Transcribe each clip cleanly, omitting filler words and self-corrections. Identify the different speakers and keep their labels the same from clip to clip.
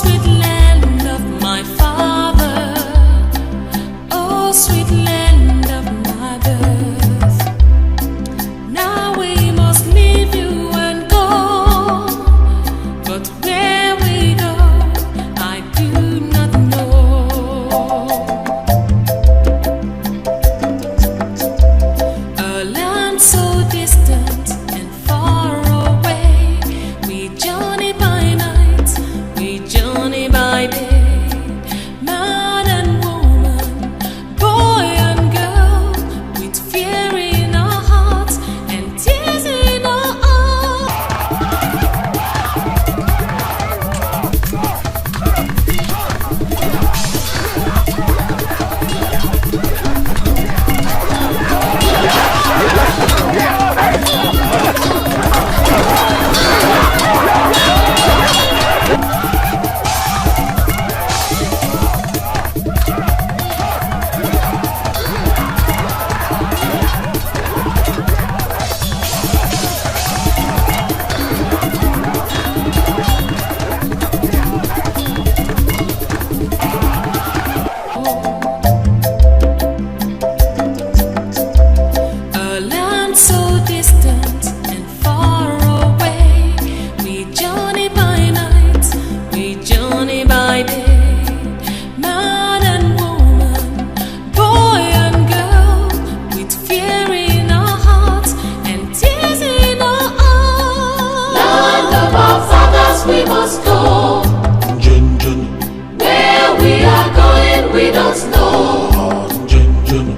Speaker 1: sweet land of my father, oh sweet land of my birth. Now we must leave you and go, but where we go, I do not know. A land so distant and far away, we journey by night, we journey by day. Man and woman, boy and girl, with fear in our hearts and tears in our eyes. A land so distant and far away, we journey by night, we journey by day. Man and woman, boy and girl, with fear in our hearts and tears in our eyes. Land of our fathers, we must go.
Speaker 2: Jun Jun,
Speaker 1: Where we are going, we don't know.
Speaker 2: Jun Jun,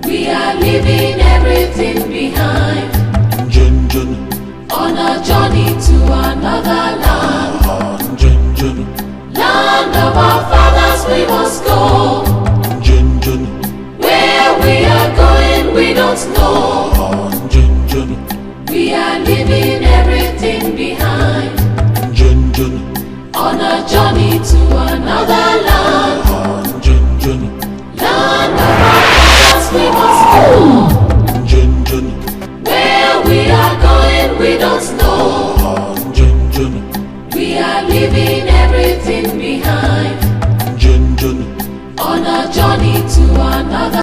Speaker 1: We are leaving everything behind
Speaker 2: Jun Jun,
Speaker 1: on a journey to another land.
Speaker 2: Jun Jun,
Speaker 1: Land of our fathers, we must go.
Speaker 2: Jun Jun,
Speaker 1: Where we are going, we don't know.
Speaker 2: Jun Jun,
Speaker 1: We are leaving everything behind
Speaker 2: Jun Jun,
Speaker 1: on a journey to another land.
Speaker 2: Jun Jun,
Speaker 1: Land of our fathers, we must go.
Speaker 2: Jun Jun,
Speaker 1: Where we are going, we don't know.
Speaker 2: Jun Jun,
Speaker 1: We are leaving everything behind
Speaker 2: Jun Jun.
Speaker 1: on a journey to another.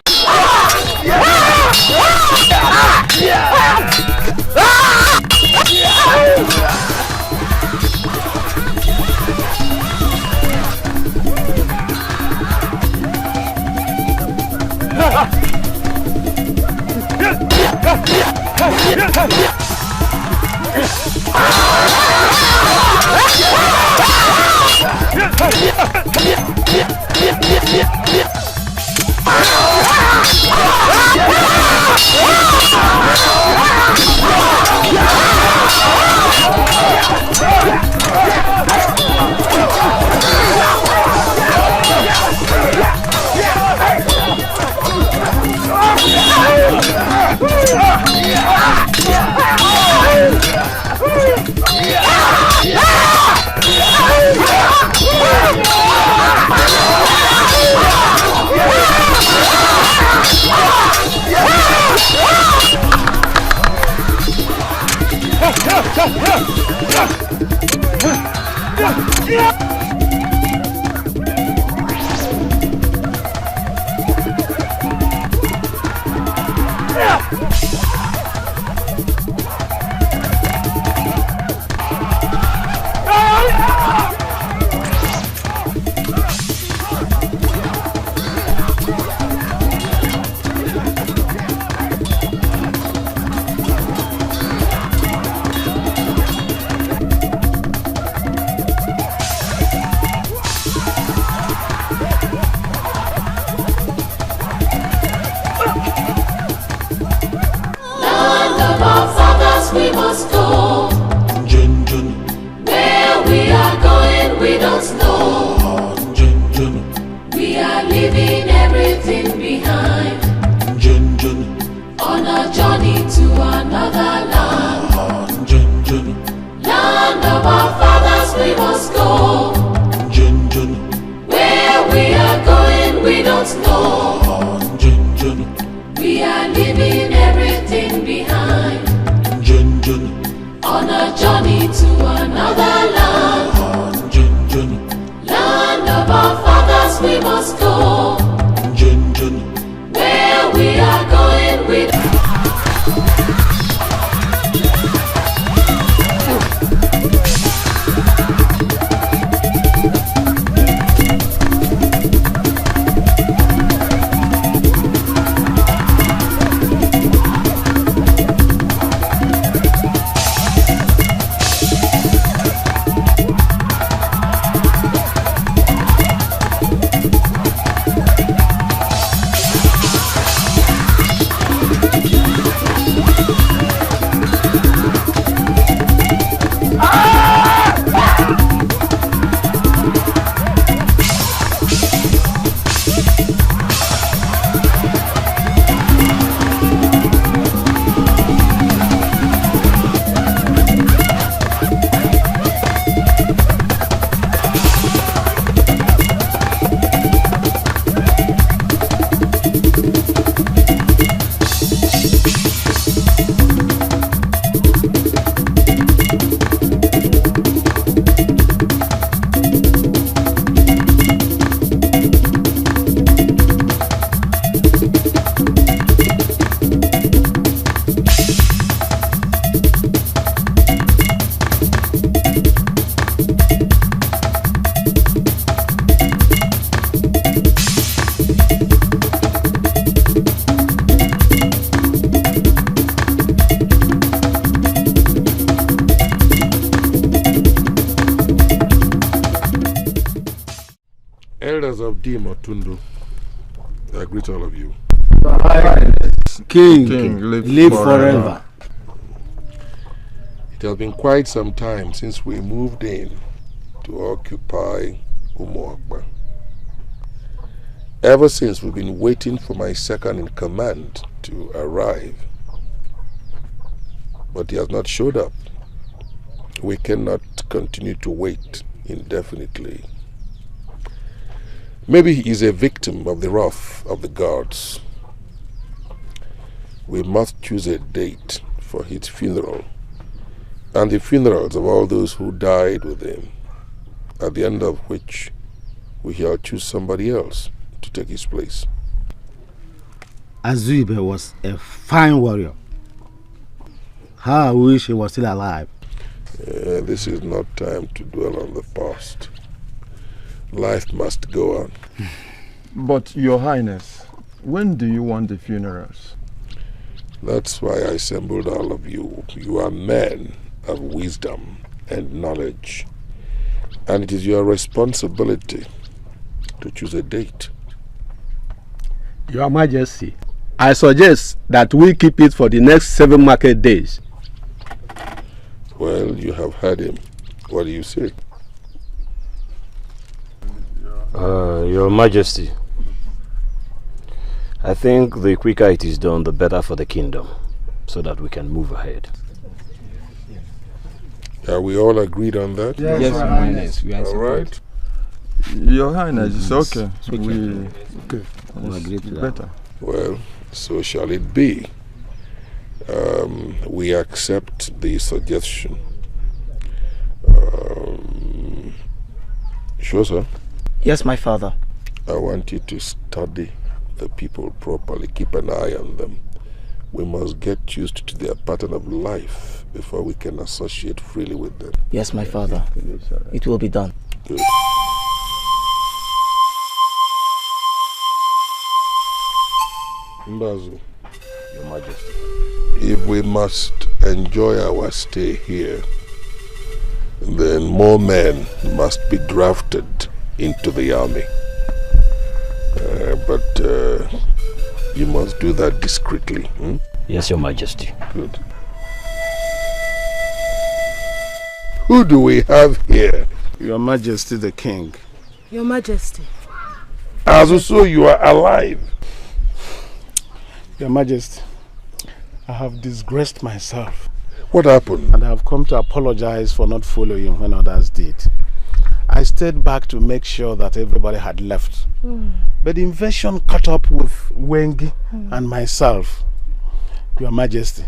Speaker 1: of our fathers we must go.
Speaker 2: Jun jun.
Speaker 1: Where we are going with.
Speaker 2: Elders of Motundu, I greet all of you.
Speaker 3: King live forever.
Speaker 2: It has been quite some time since we moved in to occupy Umuokba. Ever since, we've been waiting for my second in command to arrive. But he has not showed up. We cannot continue to wait indefinitely. Maybe he is a victim of the wrath of the gods. We must choose a date for his funeral and the funerals of all those who died with him, at the end of which we shall choose somebody else to take his place.
Speaker 3: Azube was a fine warrior. How I wish he was still alive.
Speaker 2: This is not time to dwell on the past. Life must go on.
Speaker 4: But, Your Highness, when do you want the funerals?
Speaker 2: That's why I assembled all of you. You are men of wisdom and knowledge. And it is your responsibility to choose a date.
Speaker 5: Your Majesty, I suggest that we keep it for the next 7 market days.
Speaker 2: Well, you have heard him. What do you say?
Speaker 6: Your Majesty, I think the quicker it is done, the better for the kingdom, so that we can move ahead.
Speaker 2: Are we all agreed on that?
Speaker 3: Yes, Your Highness. We are
Speaker 2: all right.
Speaker 4: Your Highness, it's okay. We
Speaker 3: agree to that.
Speaker 4: Better.
Speaker 2: Well, so shall it be. We accept the suggestion. Sure, sir.
Speaker 7: Yes, my father.
Speaker 2: I want you to study the people properly. Keep an eye on them. We must get used to their pattern of life before we can associate freely with them.
Speaker 7: Yes, my father. It will be done.
Speaker 2: Good. Mbazu,
Speaker 6: Your Majesty.
Speaker 2: if we must enjoy our stay here, then more men must be drafted into the army. But you must do that discreetly.
Speaker 6: Yes, Your Majesty.
Speaker 2: Good. Who do we have here?
Speaker 3: Your Majesty the King.
Speaker 8: Your Majesty.
Speaker 2: As also you are alive.
Speaker 3: Your Majesty, I have disgraced myself.
Speaker 2: What happened?
Speaker 3: And I have come to apologize for not following when others did. I stayed back to make sure that everybody had left. But the invasion caught up with Wengi and myself. Your Majesty,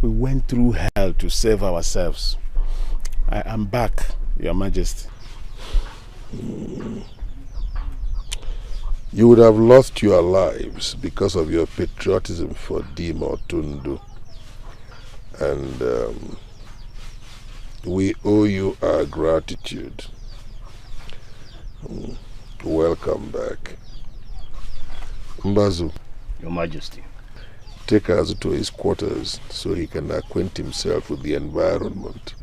Speaker 3: we went through hell to save ourselves. I am back, Your Majesty.
Speaker 2: You would have lost your lives because of your patriotism for Tundu. And we owe you our gratitude. Welcome back. Mbazu.
Speaker 6: Your Majesty.
Speaker 2: Take Azu to his quarters so he can acquaint himself with the environment.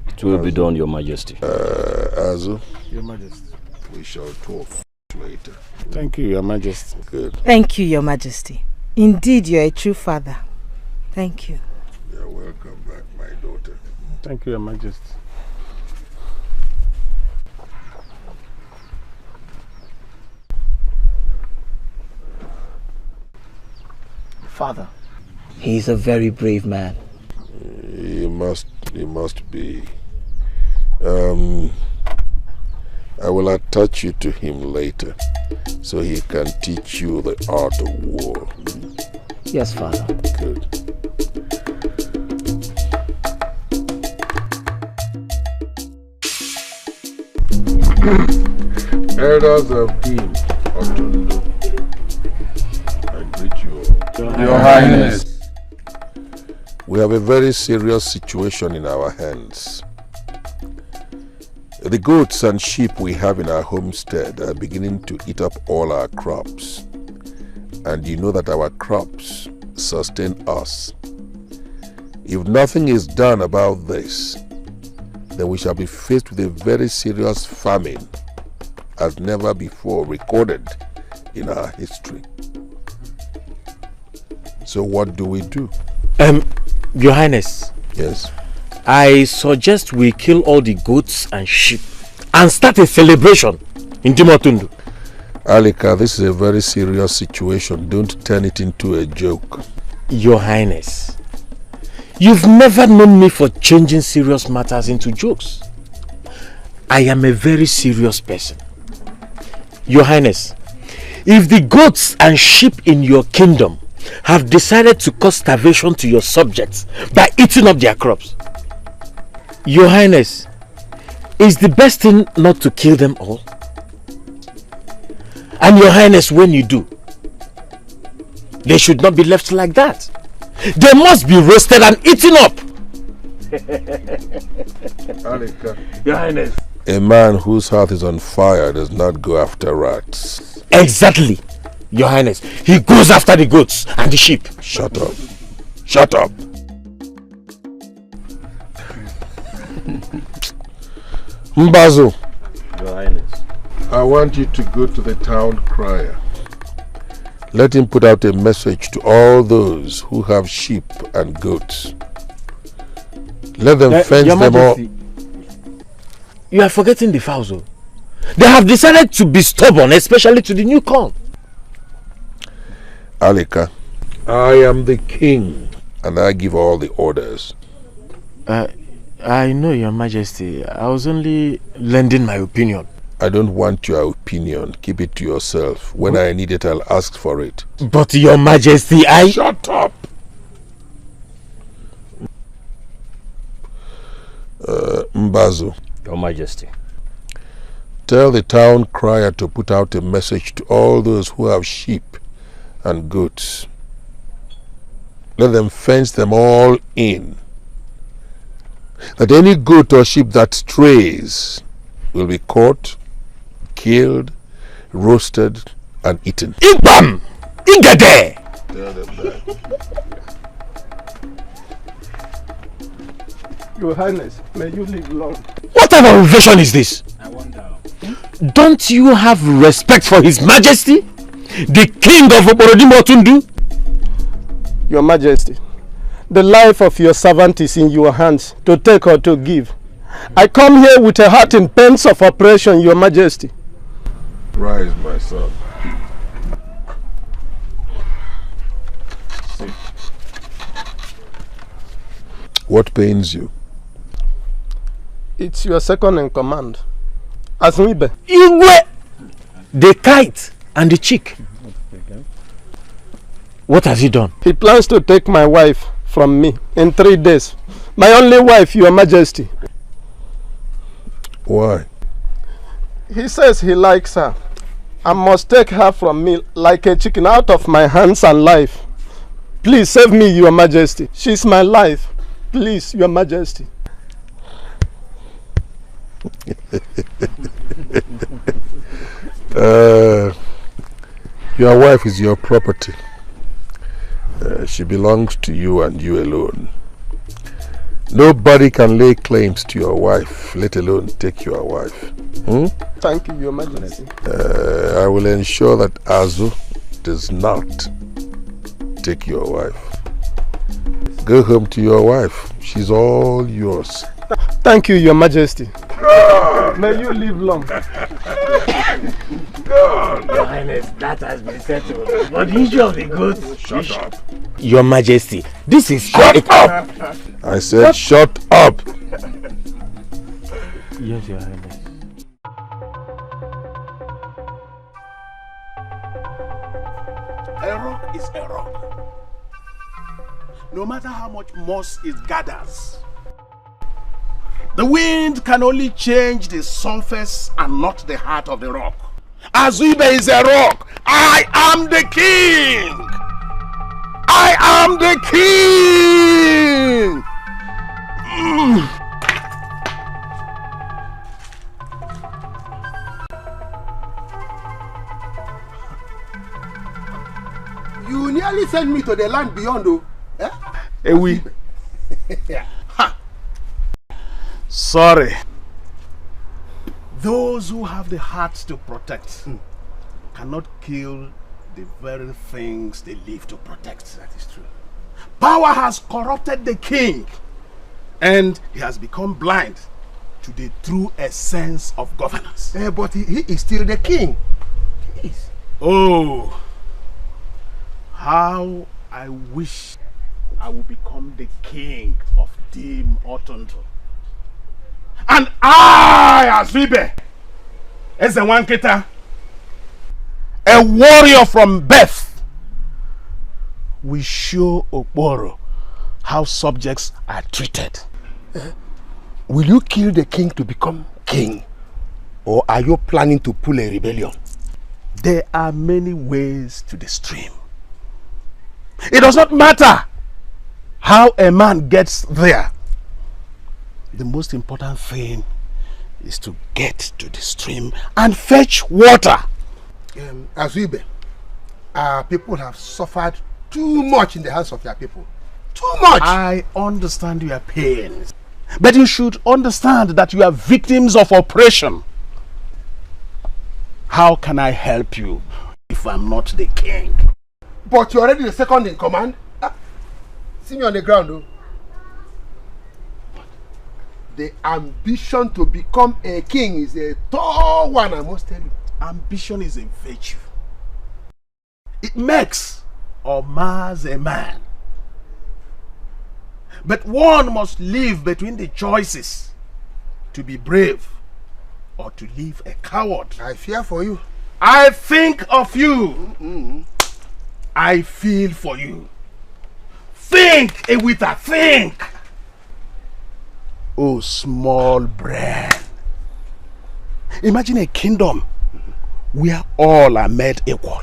Speaker 6: It will be done, Your Majesty.
Speaker 2: Azu.
Speaker 3: Your Majesty.
Speaker 2: We shall talk later.
Speaker 3: Thank you, Your Majesty.
Speaker 2: Good.
Speaker 8: Thank you, Your Majesty. Indeed, you're a true father. Thank you.
Speaker 2: You're welcome back, my daughter.
Speaker 3: Thank you, Your Majesty.
Speaker 7: Father, he is a very brave man.
Speaker 2: He must be. I will attach you to him later so he can teach you the art of war.
Speaker 7: Yes, Father.
Speaker 2: Good. Elders of Team Otundu, I greet you all.
Speaker 4: Your Highness.
Speaker 2: We have a very serious situation in our hands. The goats and sheep we have in our homestead are beginning to eat up all our crops. And you know that our crops sustain us. If nothing is done about this, then we shall be faced with a very serious famine as never before recorded in our history. So what do we do?
Speaker 9: Your Highness.
Speaker 2: Yes.
Speaker 9: I suggest we kill all the goats and sheep and start a celebration in Dimotundu.
Speaker 2: Alika, this is a very serious situation. Don't turn it into a joke.
Speaker 9: Your Highness, you've never known me for changing serious matters into jokes. I am a very serious person. Your Highness, if the goats and sheep in your kingdom have decided to cause starvation to your subjects by eating up their crops, Your Highness, is the best thing not to kill them all? And Your Highness, when you do, they should not be left like that. They must be roasted and eaten up.
Speaker 2: Alika.
Speaker 9: Your Highness.
Speaker 2: A man whose heart is on fire does not go after rats.
Speaker 9: Exactly, Your Highness. He goes after the goats and the sheep.
Speaker 2: Shut up. Shut up. Mbazo,
Speaker 6: Your Highness.
Speaker 2: I want you to go to the town crier. Let him put out a message to all those who have sheep and goats. Let them fence them all.
Speaker 9: You are forgetting the fowls. They have decided to be stubborn, especially to the new corn.
Speaker 2: Alika, I am the king and I give all the orders.
Speaker 9: I know, Your Majesty. I was only lending my opinion.
Speaker 2: I don't want your opinion. Keep it to yourself. When I need it, I'll ask for it.
Speaker 9: But Your Majesty,
Speaker 2: Shut up! Mbazo.
Speaker 6: Your Majesty.
Speaker 2: Tell the town crier to put out a message to all those who have sheep and goats. Let them fence them all in. That any goat or sheep that strays will be caught, killed, roasted, and eaten.
Speaker 9: Ibam! Ingede!
Speaker 2: Tell them that.
Speaker 3: Your Highness, may you live long.
Speaker 9: What type of invasion is this? I wonder. Don't you have respect for His Majesty, the King of Oborodimotundu?
Speaker 3: Your Majesty, the life of your servant is in your hands to take or to give. I come here with a heart in pains of oppression, Your Majesty.
Speaker 2: Rise, my son. Sit. What pains you?
Speaker 3: It's your second in command. Asmibe.
Speaker 9: Igwe! The kite and the chick. What has he done?
Speaker 3: He plans to take my wife from me in 3 days. My only wife, Your Majesty.
Speaker 2: Why?
Speaker 3: He says he likes her and must take her from me like a chicken out of my hands and life. Please save me, Your Majesty. She's my life. Please, Your Majesty.
Speaker 2: Your wife is your property. She belongs to you and you alone. Nobody can lay claims to your wife, let alone take your wife.
Speaker 3: Thank you, Your Majesty.
Speaker 2: I will ensure that Azu does not take your wife. Go home to your wife. She's all yours.
Speaker 3: Thank you, Your Majesty. May you live long.
Speaker 9: Your Highness, that has been settled. But the issue of the goats...
Speaker 2: Shut up.
Speaker 9: Your Majesty, this is...
Speaker 2: Shut up! I said shut up!
Speaker 9: Yes, Your Highness.
Speaker 3: A rock is a rock. No matter how much moss it gathers, the wind can only change the surface and not the heart of the rock. Azuibe is a rock. I am the king. I am the king.
Speaker 10: You nearly sent me to the land beyond, though. Eh?
Speaker 3: Ewi. Sorry. Those who have the heart to protect cannot kill the very things they live to protect.
Speaker 10: That is true.
Speaker 3: Power has corrupted the king, and he has become blind to the true essence of governance.
Speaker 10: But he is still the king. He is.
Speaker 3: Oh, how I wish I would become the king of Dim Otonto. And I, Azuibe, as a Wanketa, a warrior from birth, will show Okporo how subjects are treated.
Speaker 10: Will you kill the king to become king? Or are you planning to pull a rebellion?
Speaker 3: There are many ways to the stream. It does not matter how a man gets there. The most important thing is to get to the stream and fetch water.
Speaker 10: Azuibe, our people have suffered too much in the hands of your people. Too much!
Speaker 3: I understand your pains, but you should understand that you are victims of oppression. How can I help you if I'm not the king?
Speaker 10: But you're already the second in command. See me on the ground, though. The ambition to become a king is a tall one, I must tell you.
Speaker 3: Ambition is a virtue. It makes or mars a man. But one must live between the choices to be brave or to live a coward.
Speaker 10: I fear for you.
Speaker 3: I think of you. I feel for you. Think, Ewita, think. Oh, small brain. Imagine a kingdom where all are made equal.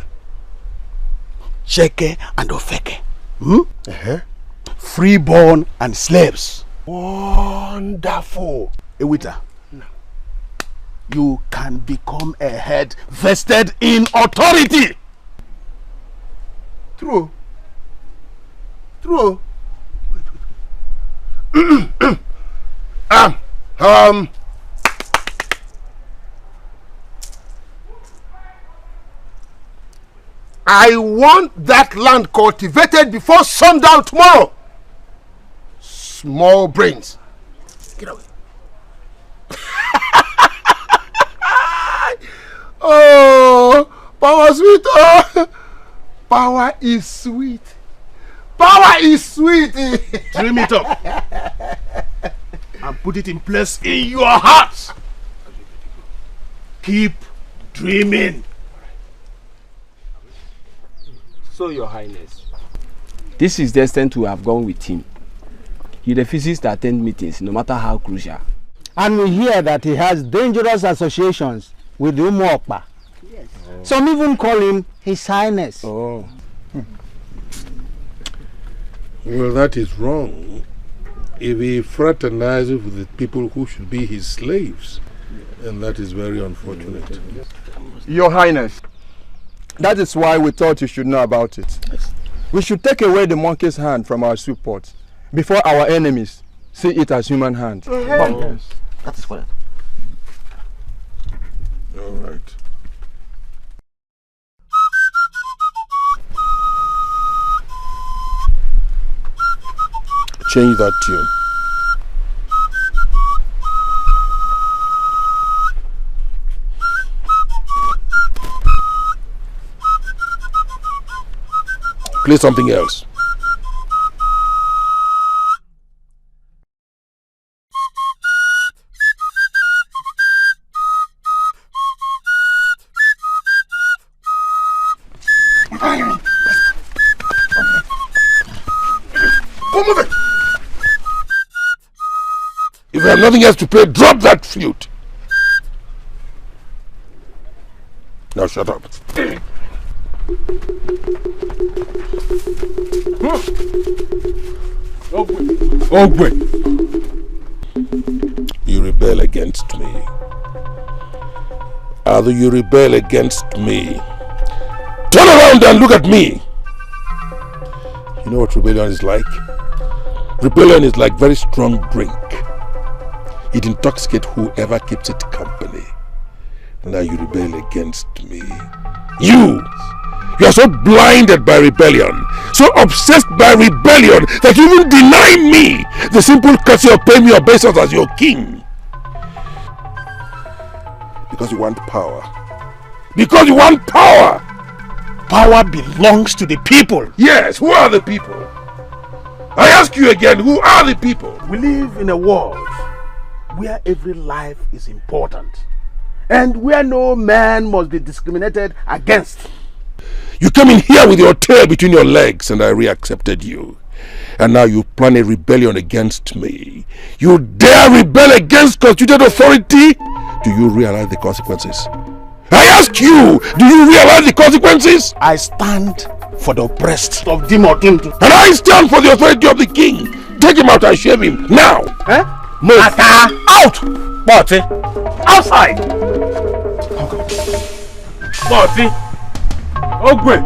Speaker 3: Cheke and Ofeke. Freeborn and slaves.
Speaker 10: Wonderful.
Speaker 3: Ewita, you can become a head vested in authority.
Speaker 10: True. True. I want that land cultivated before sundown tomorrow. Small brains. Get away. Oh, power sweet. Oh. Power is sweet. Power is sweet.
Speaker 3: Dream it up and put it in place in your heart. Keep dreaming.
Speaker 5: So, Your Highness, this is destined to have gone with him. He refuses to attend meetings, no matter how crucial.
Speaker 11: And we hear that he has dangerous associations with the Umuokpa.
Speaker 10: Yes.
Speaker 7: Yes. Some even call him His Highness.
Speaker 2: Oh. Well, that is wrong. If he fraternizes with the people who should be his slaves, and that is very unfortunate.
Speaker 4: Your Highness, that is why we thought you should know about it. We should take away the monkey's hand from our soup pot before our enemies see it as human hand.
Speaker 7: Yes. That is correct.
Speaker 2: All right. Change that tune. Play something else. Come move it. If you have nothing else to play, drop that flute. Now shut up.
Speaker 4: Ogwe.
Speaker 2: You rebel against me. Either you rebel against me. Turn around and look at me. You know what rebellion is like? Rebellion is like very strong drink. It intoxicates whoever keeps it company. Now you rebel against me. You are so blinded by rebellion, so obsessed by rebellion that you even deny me the simple courtesy of paying me obeisance as your king. Because you want power. Because you want power.
Speaker 3: Power belongs to the people.
Speaker 2: Yes, who are the people? I ask you again, who are the people?
Speaker 3: We live in a world where every life is important and where no man must be discriminated against.
Speaker 2: You came in here with your tail between your legs and I re-accepted you. And now you plan a rebellion against me. You dare rebel against constituted authority? Do you realize the consequences? I ask you, do you realize the consequences?
Speaker 3: I stand for the oppressed of Tonto.
Speaker 2: And I stand for the authority of the king. Take him out and shave him now.
Speaker 3: Move.
Speaker 7: Out!
Speaker 3: Party. Outside.
Speaker 4: Party. Ogwe.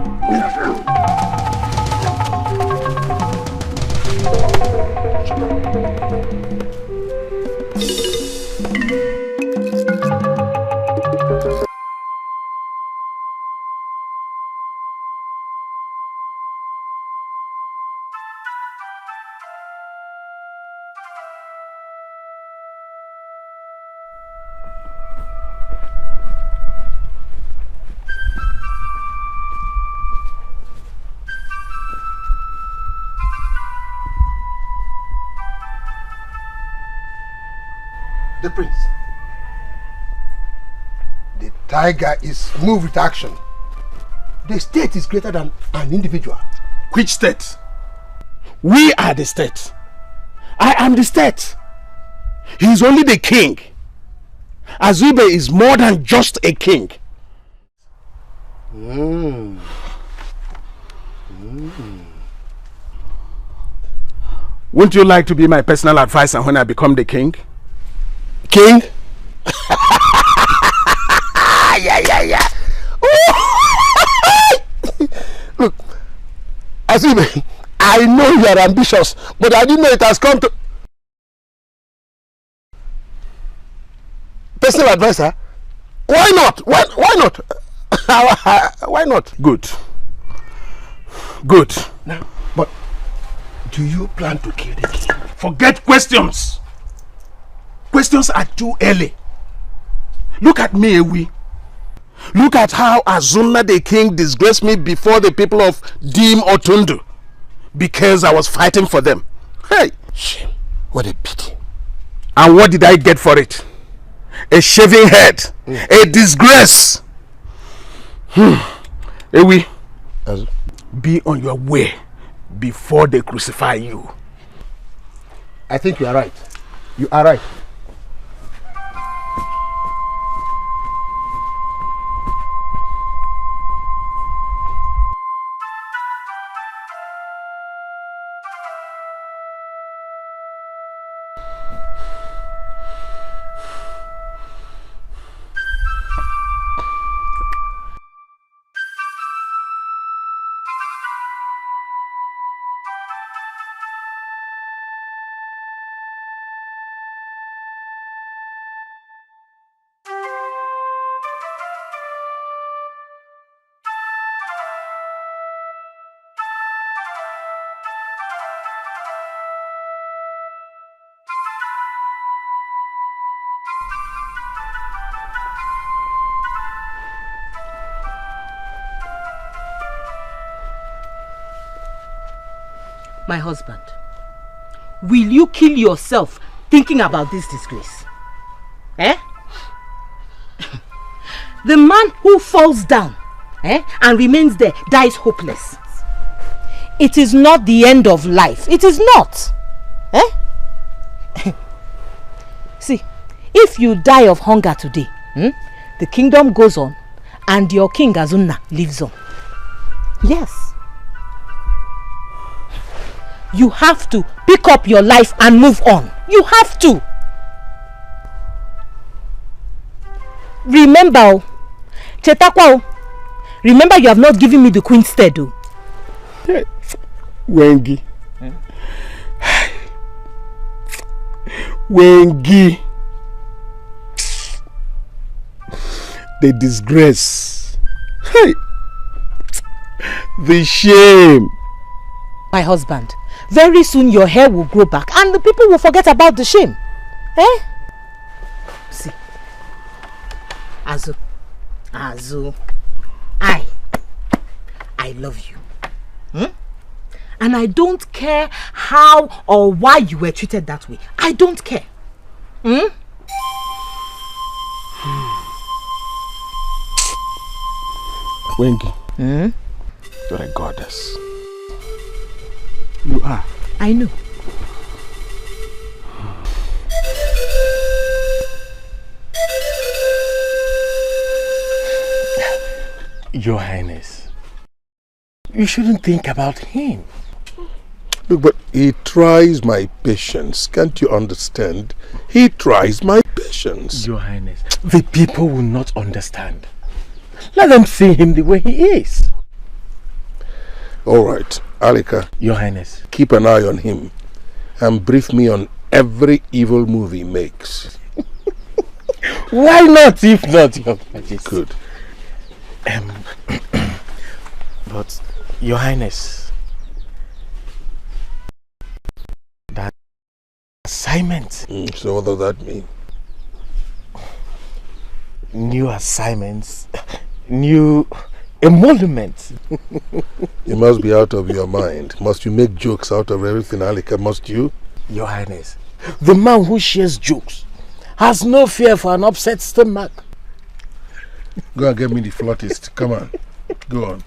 Speaker 10: The prince. The tiger is moved with action. The state is greater than an individual.
Speaker 3: Which state? We are the state. I am the state. He is only the king. Azube is more than just a king. Wouldn't you like to be my personal advisor when I become the king?
Speaker 10: King? Yeah. Look, Azube, I know you are ambitious, but I didn't know it has come to... Personal advisor? Why not? Why not? Why not?
Speaker 3: Good.
Speaker 10: Now, but do you plan to kill the king?
Speaker 3: Forget questions. Questions are too early. Look at me, Ewi. Look at how Azuna the king disgraced me before the people of Dim Otundu because I was fighting for them. Hey!
Speaker 10: Shame. What a pity.
Speaker 3: And what did I get for it? A shaving head. A disgrace. Ewi, be on your way before they crucify you.
Speaker 10: I think you are right. You are right.
Speaker 8: My husband, will you kill yourself thinking about this disgrace? Eh? The man who falls down and remains there dies hopeless. It is not the end of life. It is not. See, if you die of hunger today, the kingdom goes on and your king Azunna lives on. Yes. You have to pick up your life and move on. You have to. Remember, Chetakwa, remember you have not given me the queen stead.
Speaker 3: Wengi. Wengi. The disgrace. Hey. The shame.
Speaker 8: My husband, very soon your hair will grow back and the people will forget about the shame. See. Azu, I love you. And I don't care how or why you were treated that way. I don't care.
Speaker 3: Wengi. You're a goddess. You are.
Speaker 8: I know.
Speaker 9: Your Highness, you shouldn't think about him.
Speaker 2: Look, but he tries my patience. Can't you understand? He tries my patience.
Speaker 9: Your Highness, the people will not understand. Let them see him the way he is.
Speaker 2: All right, Alika.
Speaker 9: Your Highness.
Speaker 2: Keep an eye on him and brief me on every evil move he makes.
Speaker 9: Why not, if not, Your Majesty?
Speaker 2: Good.
Speaker 9: But, Your Highness, that assignment.
Speaker 2: So what does that mean?
Speaker 9: New assignments, new emoluments.
Speaker 2: You must be out of your mind. Must you make jokes out of everything, Alika? Must you?
Speaker 9: Your Highness, the man who shares jokes has no fear for an upset stomach.
Speaker 2: Go and get me the flautist. Come on. Go on.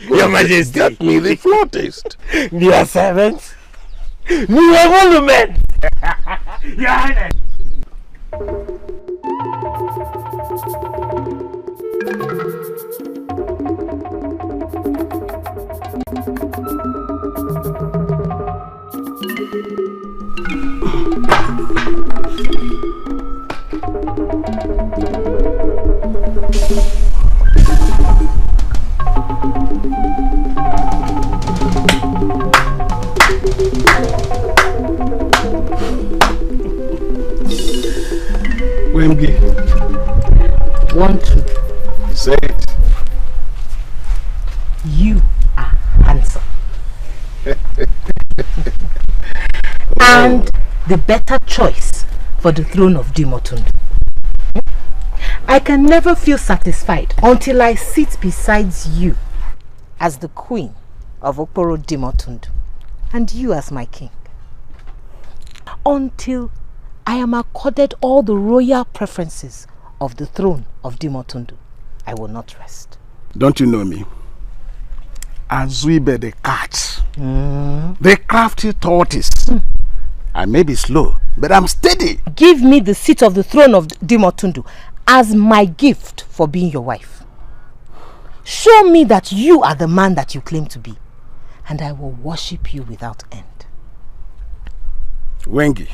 Speaker 9: Your Majesty.
Speaker 2: Get me the flautist.
Speaker 9: New assignments, new emoluments. Your Highness.
Speaker 3: Wengi.
Speaker 8: 1, 2.
Speaker 3: Say it.
Speaker 8: You are handsome. And the better choice for the throne of Dimotundu. I can never feel satisfied until I sit beside you as the queen of Okporo Dimotundu and you as my king. Until I am accorded all the royal preferences of the throne of Dimotundu, I will not rest.
Speaker 3: Don't you know me? Azuibe the cat. The crafty tortoise. I may be slow, but I'm steady.
Speaker 8: Give me the seat of the throne of Dimotundu as my gift for being your wife. Show me that you are the man that you claim to be, and I will worship you without end.
Speaker 3: Wengi,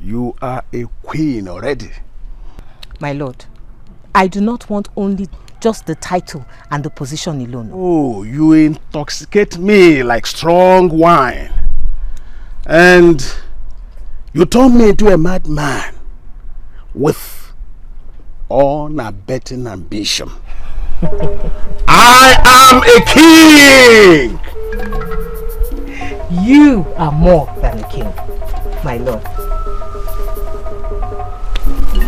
Speaker 3: you are a queen already.
Speaker 8: My lord, I do not want only just the title and the position alone.
Speaker 3: Oh, you intoxicate me like strong wine. And you turn me into a madman with unabetting ambition. I am a king!
Speaker 8: You are more than a king, my lord.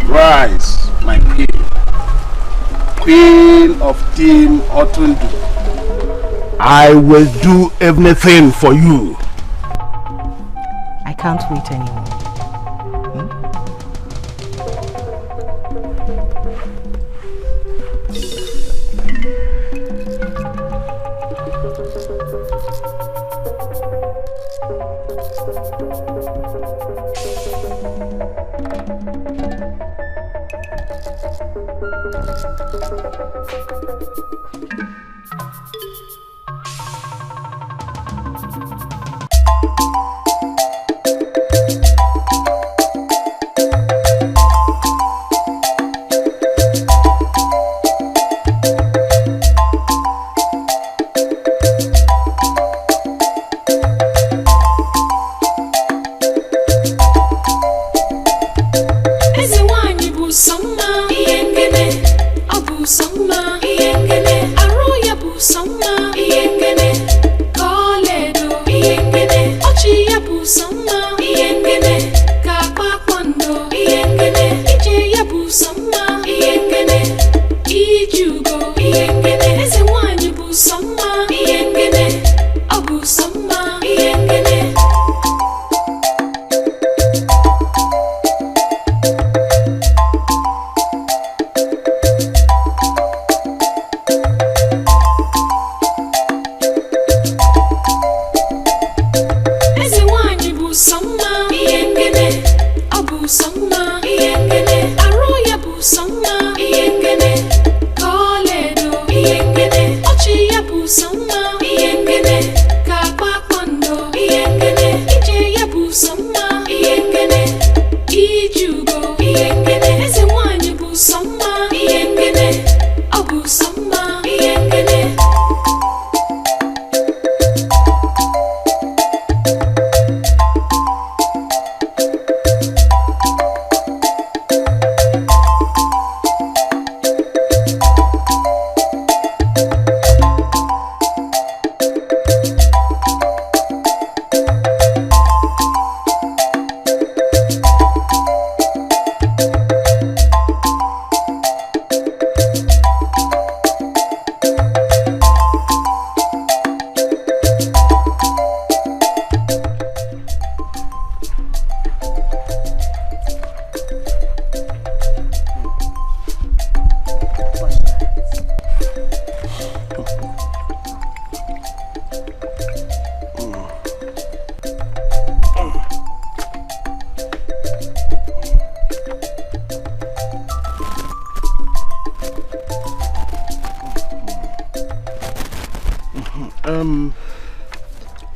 Speaker 3: Rise, my queen. Queen of Team Otundu. I will do everything for you.
Speaker 8: I can't wait anymore.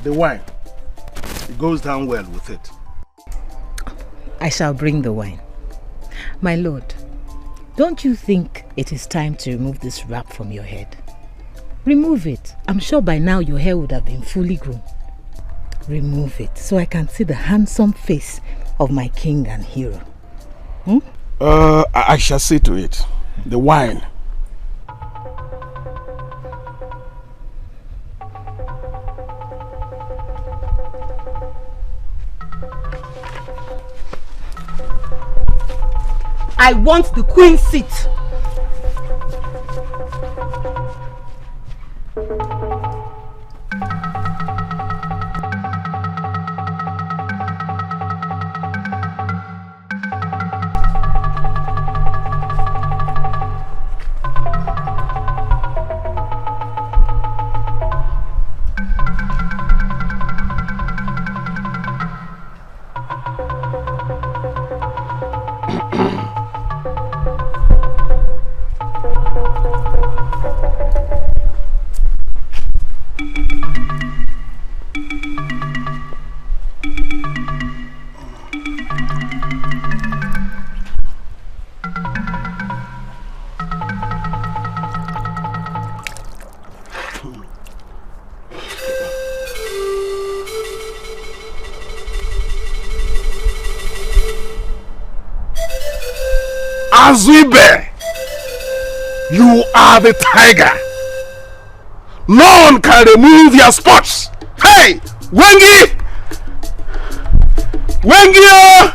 Speaker 3: The wine. It goes down well with it.
Speaker 8: I shall bring the wine. My lord, don't you think it is time to remove this wrap from your head? Remove it. I'm sure by now your hair would have been fully grown. Remove it so I can see the handsome face of my king and hero.
Speaker 3: I shall see to it. The wine.
Speaker 8: I want the queen's seat.
Speaker 3: Azibe, you are the tiger. No one can remove your spots. Hey, Wengi! Wengi!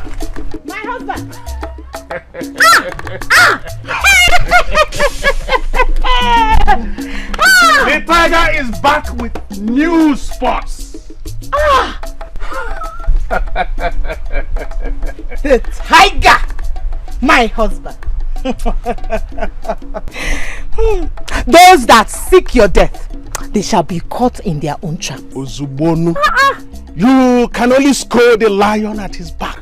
Speaker 8: My husband!
Speaker 3: The tiger is back with new spots.
Speaker 8: Ah! The tiger, my husband. Those that seek your death, they shall be caught in their own trap.
Speaker 3: Ozubonu, you can only scold the lion at his back.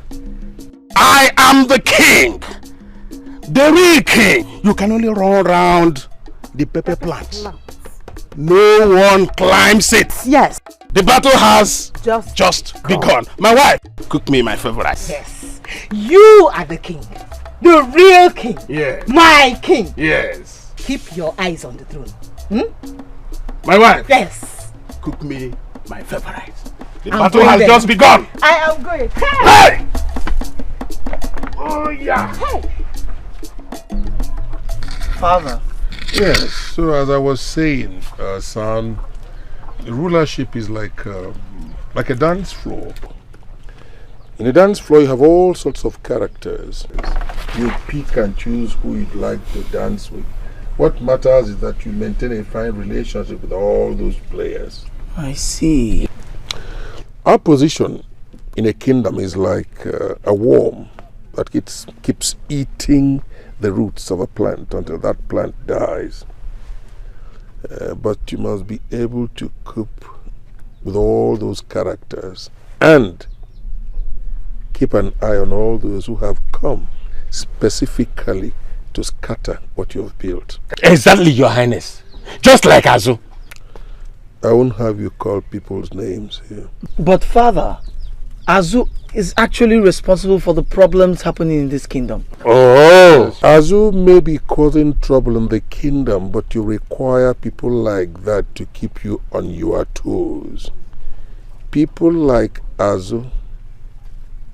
Speaker 3: I am the king, the real king. You can only run around the pepper plant. No one climbs it.
Speaker 8: Yes.
Speaker 3: The battle has just begun. My wife, cook me my favorite.
Speaker 8: Yes. You are the king. The real king.
Speaker 3: Yes.
Speaker 8: My king.
Speaker 3: Yes.
Speaker 8: Keep your eyes on the throne.
Speaker 3: My wife.
Speaker 8: Yes.
Speaker 3: Cook me my favorite. The
Speaker 8: I'm
Speaker 3: battle
Speaker 8: going
Speaker 3: has
Speaker 8: there.
Speaker 3: just begun.
Speaker 8: I am going.
Speaker 3: Hey! Oh yeah.
Speaker 8: Hey!
Speaker 7: Father.
Speaker 2: Yes, so as I was saying, son, rulership is like a dance floor. In a dance floor, you have all sorts of characters. You pick and choose who you'd like to dance with. What matters is that you maintain a fine relationship with all those players.
Speaker 7: I see.
Speaker 2: Our position in a kingdom is like a worm that keeps eating the roots of a plant until that plant dies. But you must be able to cope with all those characters and keep an eye on all those who have come specifically to scatter what you have built.
Speaker 9: Exactly, Your Highness. Just like Azu.
Speaker 2: I won't have you call people's names here.
Speaker 7: But Father, Azu is actually responsible for the problems happening in this kingdom.
Speaker 2: Oh! Azu may be causing trouble in the kingdom, but you require people like that to keep you on your toes. People like Azu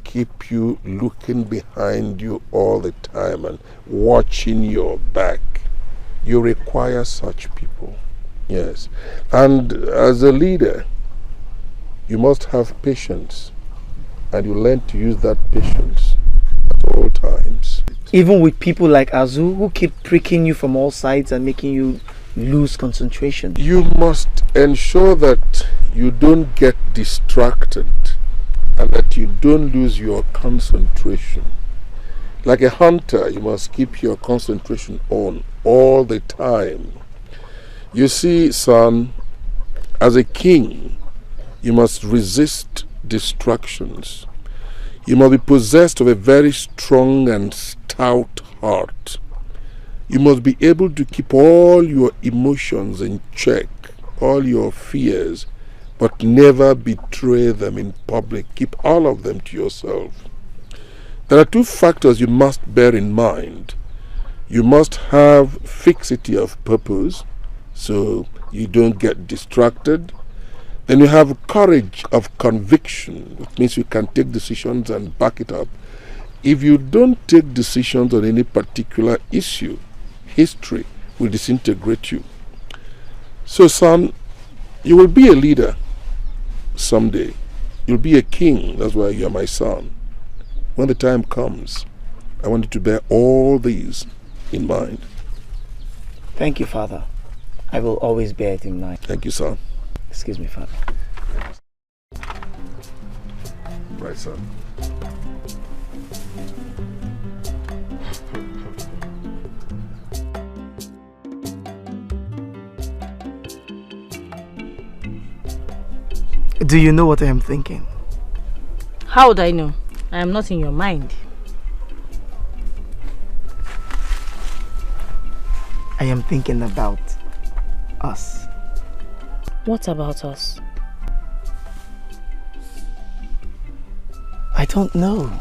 Speaker 2: keep you looking behind you all the time and watching your back. You require such people. Yes. And as a leader, you must have patience. And you learn to use that patience at all times.
Speaker 7: Even with people like Azu who keep pricking you from all sides and making you lose concentration.
Speaker 2: You must ensure that you don't get distracted and that you don't lose your concentration. Like a hunter, you must keep your concentration on all the time. You see, son, as a king, you must resist distractions. You must be possessed of a very strong and stout heart. You must be able to keep all your emotions in check, all your fears, but never betray them in public. Keep all of them to yourself. There are two factors you must bear in mind. You must have fixity of purpose, so you don't get distracted. Then you have courage of conviction, which means you can take decisions and back it up. If you don't take decisions on any particular issue, history will disintegrate you. So, son, you will be a leader someday. You'll be a king. That's why you are my son. When the time comes, I want you to bear all these in mind.
Speaker 7: Thank you, Father. I will always bear it in mind.
Speaker 2: Thank you, son.
Speaker 7: Excuse me, Father.
Speaker 2: Right, son.
Speaker 7: Do you know what I am thinking?
Speaker 8: How would I know? I am not in your mind.
Speaker 7: I am thinking about us.
Speaker 8: What about us?
Speaker 7: I don't know.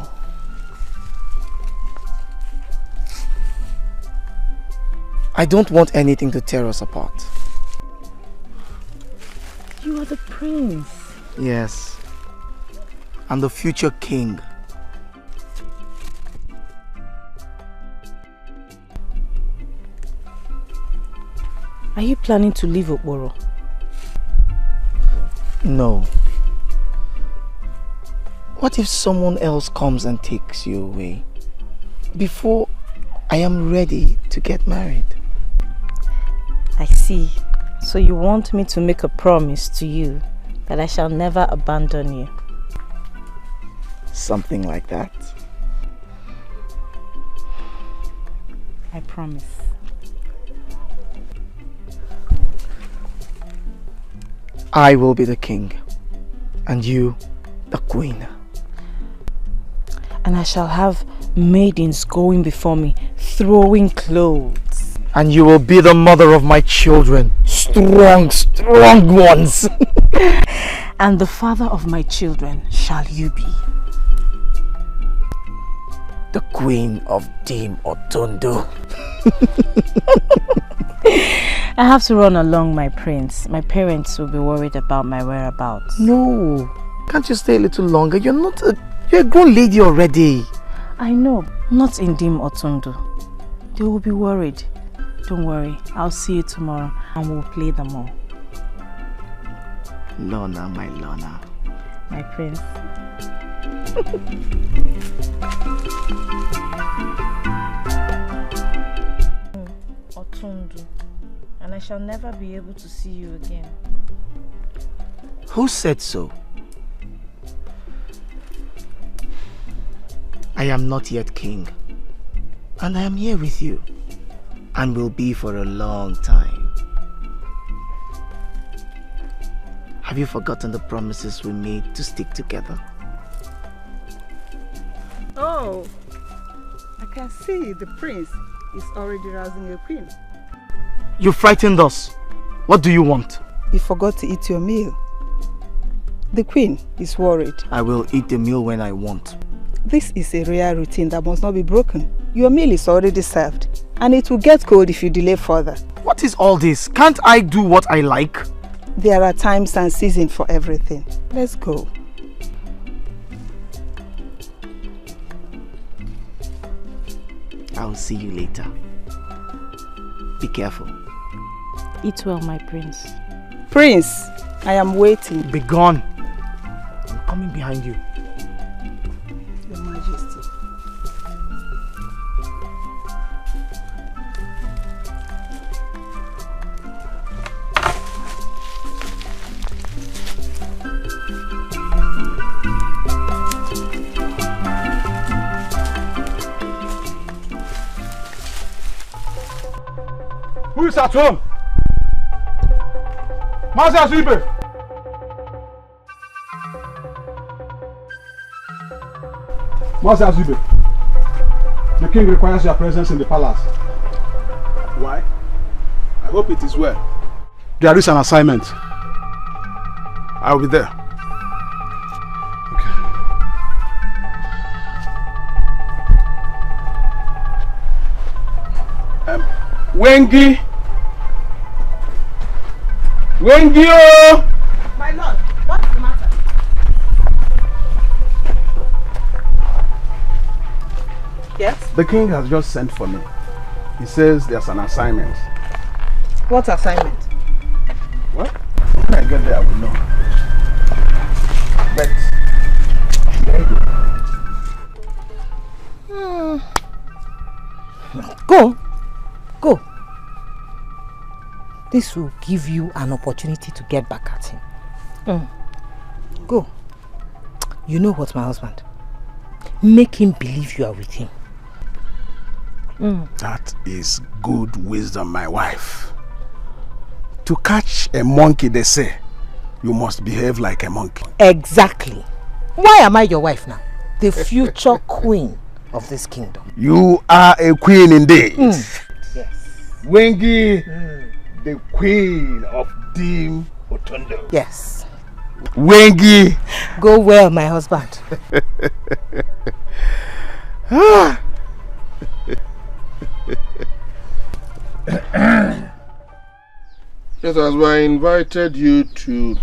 Speaker 7: I don't want anything to tear us apart.
Speaker 8: You are the prince.
Speaker 7: Yes. I'm the future king.
Speaker 8: Are you planning to leave Okporo?
Speaker 7: No. What if someone else comes and takes you away before I am ready to get married?
Speaker 8: I see. So you want me to make a promise to you that I shall never abandon you?
Speaker 7: Something like that.
Speaker 8: I promise.
Speaker 7: I will be the king, and you the queen.
Speaker 8: And I shall have maidens going before me, throwing clothes.
Speaker 7: And you will be the mother of my children. Strong, strong ones.
Speaker 8: And the father of my children shall you be.
Speaker 7: The queen of Dim Otondo.
Speaker 8: I have to run along, my prince. My parents will be worried about my whereabouts.
Speaker 7: No. Can't you stay a little longer? You're a grown lady already.
Speaker 8: I know. Not in Dim Otondo. They will be worried. Don't worry. I'll see you tomorrow and we'll play them all.
Speaker 7: Lorna, my Lorna.
Speaker 8: My prince. Otondo. And I shall never be able to see you again.
Speaker 7: Who said so? I am not yet king. And I am here with you. And will be for a long time. Have you forgotten the promises we made to stick together?
Speaker 11: Oh, I can see the prince is already rousing a queen.
Speaker 7: You frightened us. What do you want?
Speaker 11: You forgot to eat your meal. The queen is worried.
Speaker 7: I will eat the meal when I want.
Speaker 11: This is a real routine that must not be broken. Your meal is already served, and it will get cold if you delay further.
Speaker 7: What is all this? Can't I do what I like?
Speaker 11: There are times and seasons for everything. Let's go.
Speaker 7: I'll see you later. Be careful.
Speaker 8: Eat well, my prince.
Speaker 11: Prince, I am waiting.
Speaker 7: Be gone. I'm coming behind you.
Speaker 11: Your Majesty.
Speaker 4: Who is at home? Master Asibe! Master Asibe, the king requires your presence in the palace.
Speaker 3: Why? I hope it is well.
Speaker 4: There is an assignment.
Speaker 3: I will be there. Wengi! Wengi! Oh!
Speaker 11: My lord, what's the matter? Yes?
Speaker 3: The king has just sent for me. He says there's an assignment.
Speaker 11: What assignment?
Speaker 3: What? When I get there, I will know. But very good.
Speaker 8: Go. Go. This will give you an opportunity to get back at him. Go. You know what, my husband? Make him believe you are with him.
Speaker 3: That is good wisdom, my wife. To catch a monkey, they say, you must behave like a monkey.
Speaker 8: Exactly. Why am I your wife now? The future queen of this kingdom.
Speaker 3: You are a queen indeed.
Speaker 8: Yes.
Speaker 3: Wengi, the queen of Dim Otondo.
Speaker 8: Yes.
Speaker 3: Wengi.
Speaker 8: Go well, my husband.
Speaker 2: Yes, as I invited you to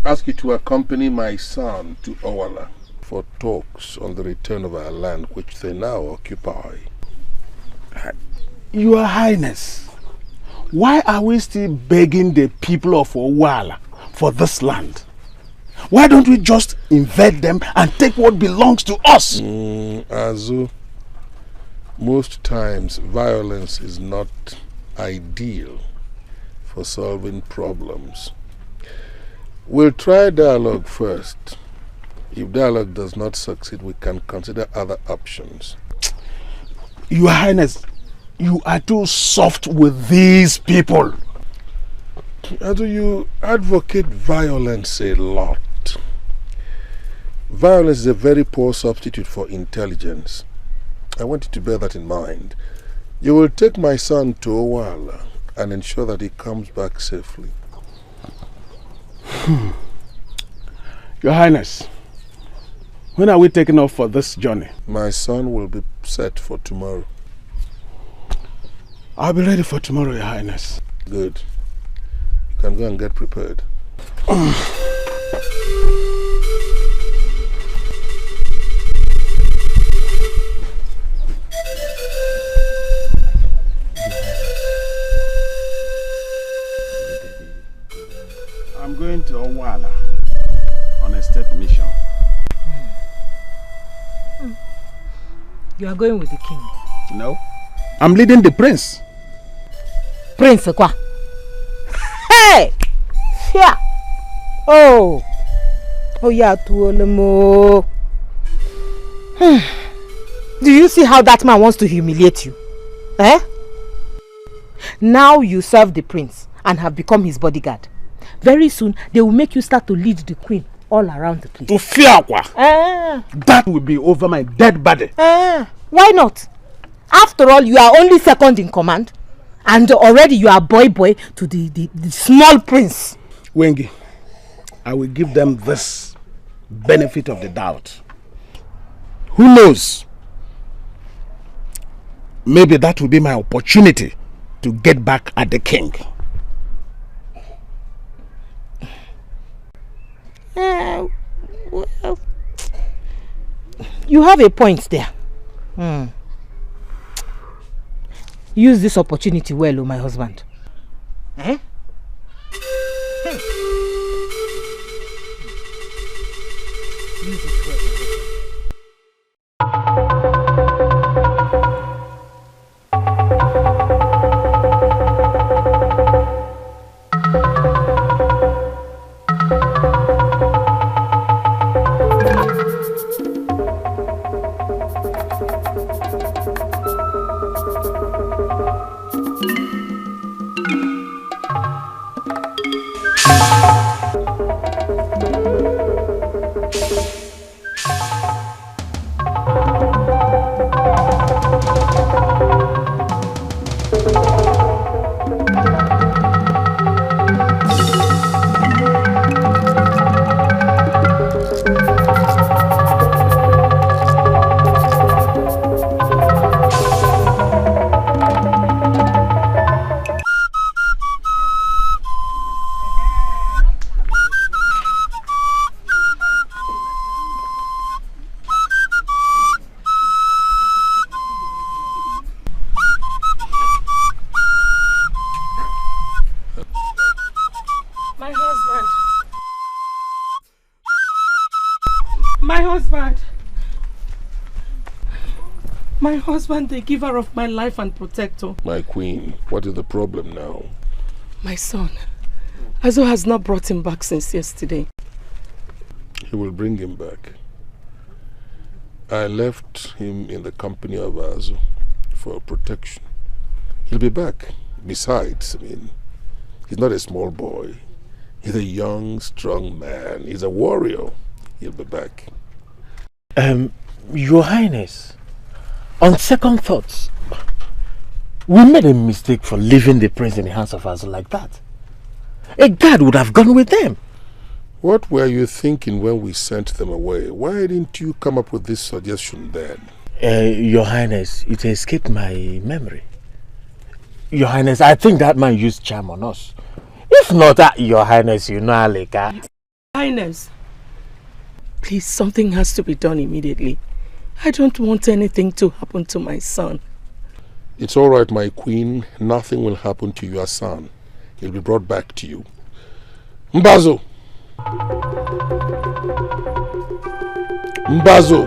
Speaker 2: ask you to accompany my son to Owala for talks on the return of our land, which they now occupy.
Speaker 3: Your Highness, why are we still begging the people of Owala for this land? Why don't we just invade them and take what belongs to us?
Speaker 2: Azu, most times violence is not ideal for solving problems. We'll try dialogue first. If dialogue does not succeed, we can consider other options.
Speaker 3: Your Highness, you are too soft with these people.
Speaker 2: Ado, you advocate violence a lot. Violence is a very poor substitute for intelligence. I want you to bear that in mind. You will take my son to Owala and ensure that he comes back safely.
Speaker 3: Your Highness, when are we taking off for this journey?
Speaker 2: My son will be set for tomorrow.
Speaker 3: I'll be ready for tomorrow, Your Highness.
Speaker 2: Good. You can go and get prepared.
Speaker 3: I'm going to Owala on a state mission.
Speaker 8: You are going with the king?
Speaker 3: No. I'm leading the prince.
Speaker 8: Prince Kwa? Hey! Yeah! Oh! Oh yeah, Tuolemo. Do you see how that man wants to humiliate you? Eh? Now you serve the prince and have become his bodyguard. Very soon, they will make you start to lead the queen all around the place.
Speaker 3: To Fiakwa. That will be over my dead body.
Speaker 8: Why not? After all, you are only second in command. And already you are boy to the small prince.
Speaker 3: Wengi, I will give them this benefit of the doubt. Who knows? Maybe that will be my opportunity to get back at the king.
Speaker 8: Well, you have a point there. Use this opportunity well, my husband. Eh? Use it well.
Speaker 12: My husband, the giver of my life and protector.
Speaker 2: My queen, what is the problem now?
Speaker 12: My son. Azo has not brought him back since yesterday.
Speaker 2: He will bring him back. I left him in the company of Azo for protection. He'll be back. Besides, he's not a small boy. He's a young, strong man. He's a warrior. He'll be back.
Speaker 9: Your Highness, on second thoughts, we made a mistake for leaving the prince in the hands of us like that. A guard would have gone with them.
Speaker 2: What were you thinking when we sent them away? Why didn't you come up with this suggestion then?
Speaker 9: Your Highness, it escaped my memory. Your Highness, I think that man used charm on us. If not that, Your Highness, you know Aleka.
Speaker 12: Highness, please, something has to be done immediately. I don't want anything to happen to my son.
Speaker 2: It's all right, my queen. Nothing will happen to your son. He'll be brought back to you. Mbazo! Mbazo!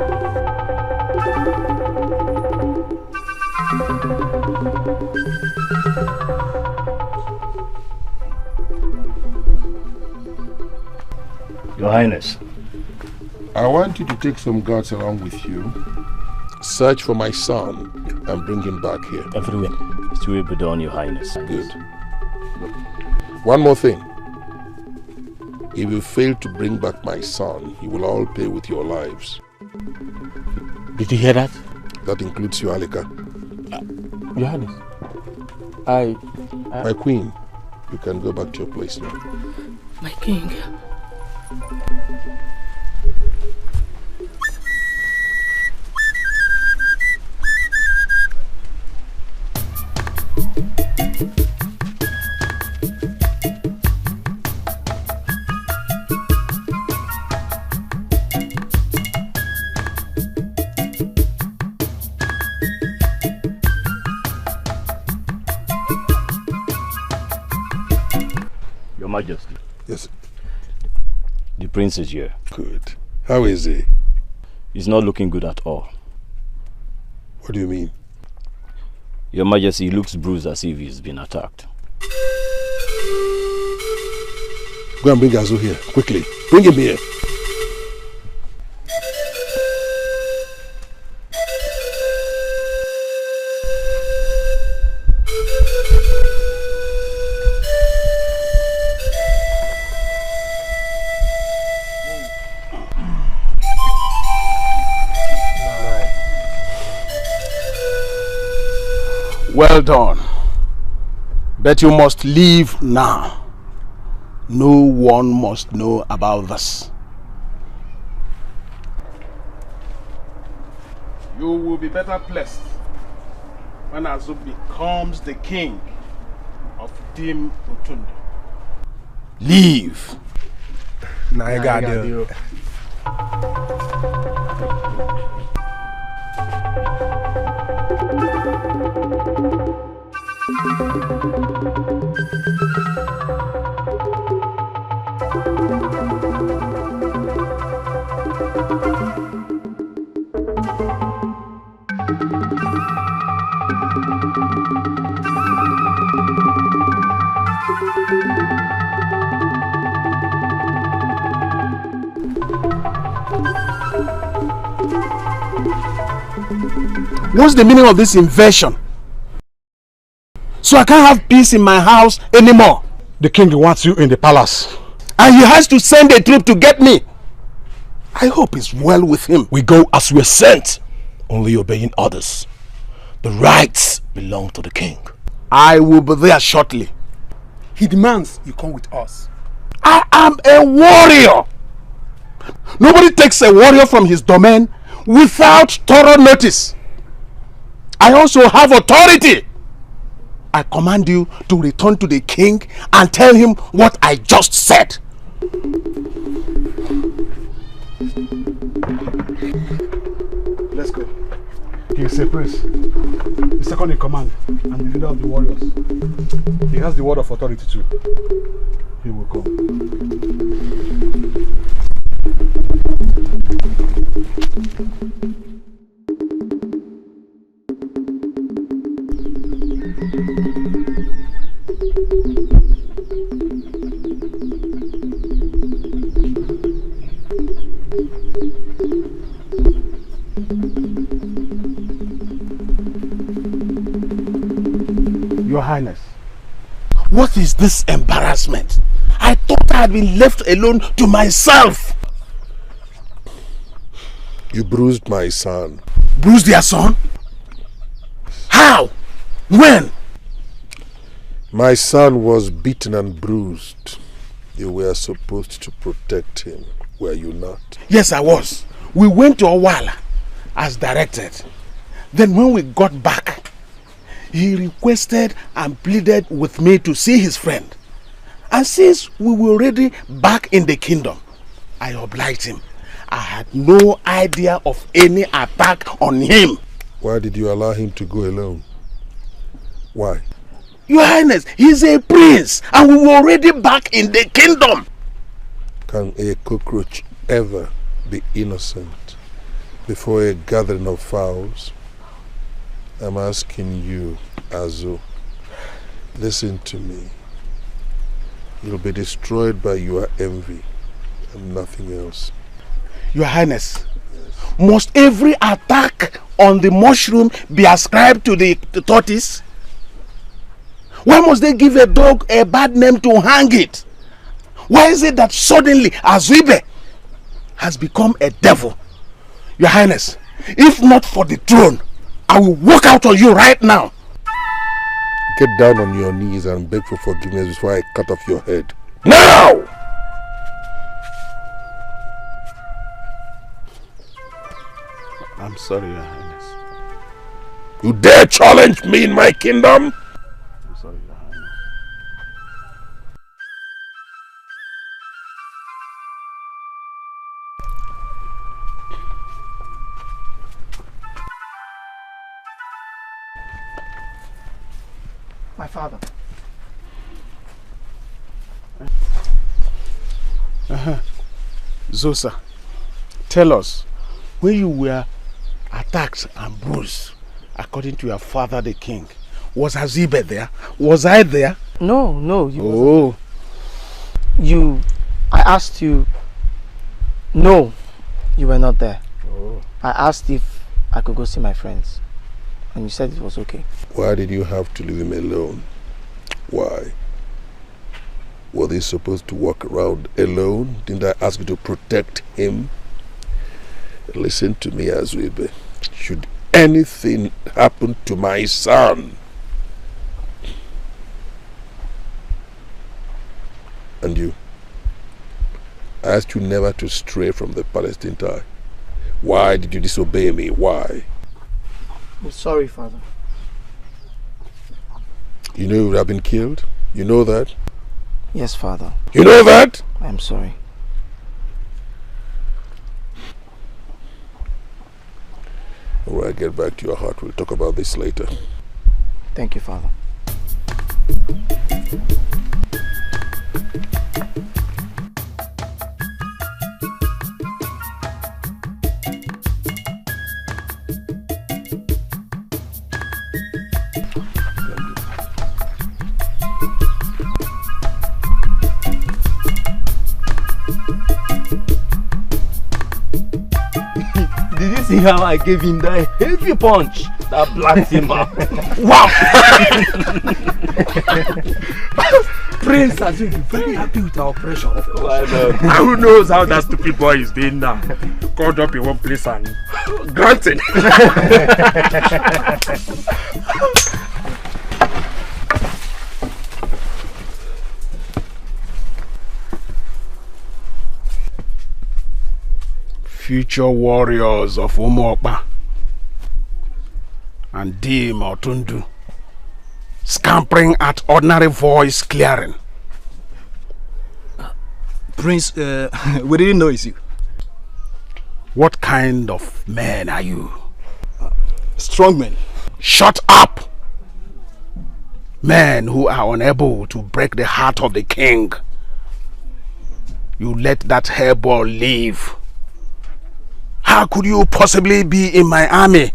Speaker 6: Your Highness.
Speaker 2: I want you to take some guards along with you. Search for my son and bring him back here.
Speaker 6: Everywhere. It will be done, Your Highness.
Speaker 2: Good. One more thing. If you fail to bring back my son, you will all pay with your lives.
Speaker 9: Did you hear that?
Speaker 2: That includes you, Alika.
Speaker 9: Your Highness.
Speaker 2: My queen, you can go back to your place now.
Speaker 12: My king.
Speaker 6: Your Majesty.
Speaker 2: Yes.
Speaker 6: The prince is here.
Speaker 2: Good. How is he?
Speaker 6: He's not looking good at all.
Speaker 2: What do you mean?
Speaker 6: Your Majesty, he looks bruised as if he's been attacked.
Speaker 2: Go and bring Azu here, quickly. Bring him here.
Speaker 3: Well done. But you must leave now. No one must know about this. You will be better placed when Azu becomes the king of Dim Otundu. Leave.
Speaker 10: Now I got you.
Speaker 3: What's the meaning of this invasion? So I can't have peace in my house anymore.
Speaker 10: The king wants you in the palace.
Speaker 3: And he has to send a troop to get me. I hope it's well with him.
Speaker 10: We go as we're sent, only obeying orders. The rights belong to the king.
Speaker 3: I will be there shortly.
Speaker 10: He demands you come with us.
Speaker 3: I am a warrior. Nobody takes a warrior from his domain without thorough notice. I also have authority. I command you to return to the king and tell him what I just said.
Speaker 10: Let's go. He is a prince, the second in command, and the leader of the warriors. He has the word of authority too. He will come.
Speaker 3: Your Highness, what is this embarrassment? I thought I had been left alone to myself.
Speaker 2: You bruised my son.
Speaker 3: Bruised your son? How? When?
Speaker 2: My son was beaten and bruised. You were supposed to protect him, were you not?
Speaker 3: Yes, I was. We went to Owala as directed. Then when we got back, he requested and pleaded with me to see his friend. And since we were already back in the kingdom, I obliged him. I had no idea of any attack on him.
Speaker 2: Why did you allow him to go alone? Why?
Speaker 3: Your Highness, he's a prince and we were already back in the kingdom.
Speaker 2: Can a cockroach ever be innocent before a gathering of fowls? I'm asking you, Azu, listen to me. You'll be destroyed by your envy and nothing else.
Speaker 3: Your Highness, must every attack on the mushroom be ascribed to the tortoise? Why must they give a dog a bad name to hang it? Why is it that suddenly Azuibe has become a devil? Your Highness, if not for the throne, I will walk out on you right now.
Speaker 2: Get down on your knees and beg for forgiveness before I cut off your head. Now!
Speaker 3: I'm sorry, Your Highness.
Speaker 2: You dare challenge me in my kingdom?
Speaker 3: I'm sorry, Your Highness.
Speaker 7: My father.
Speaker 3: Zoza, tell us, when you were attacked and bruised, according to your father the king, was Azibe there? Was I there?
Speaker 7: No, you I asked you. No, you were not there.
Speaker 3: Oh.
Speaker 7: I asked if I could go see my friends, and you said it was okay.
Speaker 2: Why did you have to leave him alone? Why? Were they supposed to walk around alone? Didn't I ask you to protect him? Listen to me, Azuibe. Should anything happen to my son, and you, I asked you never to stray from the Palestine tie. Why did you disobey me? Why?
Speaker 7: I'm sorry, Father.
Speaker 2: You know you would have been killed? You know that?
Speaker 7: Yes, Father.
Speaker 2: You know that?
Speaker 7: I'm sorry.
Speaker 2: When I get back to your heart, we'll talk about this later.
Speaker 7: Thank you, Father.
Speaker 5: Did you see how I gave him that heavy punch that blacked him out?
Speaker 3: Wow!
Speaker 5: Prince has been very happy with our operation. Of course.
Speaker 9: And who knows how that stupid boy is doing now? Called up in one place and granted.
Speaker 3: Future warriors of Umuokpa and Dim Otundu, scampering at ordinary voice clearing.
Speaker 13: Prince, we didn't know it's you.
Speaker 3: What kind of men are you?
Speaker 13: Strong men.
Speaker 3: Shut up! Men who are unable to break the heart of the king. You let that hairball live. How could you possibly be in my army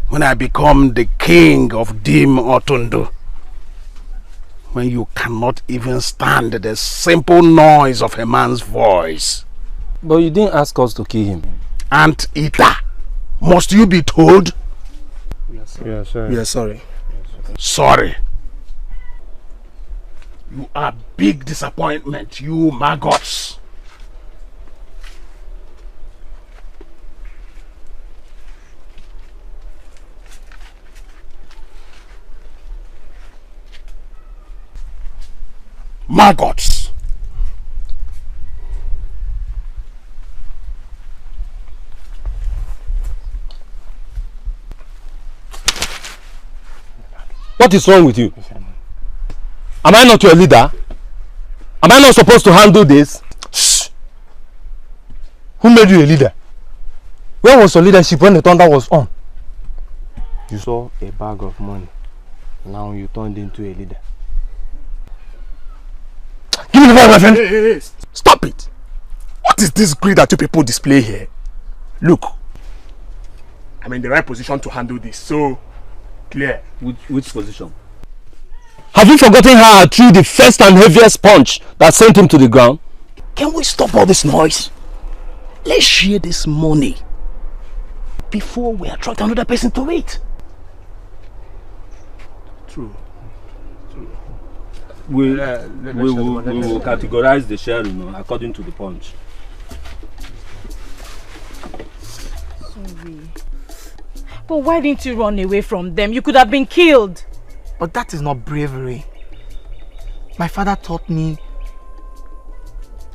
Speaker 3: when I become the king of Dim Otundu? When you cannot even stand the simple noise of a man's voice.
Speaker 5: But you didn't ask us to kill him.
Speaker 3: Aunt Ita, must you be told?
Speaker 5: Yes, sir.
Speaker 13: We are sorry.
Speaker 3: Sorry. You are big disappointment, you maggots. Maggots.
Speaker 5: What is wrong with you? Am I not your leader? Am I not supposed to handle this?
Speaker 3: Shh.
Speaker 5: Who made you a leader? Where was your leadership when the thunder was on? You saw a bag of money. Now you turned into a leader.
Speaker 3: Give me the bag, my friend. Hey. Stop it. What is this greed that you people display here? Look, I'm in the right position to handle this, so clear.
Speaker 5: Which position? Have you forgotten how I threw the first and heaviest punch that sent him to the ground?
Speaker 13: Can we stop all this noise? Let's share this money before we attract another person to it.
Speaker 14: True. We will categorize the share, according to the punch.
Speaker 8: Sorry. But why didn't you run away from them? You could have been killed.
Speaker 7: But that is not bravery. My father taught me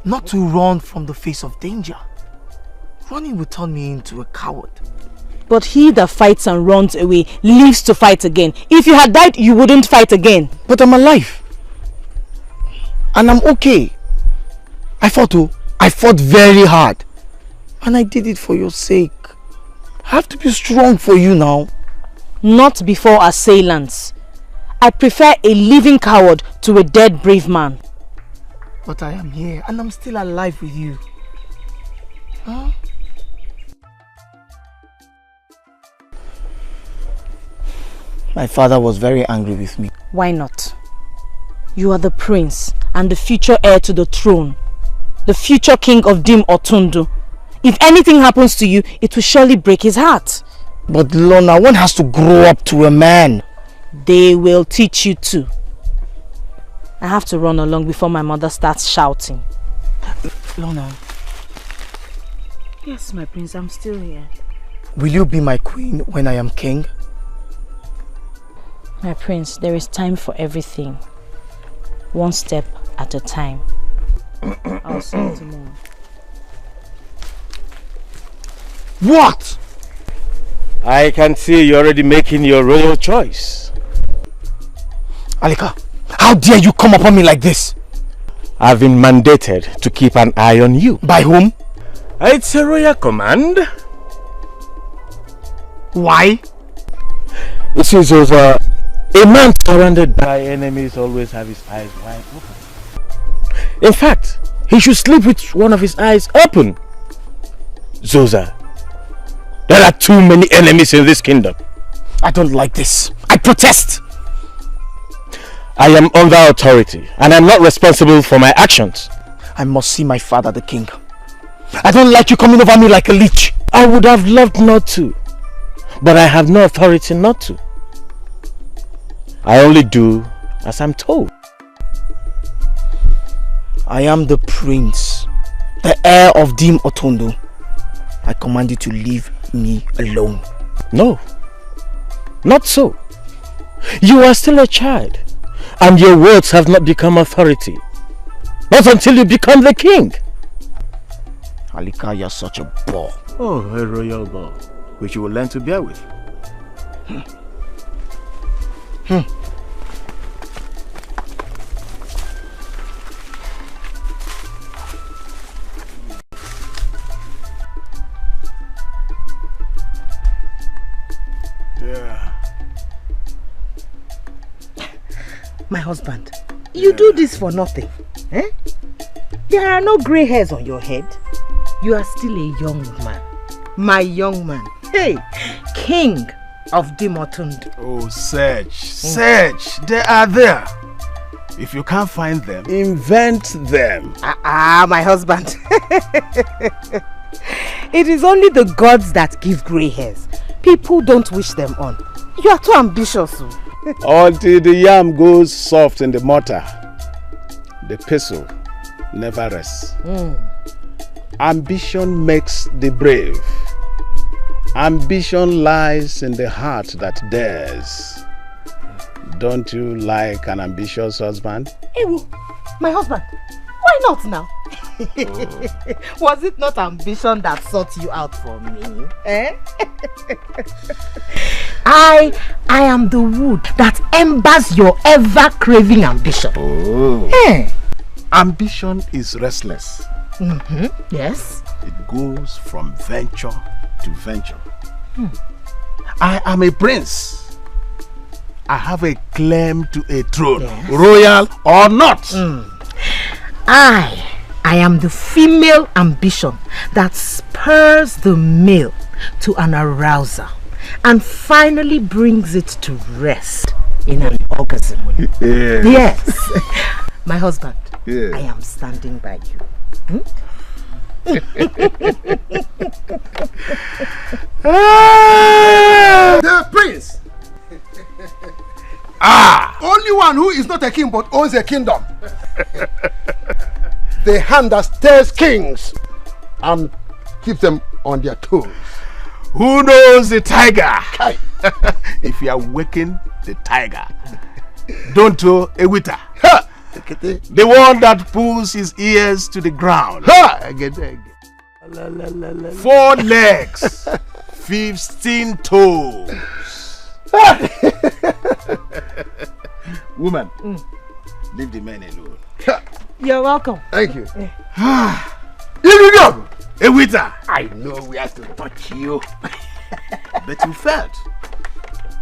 Speaker 7: not to run from the face of danger. Running would turn me into a coward.
Speaker 8: But he that fights and runs away lives to fight again. If you had died, you wouldn't fight again.
Speaker 13: But I'm alive. And I'm okay. I fought very hard. And I did it for your sake. I have to be strong for you now.
Speaker 8: Not before assailants. I prefer a living coward to a dead brave man.
Speaker 7: But I am here and I'm still alive with you. Huh? My father was very angry with me.
Speaker 8: Why not? You are the prince and the future heir to the throne. The future king of Dim Otundu. If anything happens to you, it will surely break his heart.
Speaker 7: But Lorna, one has to grow up to a man.
Speaker 8: They will teach you too. I have to run along before my mother starts shouting.
Speaker 7: Lorna.
Speaker 8: Yes, my prince, I'm still here.
Speaker 7: Will you be my queen when I am king?
Speaker 8: My prince, there is time for everything. One step at a time. I'll see you tomorrow.
Speaker 7: What?
Speaker 9: I can see you're already making your royal choice.
Speaker 13: Alika, how dare you come upon me like this?
Speaker 9: I've been mandated to keep an eye on you.
Speaker 13: By whom?
Speaker 9: It's a royal command.
Speaker 13: Why?
Speaker 9: This is Zoza. A man surrounded by enemies always have his eyes wide open. In fact, he should sleep with one of his eyes open. Zoza, there are too many enemies in this kingdom.
Speaker 13: I don't like this. I protest.
Speaker 9: I am under authority and I'm not responsible for my actions.
Speaker 13: I must see my father, the king. I don't like you coming over me like a leech.
Speaker 9: I would have loved not to, but I have no authority not to. I only do as I'm told.
Speaker 13: I am the prince, the heir of Dim Otundu. I command you to leave me alone.
Speaker 9: No, not so. You are still a child, and your words have not become authority. Not until you become the king.
Speaker 13: Alika, you're such a bore.
Speaker 9: Oh, a royal bore, which you will learn to bear with.
Speaker 8: My husband, you do this for nothing. Eh? There are no grey hairs on your head. You are still a young man. My young man. Hey, king of Dim Otundu.
Speaker 3: Oh, search. They are there. If you can't find them, invent them.
Speaker 8: My husband. It is only the gods that give grey hairs. People don't wish them on. You are too ambitious.
Speaker 3: Until the yam goes soft in the mortar, the pestle never rests. Ambition makes the brave. Ambition lies in the heart that dares. Don't you like an ambitious husband?
Speaker 8: Ewo, my husband, why not now? Was it not ambition that sought you out for me? Eh? I am the wood that embers your ever-craving ambition.
Speaker 3: Oh.
Speaker 8: Eh?
Speaker 3: Ambition is restless.
Speaker 8: Yes.
Speaker 3: It goes from venture to venture. I am a prince. I have a claim to a throne, yes. Royal or not.
Speaker 8: I am the female ambition that spurs the male to an arousal and finally brings it to rest in an orgasm. Yes. My husband, I am standing by you.
Speaker 15: The prince. Only one who is not a king but owns a kingdom. The hand that stirs kings and keeps them on their toes.
Speaker 3: Who knows the tiger? If you are waking the tiger, don't throw a witter. The one that pulls his ears to the ground. 4 legs, 15 toes. Woman, leave the men alone.
Speaker 8: You're welcome.
Speaker 15: Thank you.
Speaker 3: Here we go. A witter.
Speaker 15: I know we have to touch you.
Speaker 3: But you failed.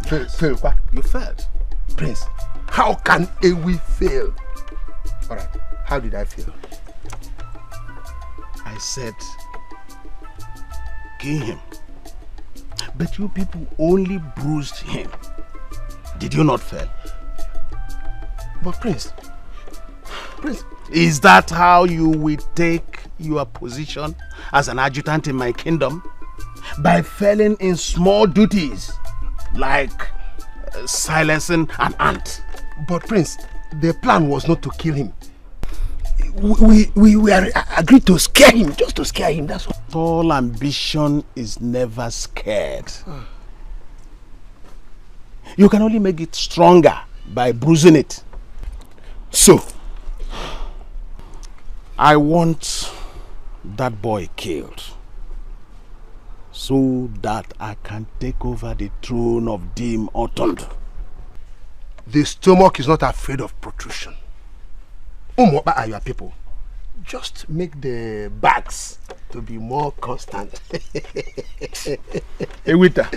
Speaker 15: Fail what?
Speaker 3: You failed.
Speaker 15: Prince, how can we fail? Alright, how did I fail?
Speaker 3: I said, kill him. But you people only bruised him. Did you not fail?
Speaker 15: But Prince,
Speaker 3: is that how you will take your position as an adjutant in my kingdom? By failing in small duties like silencing an ant?
Speaker 15: But Prince, the plan was not to kill him. We were agreed to scare him, just to scare him, that's all.
Speaker 3: Tall ambition is never scared. You can only make it stronger by bruising it. So, I want that boy killed so that I can take over the throne of Dim Otund.
Speaker 15: The stomach is not afraid of protrusion. What are your people? Just make the bags to be more constant.
Speaker 3: Hey, Wita,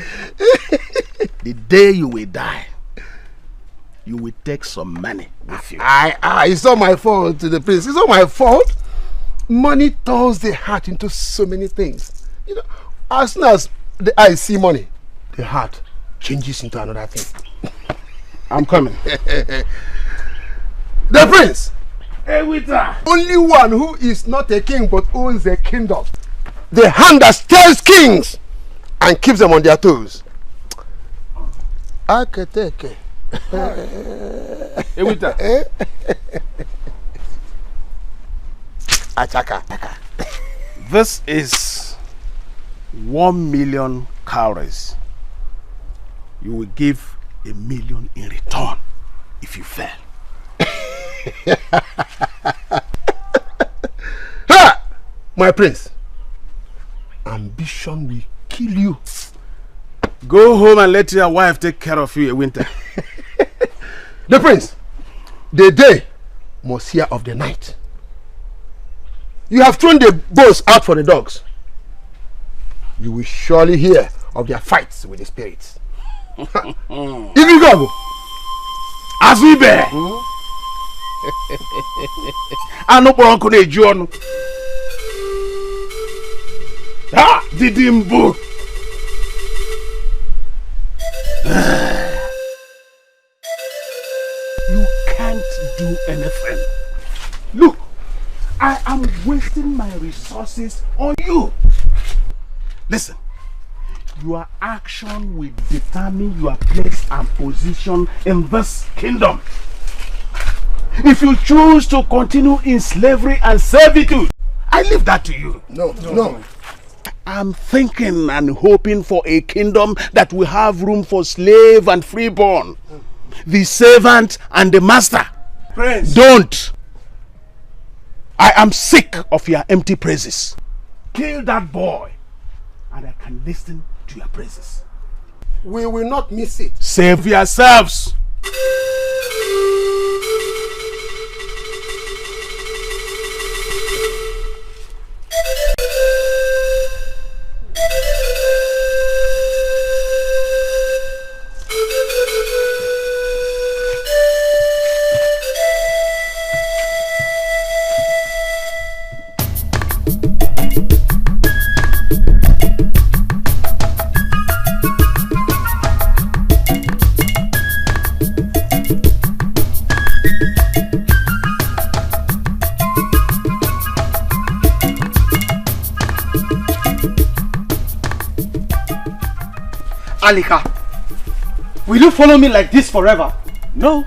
Speaker 3: the day you will die, you will take some money with you.
Speaker 15: It's not my fault, the prince. It's not my fault. Money turns the heart into so many things. You know, as soon as the eye see money, the heart changes into another thing.
Speaker 3: I'm coming.
Speaker 15: The prince.
Speaker 3: Hey, Wita.
Speaker 15: Only one who is not a king but owns a kingdom. The hand that stirs kings and keeps them on their toes. Aketeke.
Speaker 3: Hey, Wita.
Speaker 15: Achaka.
Speaker 3: This is 1 million cowries. You will give 1 million in return if you fail.
Speaker 15: My prince, ambition will kill you.
Speaker 3: Go home and let your wife take care of you in winter.
Speaker 15: The prince, the day must hear of the night. You have thrown the bows out for the dogs. You will surely hear of their fights with the spirits. If you go,
Speaker 3: as we bear. I no bronco de John. Did him book. You can't do anything. Look, I am wasting my resources on you. Listen, your action will determine your place and position in this kingdom. If you choose to continue in slavery and servitude, I leave that to you.
Speaker 15: No.
Speaker 3: I'm thinking and hoping for a kingdom that will have room for slave and freeborn, the servant and the master.
Speaker 15: Prince.
Speaker 3: Don't. I am sick of your empty praises. Kill that boy and I can listen to your praises.
Speaker 15: We will not miss it.
Speaker 3: Save yourselves.
Speaker 13: Alika, will you follow me like this forever?
Speaker 9: No,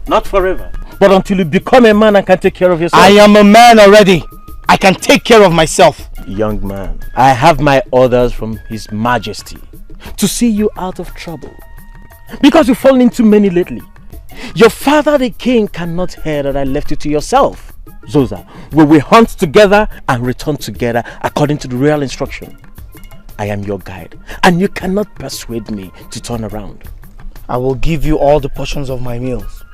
Speaker 9: not forever. But until you become a man and can take care of yourself.
Speaker 13: I am a man already. I can take care of myself.
Speaker 9: Young man, I have my orders from His Majesty to see you out of trouble. Because you've fallen into many lately. Your father the king cannot hear that I left you to yourself. Zoza, we will hunt together and return together according to the royal instruction. I am your guide and you cannot persuade me to turn around.
Speaker 13: I will give you all the portions of my meals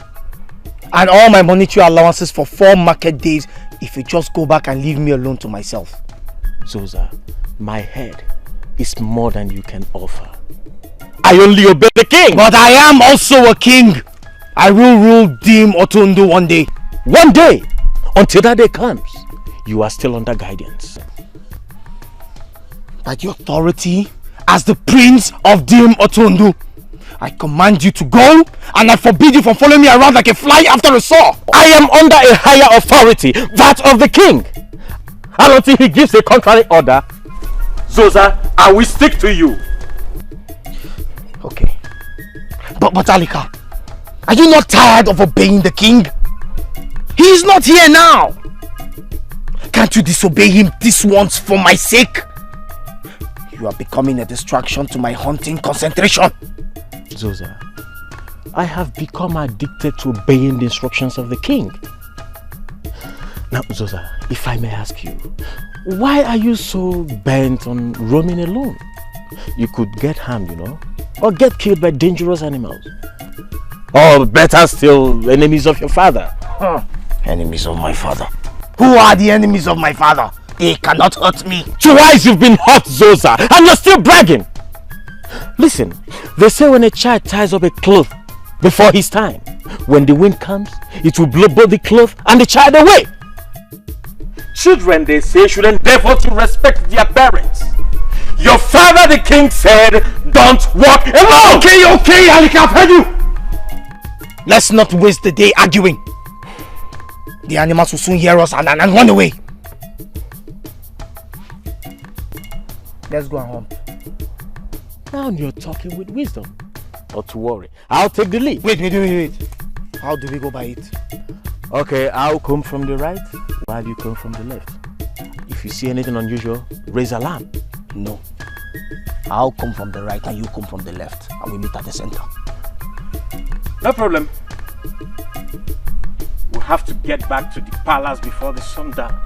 Speaker 13: and all my monetary allowances for 4 market days if you just go back and leave me alone to myself.
Speaker 9: Zoza, my head is more than you can offer. I only obey the king!
Speaker 13: But I am also a king! I will rule Dim Otundu one day.
Speaker 9: One day! Until that day comes, you are still under guidance.
Speaker 13: By the authority as the prince of Dim Otundu, I command you to go and I forbid you from following me around like a fly after a saw.
Speaker 9: I am under a higher authority, that of the king. And until he gives a contrary order, Zoza, I will stick to you.
Speaker 13: Okay. But Alika, are you not tired of obeying the king? He is not here now. Can't you disobey him this once for my sake? You are becoming a distraction to my hunting concentration.
Speaker 9: Zoza, I have become addicted to obeying the instructions of the king. Now, Zoza, if I may ask you, why are you so bent on roaming alone? You could get harmed, you know, or get killed by dangerous animals. Or better still, enemies of your father.
Speaker 13: Huh. Enemies of my father? Who are the enemies of my father? They cannot hurt me.
Speaker 9: Twice you've been hurt, Zoza, and you're still bragging. Listen, they say when a child ties up a cloth before his time, when the wind comes, it will blow both the cloth and the child away. Children, they say, should endeavor to respect their parents. Your father, the king, said, don't walk alone.
Speaker 13: Okay, Alika, I've heard you. Let's not waste the day arguing. The animals will soon hear us and run away. Let's go and hunt.
Speaker 9: Now you're talking with wisdom. Not to worry, I'll take the lead.
Speaker 13: Wait. How do we go by it?
Speaker 9: Okay, I'll come from the right while you come from the left. If you see anything unusual, raise alarm.
Speaker 13: No. I'll come from the right and you come from the left, and we meet at the center.
Speaker 9: No problem. We'll have to get back to the palace before the sundown.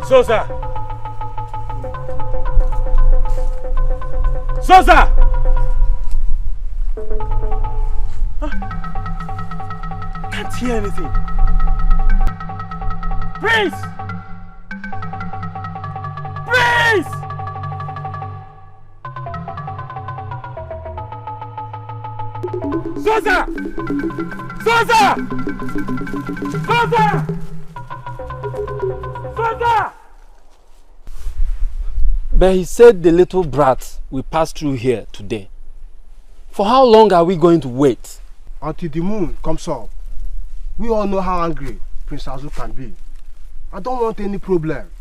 Speaker 9: Zoza! Zoza! I can't hear anything. Prince! Prince! Zoza! Zoza! Zoza! Zoza!
Speaker 5: But he said the little brat will pass through here today. For how long are we going to wait?
Speaker 15: Until the moon comes up. We all know how angry Prince Azu can be. I don't want any problem.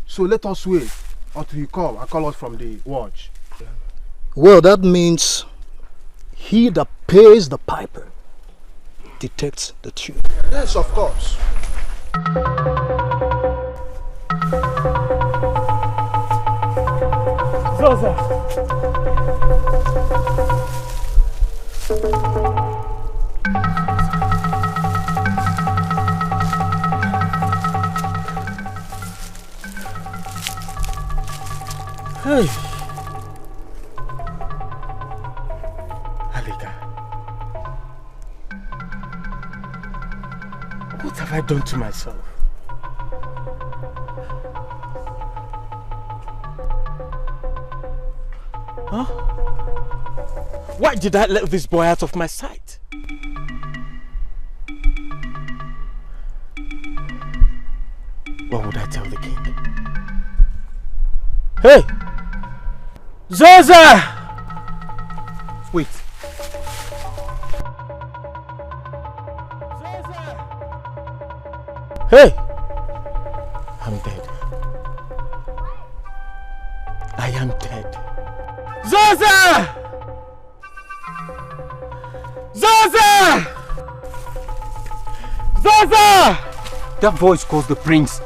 Speaker 15: So let us wait until you come and call us from the watch.
Speaker 16: Well, that means he that pays the piper detects the tune.
Speaker 15: Yes, of course.
Speaker 9: Zoza! Hey! Alika, what have I done to myself? Huh? Why did I let this boy out of my sight? What would I tell the king? Hey! Zoza! Wait. Hey! I'm dead. I am dead. Zoza! Zoza! Zoza!
Speaker 5: That voice calls the prince.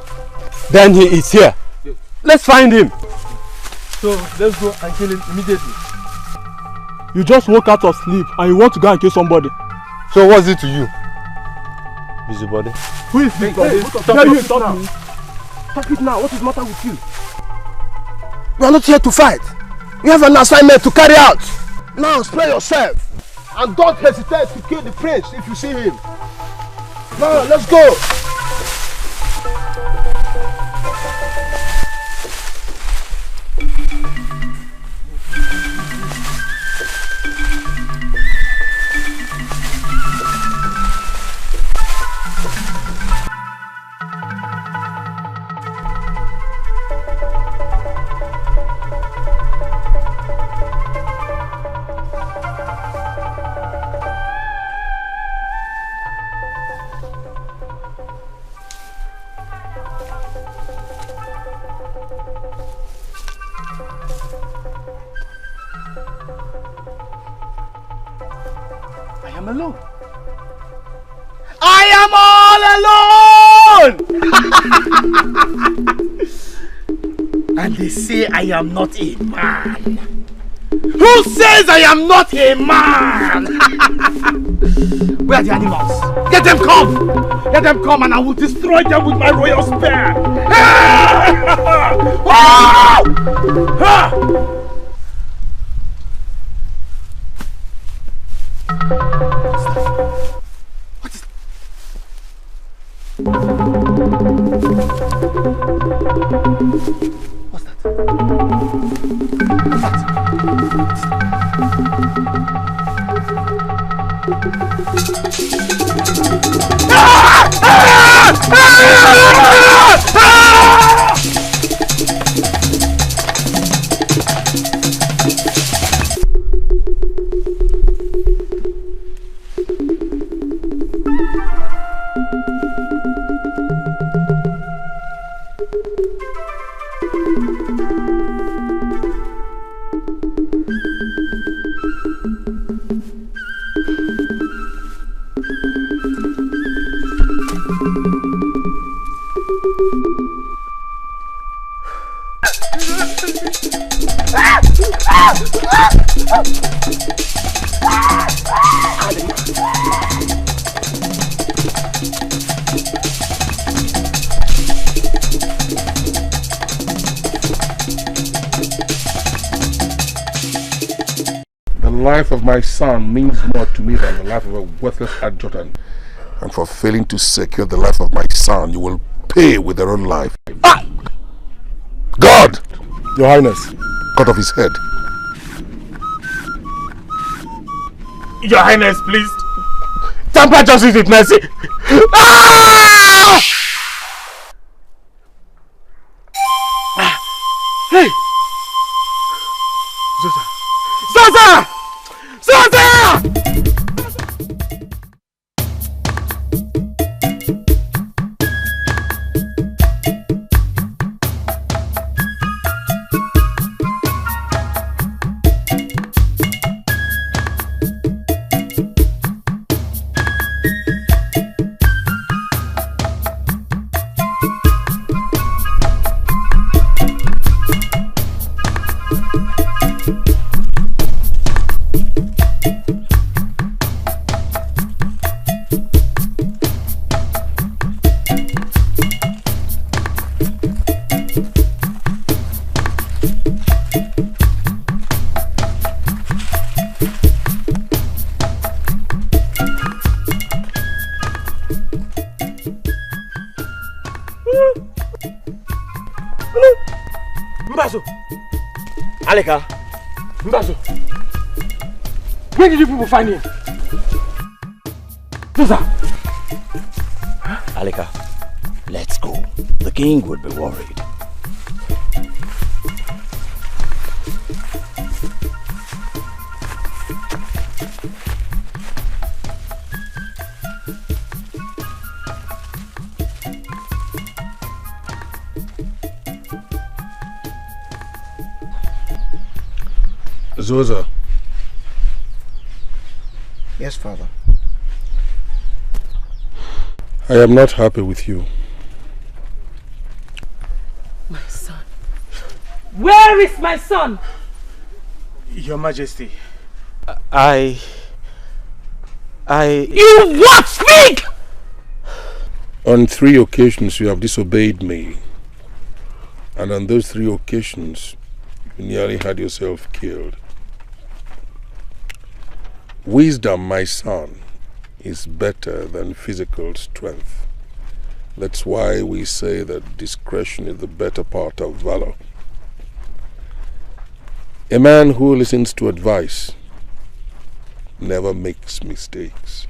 Speaker 9: Then he is here.
Speaker 5: Yes.
Speaker 9: Let's find him.
Speaker 5: So let's go and kill him immediately.
Speaker 10: You just woke out of sleep and you want to go and kill somebody.
Speaker 5: So what's it to you? Busybody.
Speaker 10: Who is this guy?
Speaker 5: Stop it now. What is the matter with you?
Speaker 15: You are not here to fight. You have an assignment to carry out. Now spare yourself. And don't hesitate to kill the prince if you see him. Now let's go.
Speaker 13: And they say I am not a man. Who says I am not a man? Where are the animals? Let them come! Let them come and I will destroy them with my royal spear! What is that? What's that?
Speaker 2: The life of my son means more to me than the life of a worthless adjutant. And for failing to secure the life of my son, you will pay with your own life. Ah! God!
Speaker 5: Your Highness.
Speaker 2: Cut off his head.
Speaker 9: Your Highness, please. Tamper justice with mercy. Ah! Hey! Zoza! Zoza! Zoza! Aleka, Mbazo, where did you people find him? Zoza!
Speaker 6: Aleka, let's go. The king would be worried.
Speaker 2: Zoza.
Speaker 13: Yes, Father.
Speaker 2: I am not happy with you.
Speaker 12: My son. Where is my son?
Speaker 9: Your Majesty, You
Speaker 12: what? Speak!
Speaker 2: On 3 occasions you have disobeyed me. And on those 3 occasions, you nearly had yourself killed. Wisdom, my son, is better than physical strength. That's why we say that discretion is the better part of valor. A man who listens to advice never makes mistakes.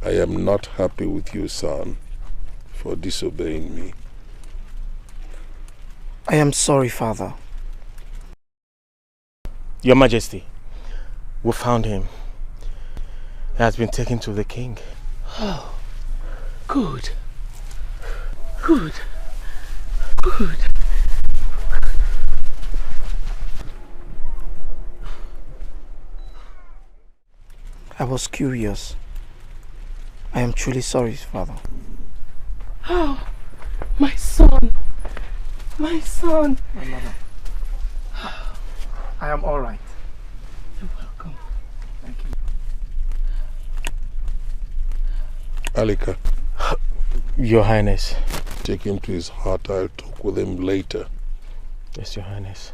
Speaker 2: I am not happy with you, son, for disobeying me.
Speaker 13: I am sorry, Father.
Speaker 9: Your Majesty, we found him. He has been taken to the king.
Speaker 12: Oh, good. Good. Good.
Speaker 13: I was curious. I am truly sorry, Father.
Speaker 12: Oh, my son. My son.
Speaker 13: My mother. I am all right.
Speaker 12: You're welcome.
Speaker 13: Thank you.
Speaker 2: Alika.
Speaker 9: Your Highness.
Speaker 2: Take him to his hut. I'll talk with him later.
Speaker 9: Yes, Your Highness.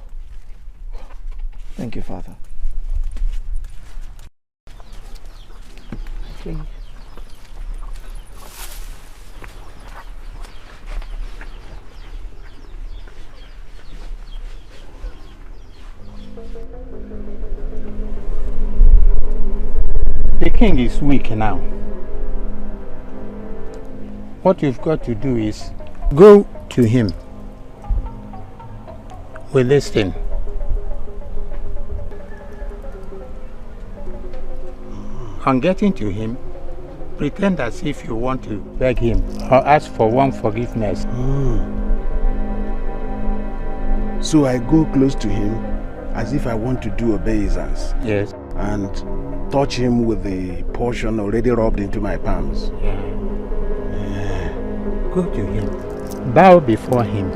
Speaker 13: Thank you, Father.
Speaker 12: Please.
Speaker 17: The king is weak now. What you've got to do is go to him with this thing. On getting to him, pretend as if you want to beg him or ask for one forgiveness.
Speaker 3: So I go close to him as if I want to do obeisance.
Speaker 17: Yes.
Speaker 3: And touch him with the potion already rubbed into my palms.
Speaker 17: Go to him. Bow before him.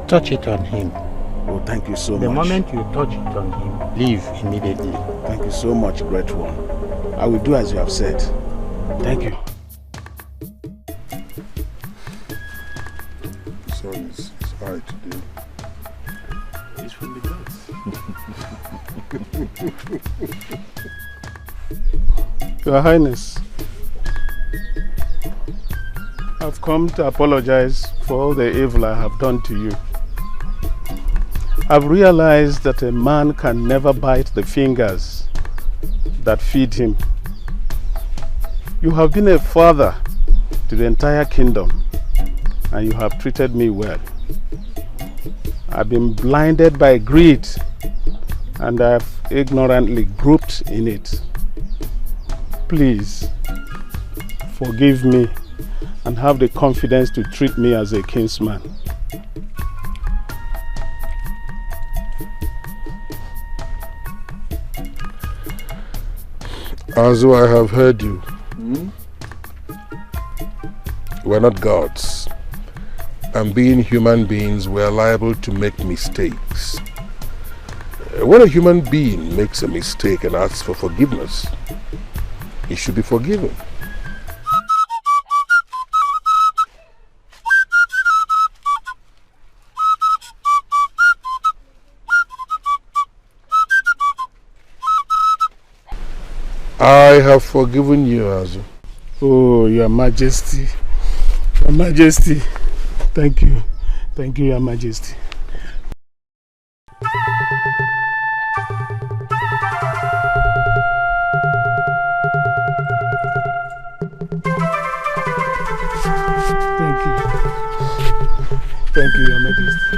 Speaker 17: Touch it on him.
Speaker 3: Oh, thank you so much.
Speaker 17: The moment you touch it on him, leave immediately.
Speaker 3: Thank you so much, great one. I will do as you have said. Thank you.
Speaker 2: Sorry, it's hard to do.
Speaker 9: This will be good.
Speaker 3: Your Highness, I've come to apologize for all the evil I have done to you. I've realized that a man can never bite the fingers that feed him. You have been a father to the entire kingdom, and you have treated me well. I've been blinded by greed, and I've ignorantly groped in it. Please, forgive me and have the confidence to treat me as a kinsman.
Speaker 2: Azu, I have heard you. We're not gods. And being human beings, we're liable to make mistakes. When a human being makes a mistake and asks for forgiveness, he should be forgiven. I have forgiven you, Azu.
Speaker 3: Oh, Your Majesty. Your Majesty. Thank you. Thank you, Your Majesty. Thank you. Thank you, Your Majesty.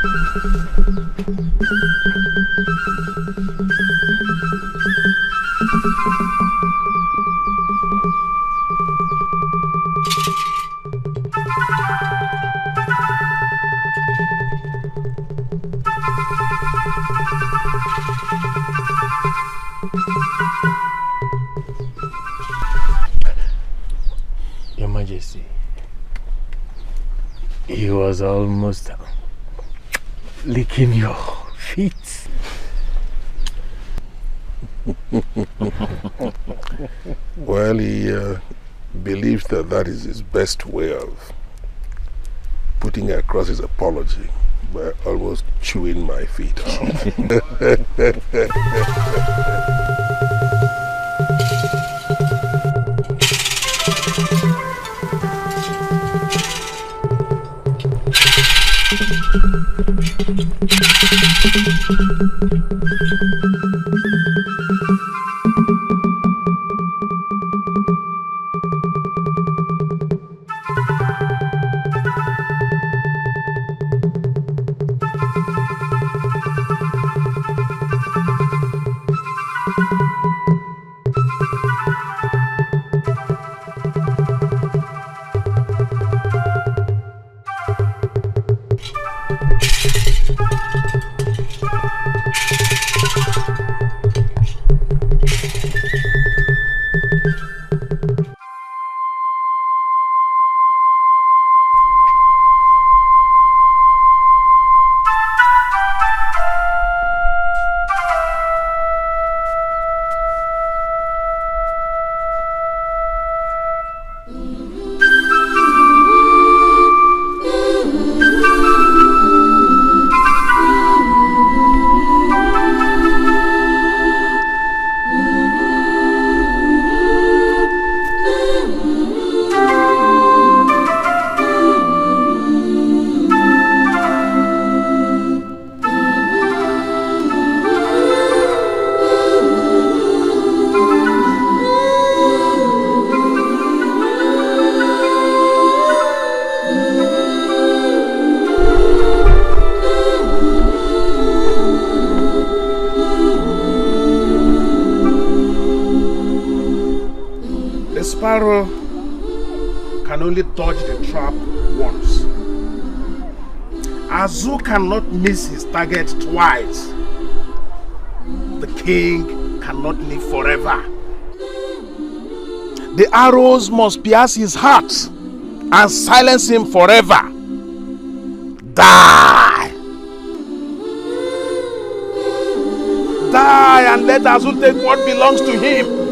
Speaker 9: Your Majesty, he was almost licking your feet.
Speaker 2: Well, he believes that that is his best way of putting across his apology by almost chewing my feet out.
Speaker 3: Sparrow can only dodge the trap once. Azu cannot miss his target twice. The king cannot live forever. The arrows must pierce his heart and silence him forever. Die! Die and let Azu take what belongs to him.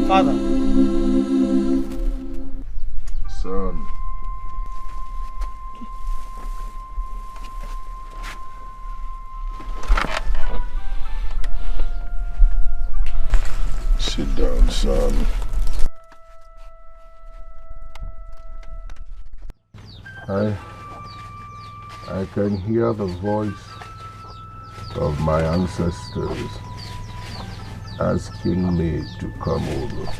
Speaker 13: Father.
Speaker 2: Son. Sit down, son. I can hear the voice of my ancestors asking me to come over.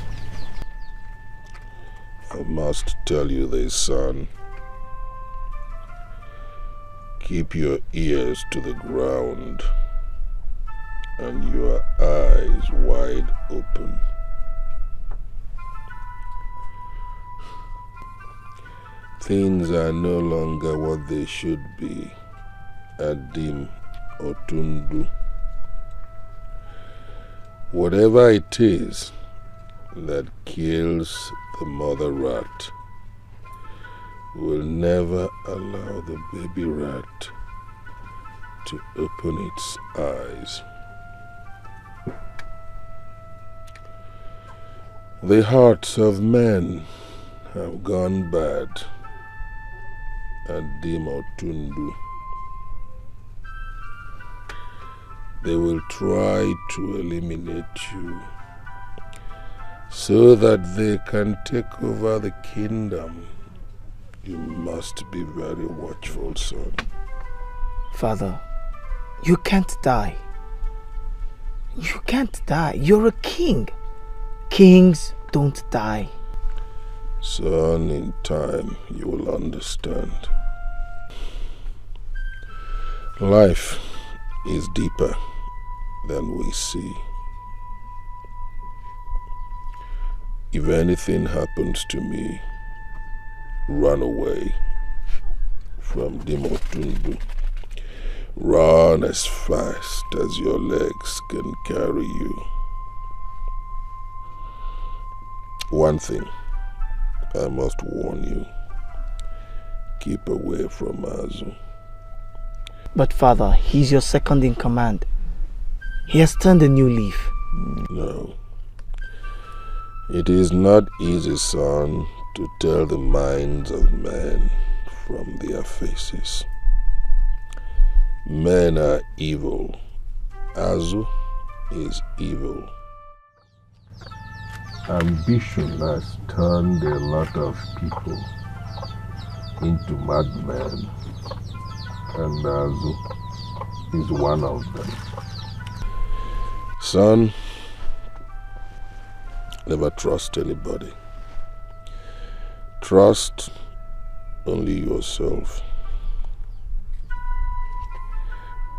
Speaker 2: I must tell you this, son. Keep your ears to the ground and your eyes wide open. Things are no longer what they should be, Adim Otundu. Whatever it is that kills the mother rat will never allow the baby rat to open its eyes. The hearts of men have gone bad, Adim Otundu. They will try to eliminate you so that they can take over the kingdom. You must be very watchful, son.
Speaker 13: Father,
Speaker 7: You can't die. You can't die. You're a king. Kings don't die.
Speaker 2: Son, in time you will understand. Life is deeper than we see. If anything happens to me, run away from Dimotundu. Run as fast as your legs can carry you. One thing I must warn you. Keep away from Azu.
Speaker 7: But father, he's your second in command. He has turned a new leaf.
Speaker 2: No. It is not easy, son, to tell the minds of men from their faces. Men are evil. Azu is evil. Ambition has turned a lot of people into madmen, and Azu is one of them. Son, never trust anybody. Trust only yourself.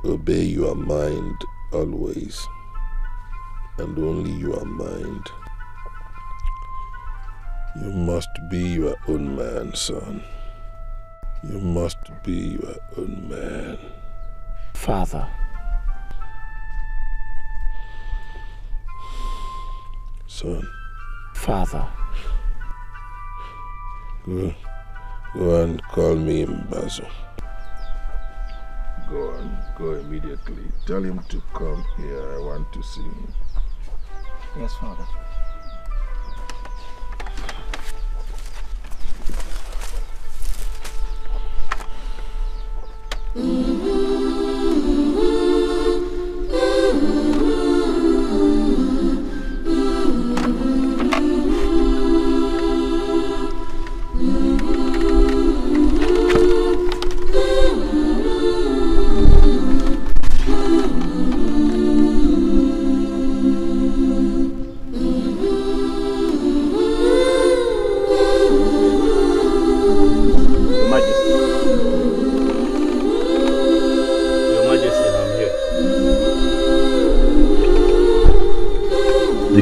Speaker 2: Obey your mind always, and only your mind. You must be your own man, son. You must be your own man.
Speaker 7: Father.
Speaker 2: Son.
Speaker 7: Father.
Speaker 2: Go and call me Mbazo. Go immediately. Tell him to come here. I want to see him.
Speaker 7: Yes, Father.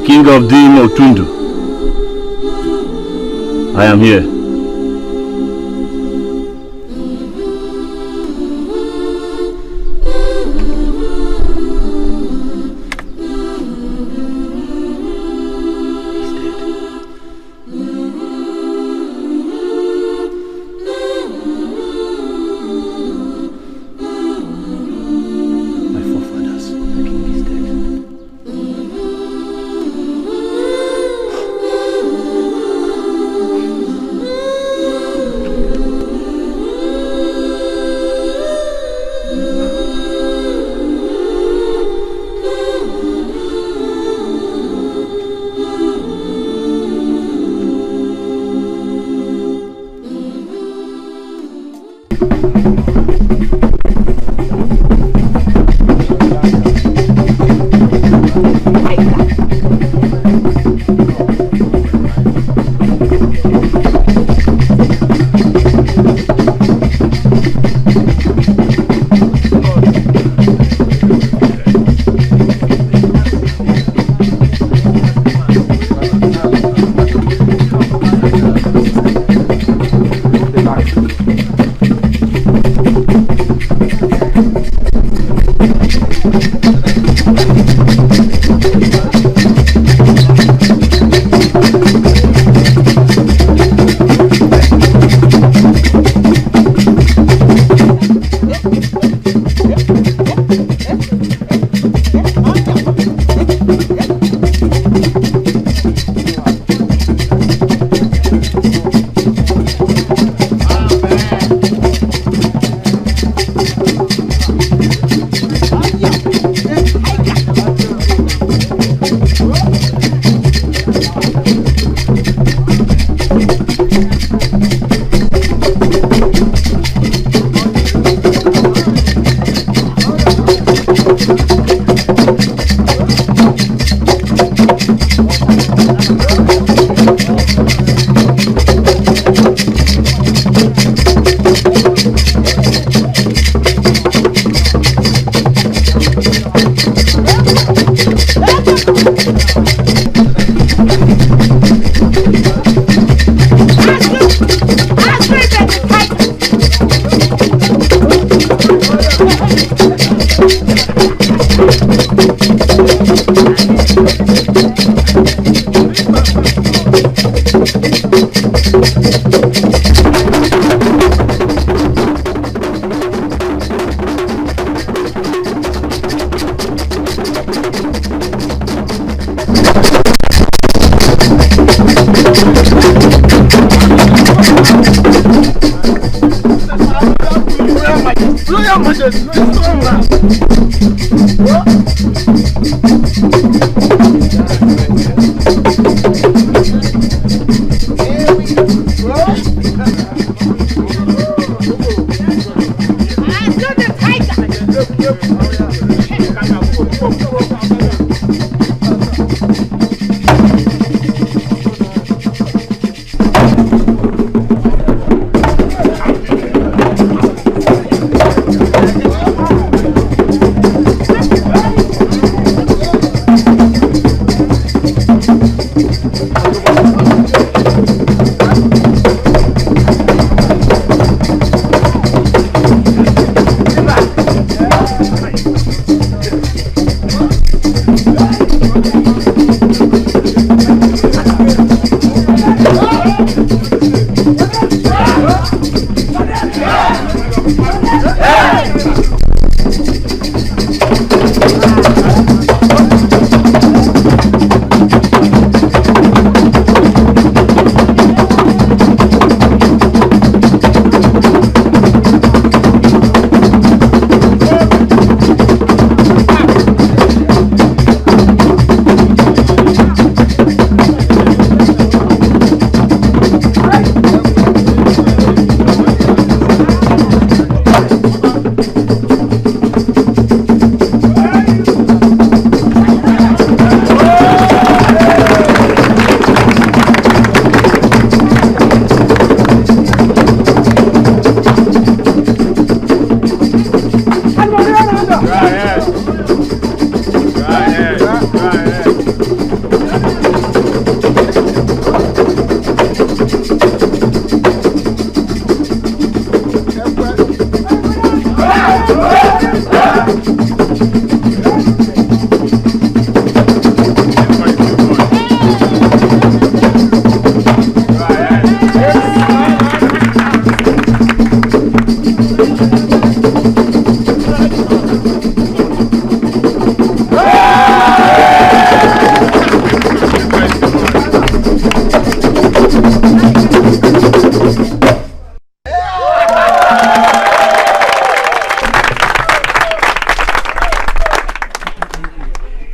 Speaker 14: King of Dimotundu, I am here.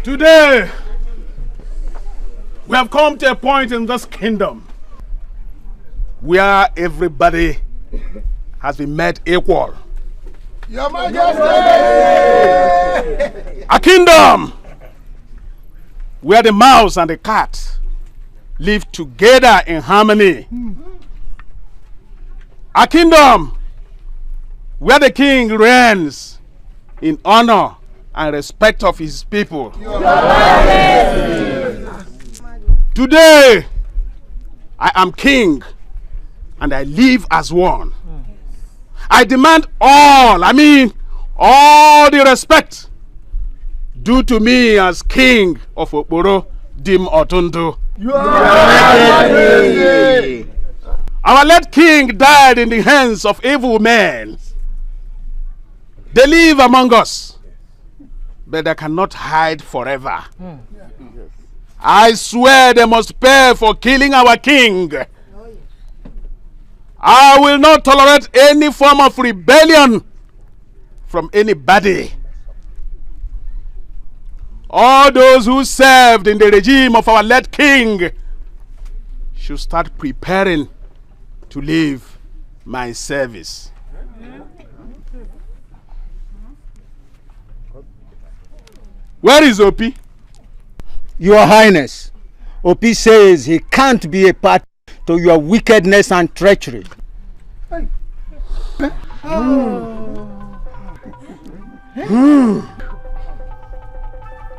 Speaker 3: Today, we have come to a point in this kingdom where everybody has been made equal.
Speaker 15: Your Majesty!
Speaker 3: A kingdom where the mouse and the cat live together in harmony. A kingdom where the king reigns in honor and respect of his people. Today, I am king and I live as one. I demand all the respect due to me as king of Okporo Dim Otundu. Our late king died in the hands of evil men. They live among us, but they cannot hide forever. I swear they must pay for killing our king. I will not tolerate any form of rebellion from anybody. All those who served in the regime of our late king should start preparing to leave my service. Where is Opi?
Speaker 17: Your Highness, Opi says he can't be a part to your wickedness and treachery.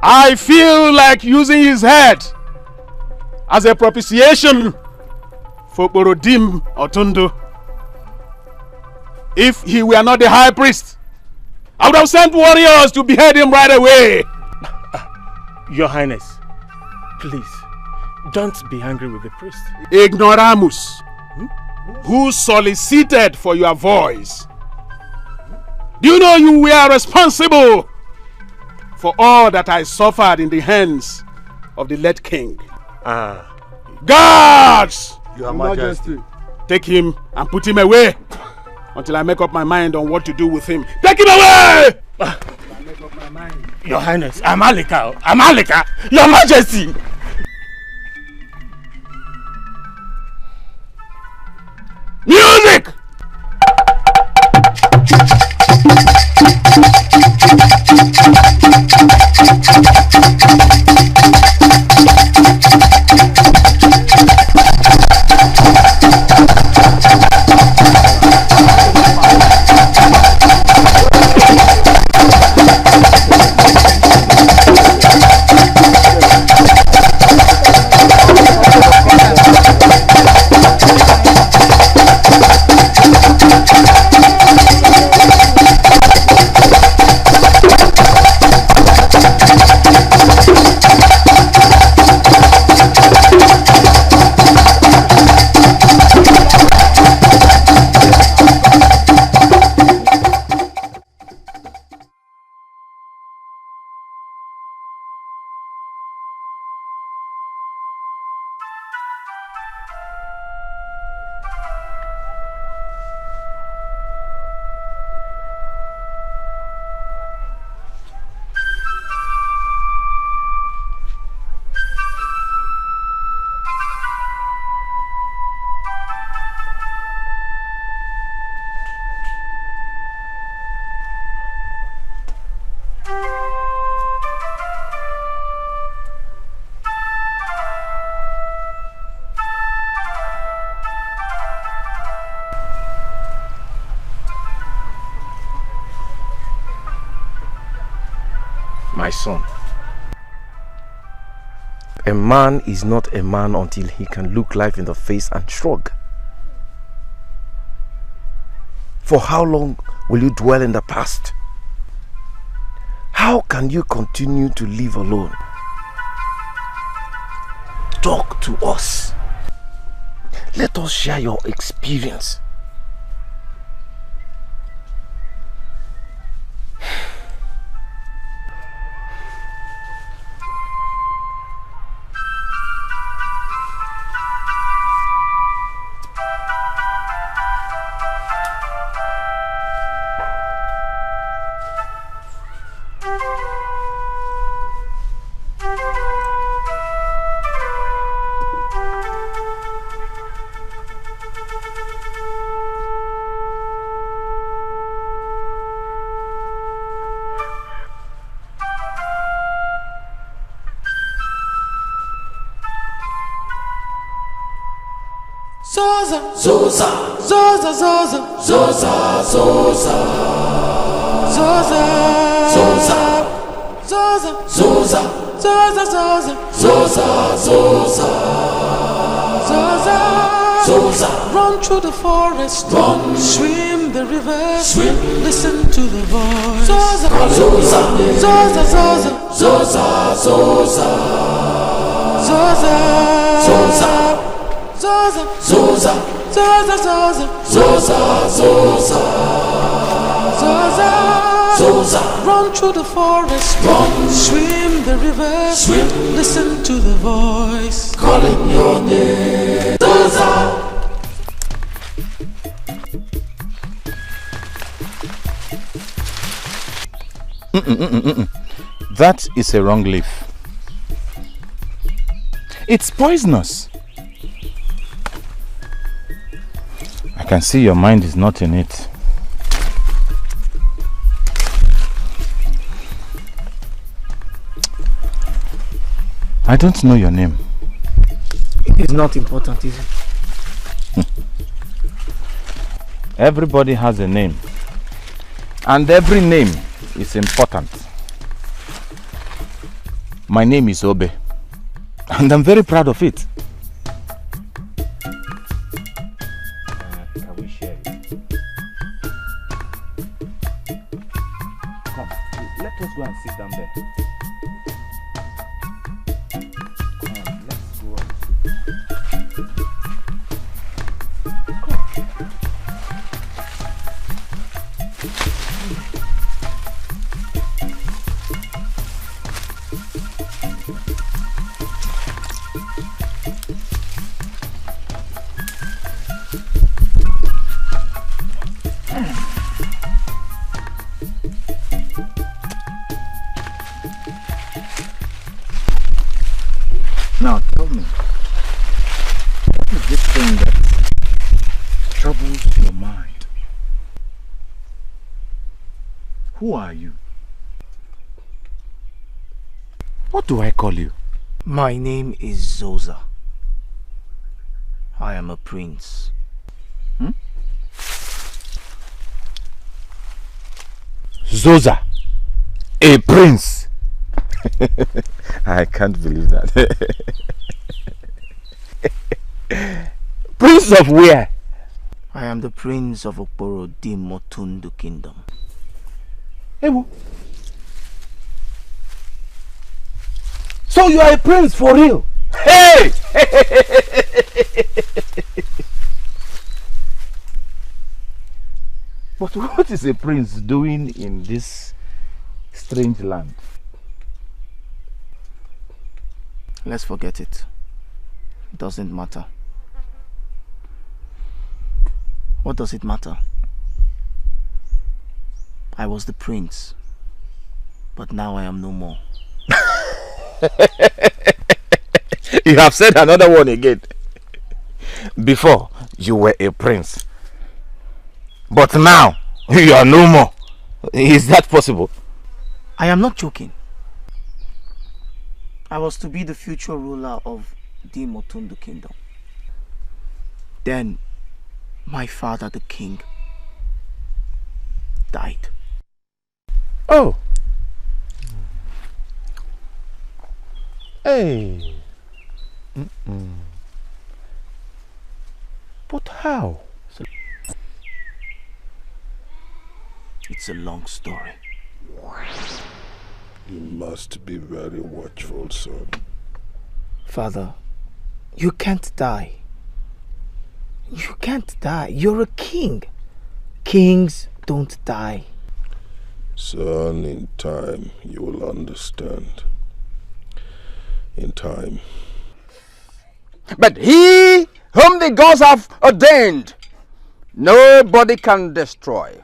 Speaker 3: I feel like using his head as a propitiation for Borodim Otundu. If he were not the high priest, I would have sent warriors to behead him right away.
Speaker 9: Your Highness, please, don't be angry with the priest.
Speaker 3: Ignoramus, who solicited for your voice. Do you know you were responsible for all that I suffered in the hands of the late king? Guards!
Speaker 15: Your Majesty.
Speaker 3: Take him and put him away until I make up my mind on what to do with him. Take him away!
Speaker 9: Your Highness, Amalika, Your Majesty!
Speaker 3: Music!
Speaker 9: My son, a man is not a man until he can look life in the face and shrug. For how long will you dwell in the past? How can you continue to live alone? Talk to us. Let us share your experience.
Speaker 1: Zoza, Zoza, Zoza, Zoza, Zoza, Zoza, Zoza, Zoza, Zoza, Zoza, Zoza, Zoza, Zoza, Zoza, Zoza. Run through the forest, run, swim the river, swim, listen to the voice. Zoza, Zoza, Zoza, Zoza, Zoza, Zoza, Zoza, Zoza. Zoza, Zoza, Zoza, Zoza, Zoza, Zoza, Zoza, Zoza. Run through the forest, run, swim the river, swim, listen to the voice calling your name. Zoza.
Speaker 17: That is a wrong leaf. It's poisonous. I can see your mind is not in it. I don't know your name.
Speaker 7: It is not important, is it?
Speaker 17: Everybody has a name. And every name is important. My name is Obe. And I'm very proud of it.
Speaker 9: Can we share it? Come, let us go and sit down there.
Speaker 13: Now tell me, what is this thing that troubles your mind? Who are you?
Speaker 9: What do I call you?
Speaker 7: My name is Zoza. I am a prince.
Speaker 9: Zoza, a prince. I can't believe that. Prince of where?
Speaker 7: I am the prince of Okporo di Motundu kingdom.
Speaker 9: Ewo. So you are a prince for real? Hey! But what is a prince doing in this strange land?
Speaker 7: Let's forget it. It doesn't matter. What does it matter? I was the prince, but now I am no more.
Speaker 9: You have said another one again. Before, you were a prince, but now you are no more. Is that possible?
Speaker 7: I am not joking. I was to be the future ruler of the Motundu kingdom. Then, my father, the king, died.
Speaker 9: Oh. Hey. But how?
Speaker 7: It's a long story.
Speaker 2: You must be very watchful, son.
Speaker 7: Father, you can't die. You can't die. You're a king. Kings don't die.
Speaker 2: Son, in time you will understand. In time.
Speaker 4: But he whom the gods have ordained, nobody can destroy.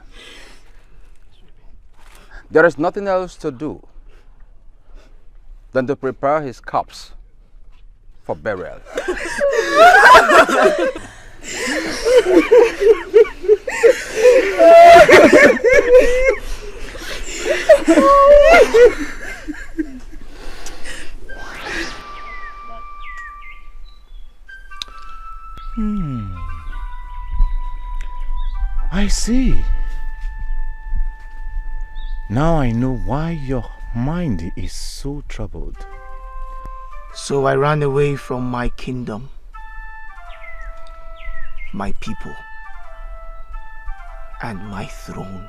Speaker 4: There is nothing else to do than to prepare his corpse for burial.
Speaker 9: I see. Now I know why your mind is so troubled.
Speaker 7: So I ran away from my kingdom, my people, and my throne.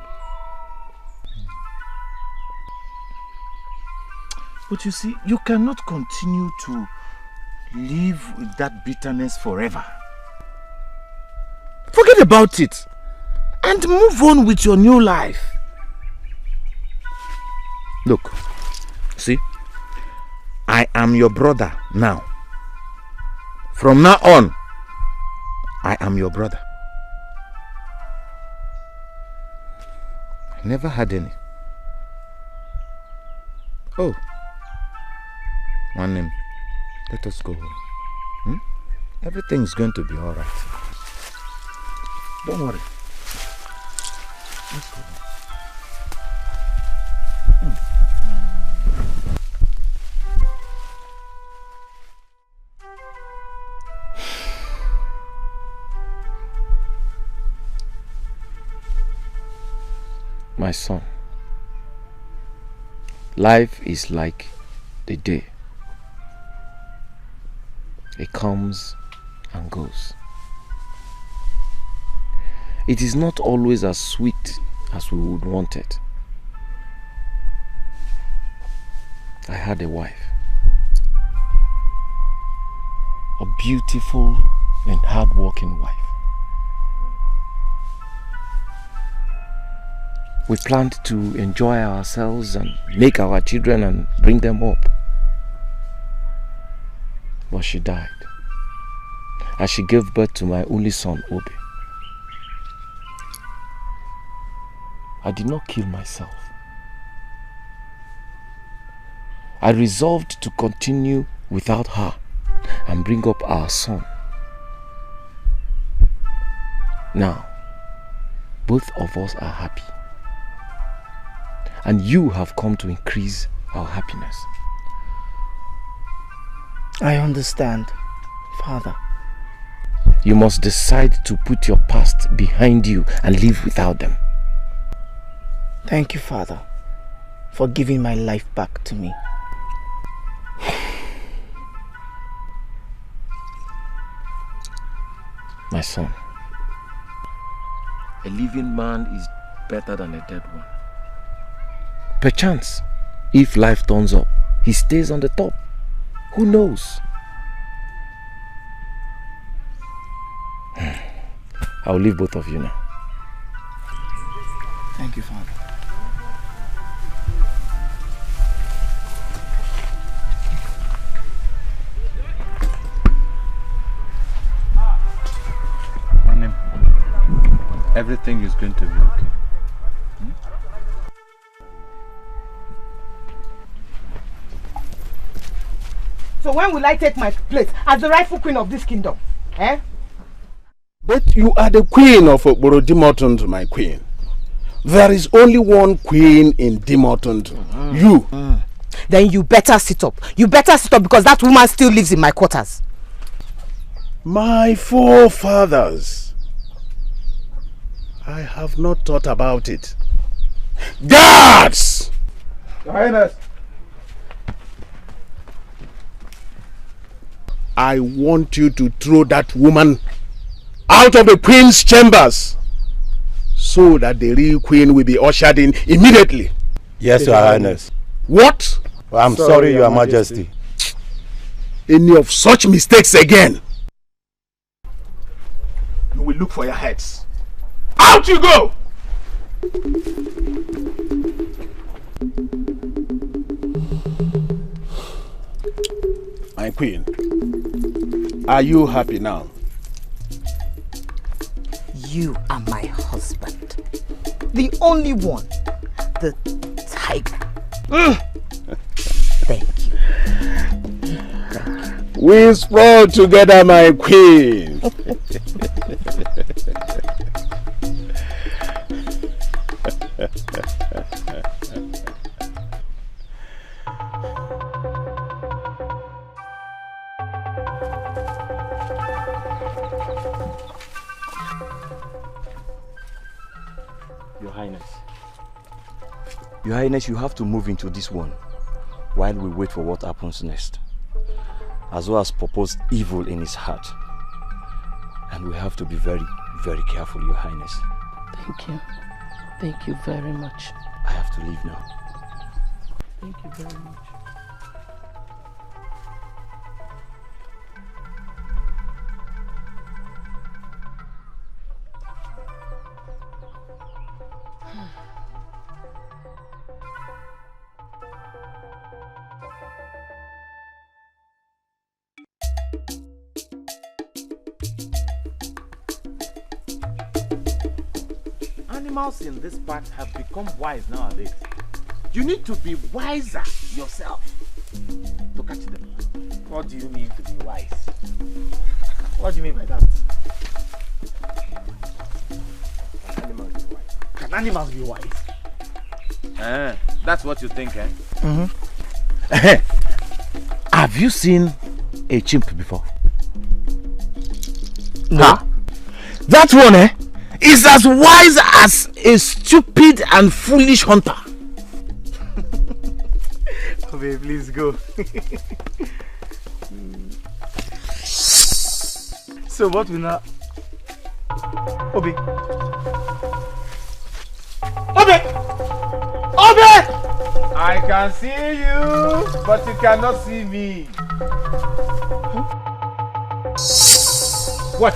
Speaker 9: But you see, you cannot continue to live with that bitterness forever. Forget about it and move on with your new life. Look, see, I am your brother now. From now on, I am your brother. I never had any. Oh, one name. Let us go home. Everything's going to be all right. Don't worry. Let's go. My son, life is like the day. It comes and goes. It is not always as sweet as we would want it. I had a wife, a beautiful and hard-working wife. We planned to enjoy ourselves and make our children and bring them up. But she died as she gave birth to my only son, Obi. I did not kill myself. I resolved to continue without her and bring up our son. Now, both of us are happy. And you have come to increase our happiness.
Speaker 7: I understand, Father.
Speaker 9: You must decide to put your past behind you and live without them.
Speaker 7: Thank you, Father, for giving my life back to me.
Speaker 9: My son, a living man is better than a dead one. Perchance, if life turns up, he stays on the top. Who knows? I'll leave both of you now.
Speaker 7: Thank you, Father.
Speaker 14: Everything is going to be okay.
Speaker 8: So when will I take my place as the rightful queen of this kingdom? Eh?
Speaker 3: But you are the queen of Dimotund, my queen. There is only one queen in Dimotund. You.
Speaker 8: Then you better sit up. You better sit up because that woman still lives in my quarters.
Speaker 3: My forefathers. I have not thought about it. Guards!
Speaker 15: Your Highness.
Speaker 3: I want you to throw that woman out of the queen's chambers so that the real queen will be ushered in immediately.
Speaker 5: Yes, Your Highness.
Speaker 3: What?
Speaker 5: Well, I'm sorry, Your Majesty.
Speaker 3: Any of such mistakes again, you will look for your heads. Out you go! My queen, are you happy now?
Speaker 8: You are my husband. The only one. The tiger. Thank you. Thank you.
Speaker 3: We sprawl together, my queen.
Speaker 6: Your Highness, you have to move into this one while we wait for what happens next, as well as propose evil in his heart. And we have to be very, very careful, Your Highness.
Speaker 12: Thank you. Thank you very much.
Speaker 6: I have to leave now.
Speaker 12: Thank you very much.
Speaker 9: Animals in this park have become wise nowadays. You need to be wiser yourself to catch them.
Speaker 7: What do you mean to be wise? What do you mean by that?
Speaker 9: Can animals be wise?
Speaker 7: Can animals be wise?
Speaker 9: That's what you think, eh?
Speaker 7: Mm-hmm.
Speaker 9: Have you seen a chimp before?
Speaker 7: No. Huh? That one, is as wise as a stupid and foolish hunter.
Speaker 5: Obe, please go. So what will now? Obe. Obe! Obe! I can see you, but you cannot see me. What?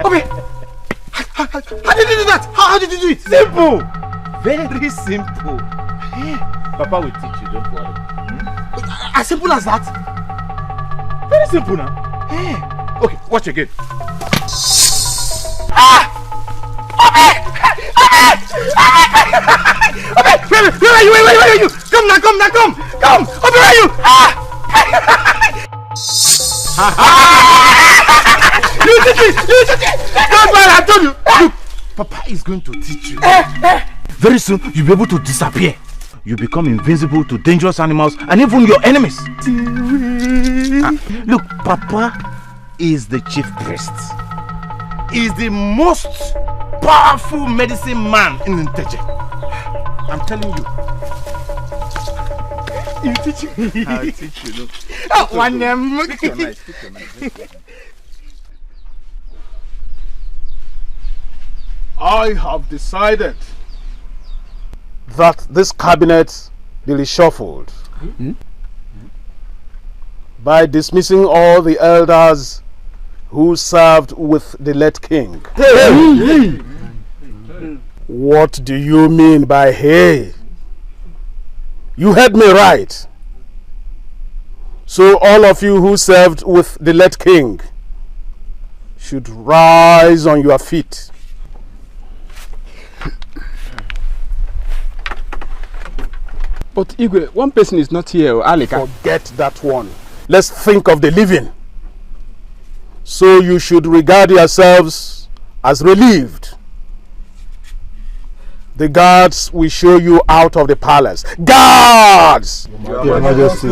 Speaker 5: Obe! How did you do that? How did you do it? Simple! Very simple. Papa will teach you, don't worry. As simple as that? Very simple now. Okay, watch again. Where are you? Come Come! I'll be right you! You teach me! That's why I told you! Look, Papa is going to teach you. Very soon, you'll be able to disappear. You become invincible to dangerous animals and even your enemies. Look, Papa is the chief priest. He's the most powerful medicine man in Nteje. I'm telling you. You teach me. I'll teach you. Look. Oh, one name. Speak your mind.
Speaker 3: I have decided that this cabinet be reshuffled by dismissing all the elders who served with the late king. Hey. What do you mean by hey? You heard me right. So all of you who served with the late king should rise on your feet.
Speaker 18: But Igwe, one person is not here, Alika.
Speaker 3: Forget that one. Let's think of the living. So you should regard yourselves as relieved. The guards will show you out of the palace. Guards!
Speaker 15: Your Majesty.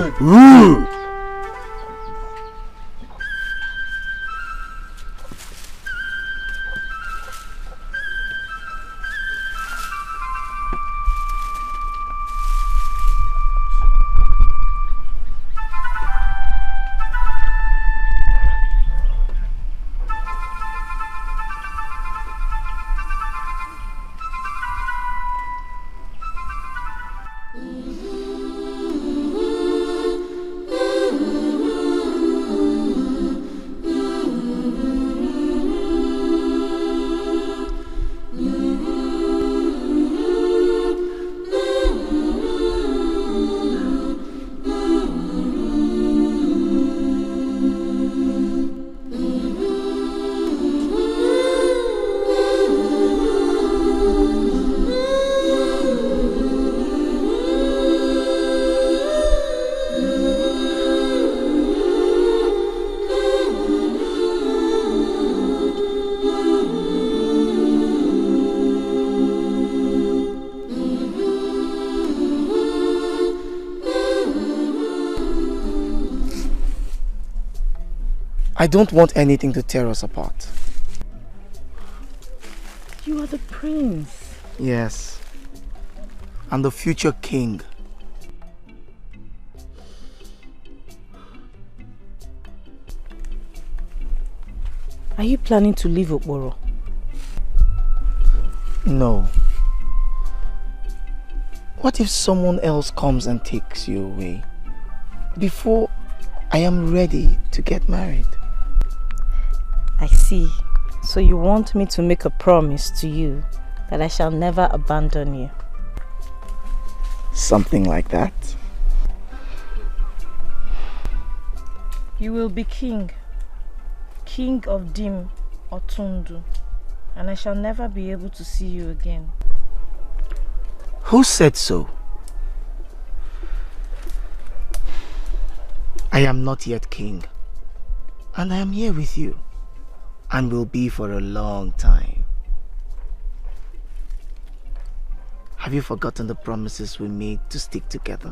Speaker 7: I don't want anything to tear us apart.
Speaker 8: You are the prince.
Speaker 7: Yes. And the future king.
Speaker 8: Are you planning to leave Okporo?
Speaker 7: No. What if someone else comes and takes you away before I am ready to get married?
Speaker 8: I see. So you want me to make a promise to you that I shall never abandon you?
Speaker 7: Something like that.
Speaker 8: You will be king. King of Dim or Tundu. And I shall never be able to see you again.
Speaker 7: Who said so? I am not yet king. And I am here with you. And will be for a long time. Have you forgotten the promises we made to stick together?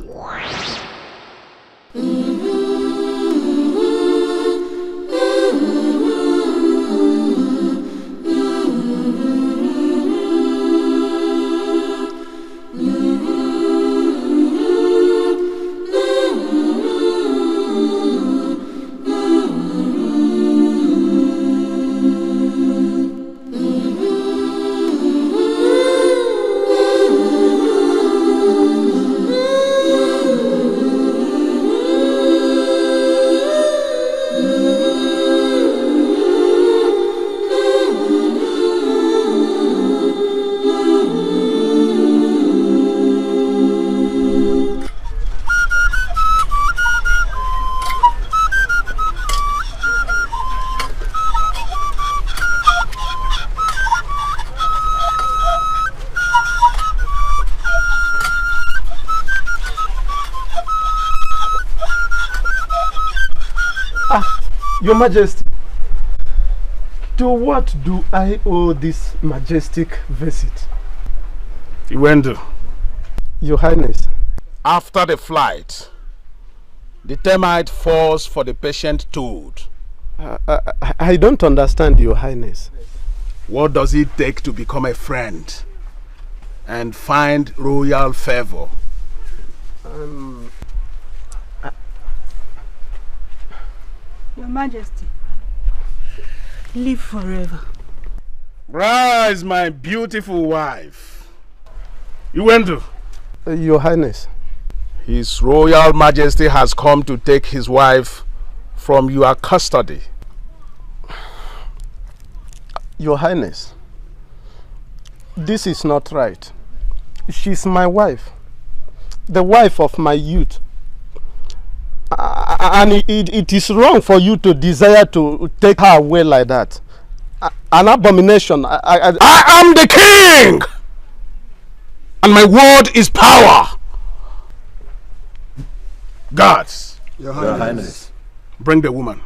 Speaker 10: Your Majesty, to what do I owe this majestic visit?
Speaker 3: Iwendo.
Speaker 10: Your Highness.
Speaker 3: After the flight, the termite falls for the patient toad.
Speaker 10: I don't understand, Your Highness.
Speaker 3: What does it take to become a friend and find royal favor?
Speaker 11: Your Majesty, live forever.
Speaker 3: Rise, my beautiful wife. Iwendo.
Speaker 10: Your Highness.
Speaker 3: His Royal Majesty has come to take his wife from your custody.
Speaker 10: Your Highness, this is not right. She's my wife, the wife of my youth. And it is wrong for you to desire to take her away like that. An abomination.
Speaker 3: I am the king! And my word is power. Guards.
Speaker 15: Your Highness.
Speaker 3: Bring the woman.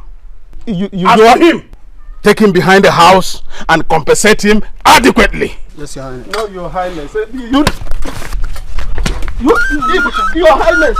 Speaker 10: You
Speaker 3: As for him, take him behind the house and compensate him adequately.
Speaker 15: Yes, Your Highness.
Speaker 10: No, Your Highness. Your Highness.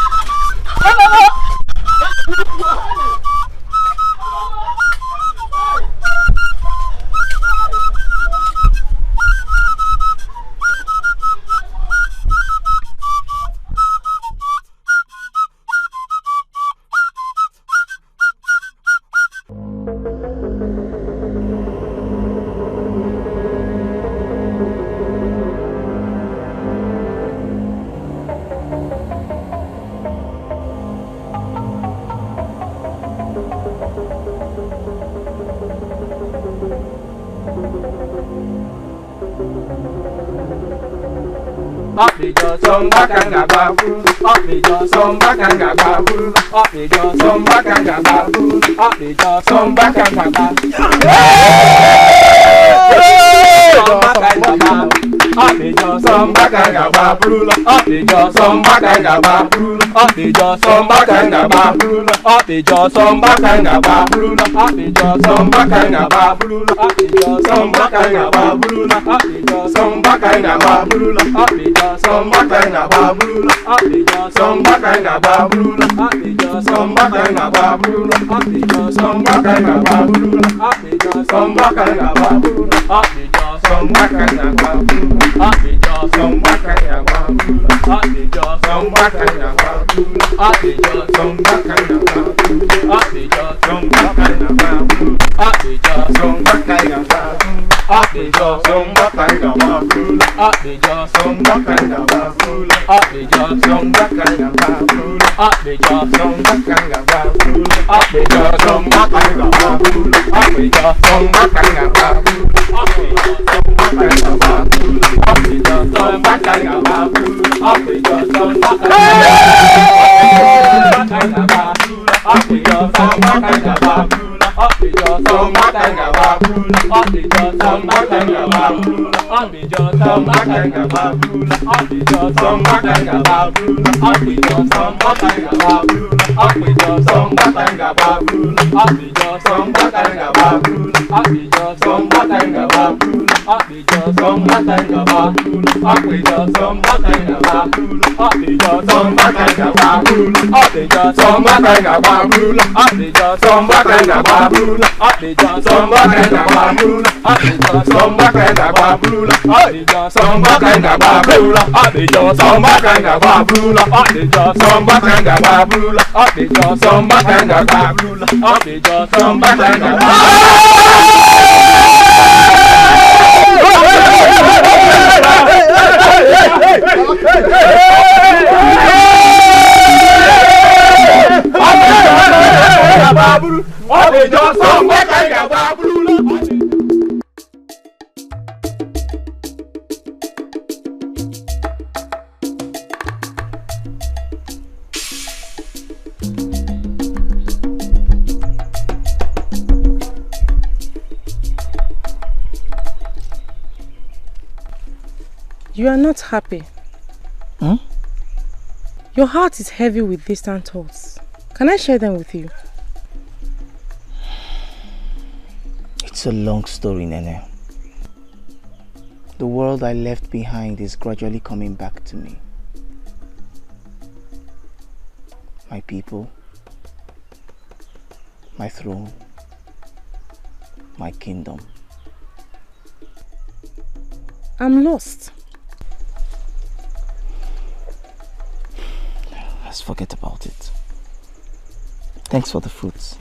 Speaker 19: You are not happy. Your heart is heavy with distant thoughts. Can I share them with you?
Speaker 7: It's a long story, Nene. The world I left behind is gradually coming back to me. My people, my throne, my kingdom.
Speaker 19: I'm lost.
Speaker 7: Let's forget about it. Thanks for the fruits.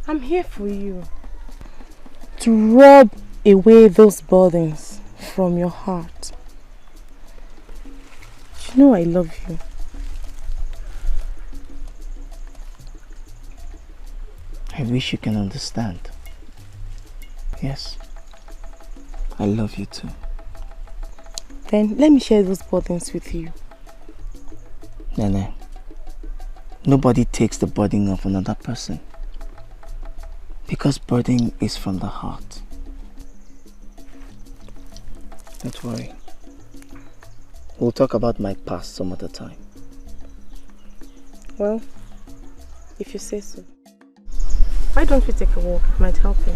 Speaker 19: I'm here for you. To rub away those burdens from your heart. You know I love you.
Speaker 7: I wish you can understand. Yes, I love you too.
Speaker 19: Then let me share those burdens with you.
Speaker 7: Nene, nobody takes the burden of another person. Because burden is from the heart. Don't worry. We'll talk about my past some other time.
Speaker 19: Well, if you say so. Why don't we take a walk? It might help you.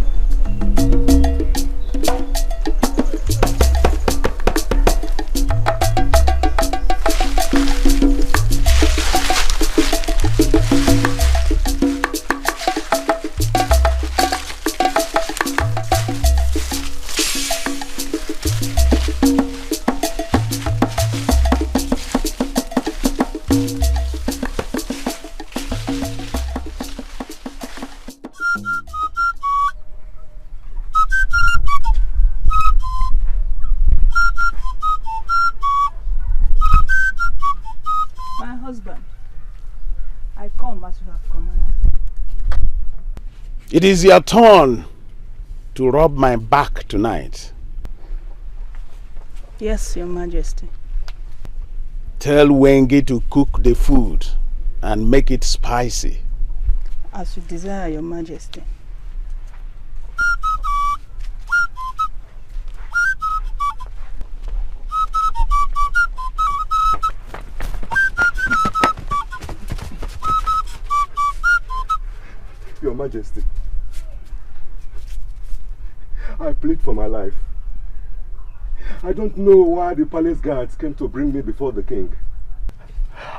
Speaker 3: It is your turn to rub my back tonight.
Speaker 11: Yes, Your Majesty.
Speaker 3: Tell Wengi to cook the food and make it spicy.
Speaker 11: As you desire, Your Majesty.
Speaker 15: Your Majesty, I plead for my life. I don't know why the palace guards came to bring me before the king.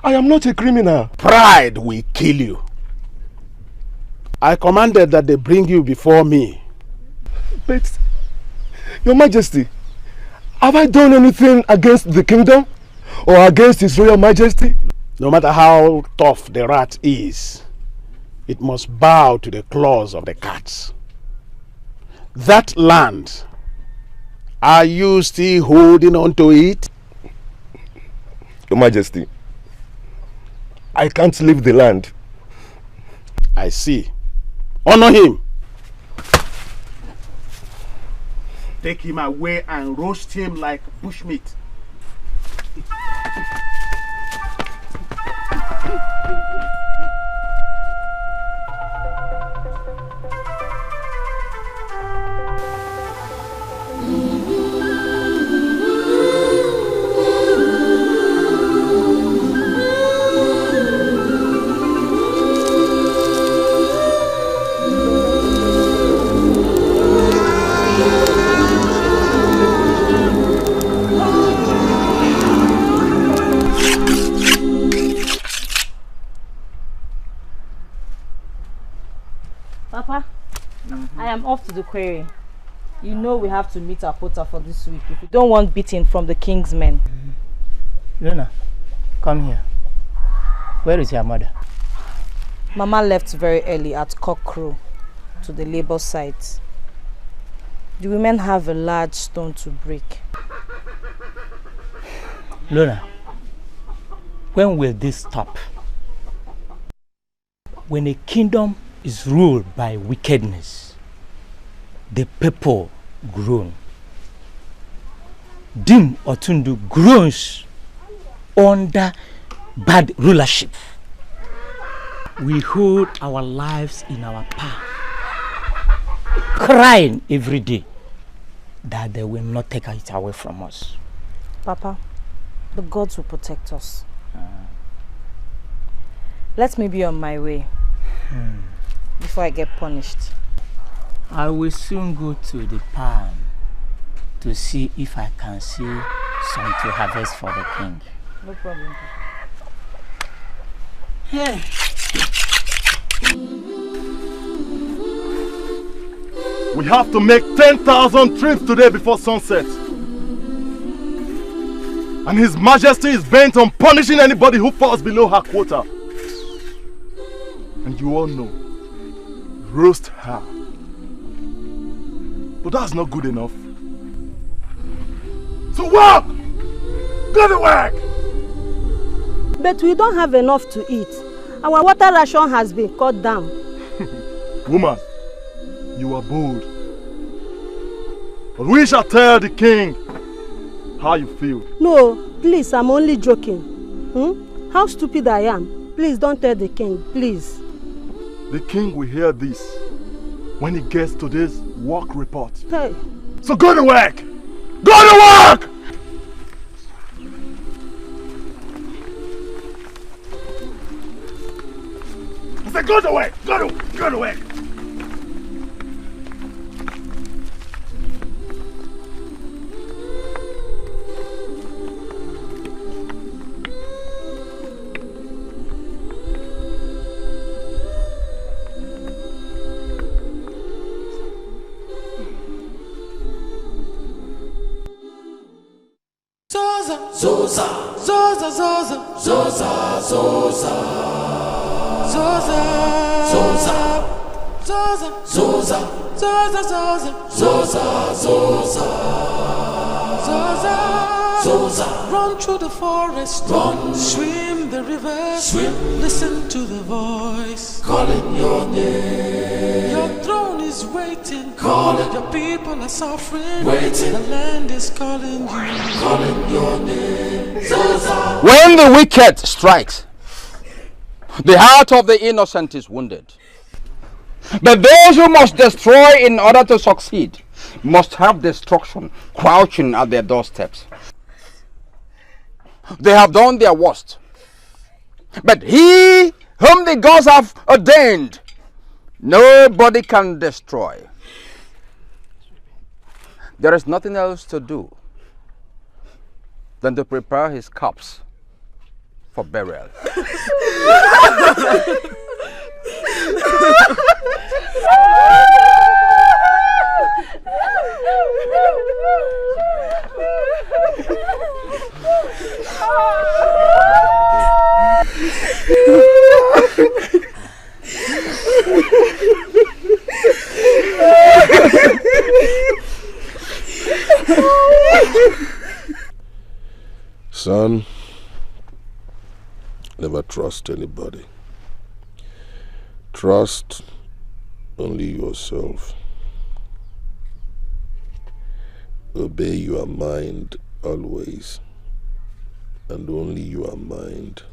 Speaker 15: I am not a criminal.
Speaker 3: Pride will kill you. I commanded that they bring you before me.
Speaker 15: But, Your Majesty, have I done anything against the kingdom or against His Royal Majesty?
Speaker 3: No matter how tough the rat is, it must bow to the claws of the cats. That land, are you still holding on to it?
Speaker 15: Your Majesty, I can't leave the land.
Speaker 3: I see. Honor him. Take him away and roast him like bushmeat.
Speaker 8: Papa, I am off to the quarry. You know we have to meet our quota for this week if we don't want beating from the king's men.
Speaker 7: Luna, come here. Where is your mother?
Speaker 8: Mama left very early at cockcrow to the labor site. The women have a large stone to break.
Speaker 7: Luna, when will this stop? When a kingdom is ruled by wickedness, the people groan. Dim Otundu groans under bad rulership. We hold our lives in our power, crying every day that they will not take it away from us.
Speaker 8: Papa, the gods will protect us. Let me be on my way before I get punished.
Speaker 17: I will soon go to the farm to see if I can see some to harvest for the king.
Speaker 8: No problem.
Speaker 17: Hey.
Speaker 20: We have to make 10,000 trips today before sunset. And His Majesty is bent on punishing anybody who falls below her quota. And you all know, roast her. But that's not good enough. So work! Go to work!
Speaker 21: But we don't have enough to eat. Our water ration has been cut down.
Speaker 20: Woman, you are bold. But we shall tell the king how you feel.
Speaker 21: No, please, I'm only joking. How stupid I am. Please don't tell the king, please.
Speaker 20: The king will hear this when he gets to this work report.
Speaker 21: Hey.
Speaker 20: So go to work! Go to work! I said go to work! Go to work!
Speaker 1: Zoza, Zoza, Zoza, Zoza, Zoza, Zoza, Zoza, Zoza, Zoza, Zoza, Zoza, Zoza, Zoza, Zoza. Run through the forest, run, swim the river, swim. Listen to the voice calling your name. Your throne is waiting, calling. Your people are suffering, waiting. The land is calling you, calling your name. Zoza.
Speaker 22: When the wicked strikes, the heart of the innocent is wounded. But those who must destroy in order to succeed must have destruction crouching at their doorsteps. They have done their worst. But he whom the gods have ordained, nobody can destroy. There is nothing else to do than to prepare his corpse for burial.
Speaker 2: Son, never trust anybody. Trust only yourself. Obey your mind always, and only your mind.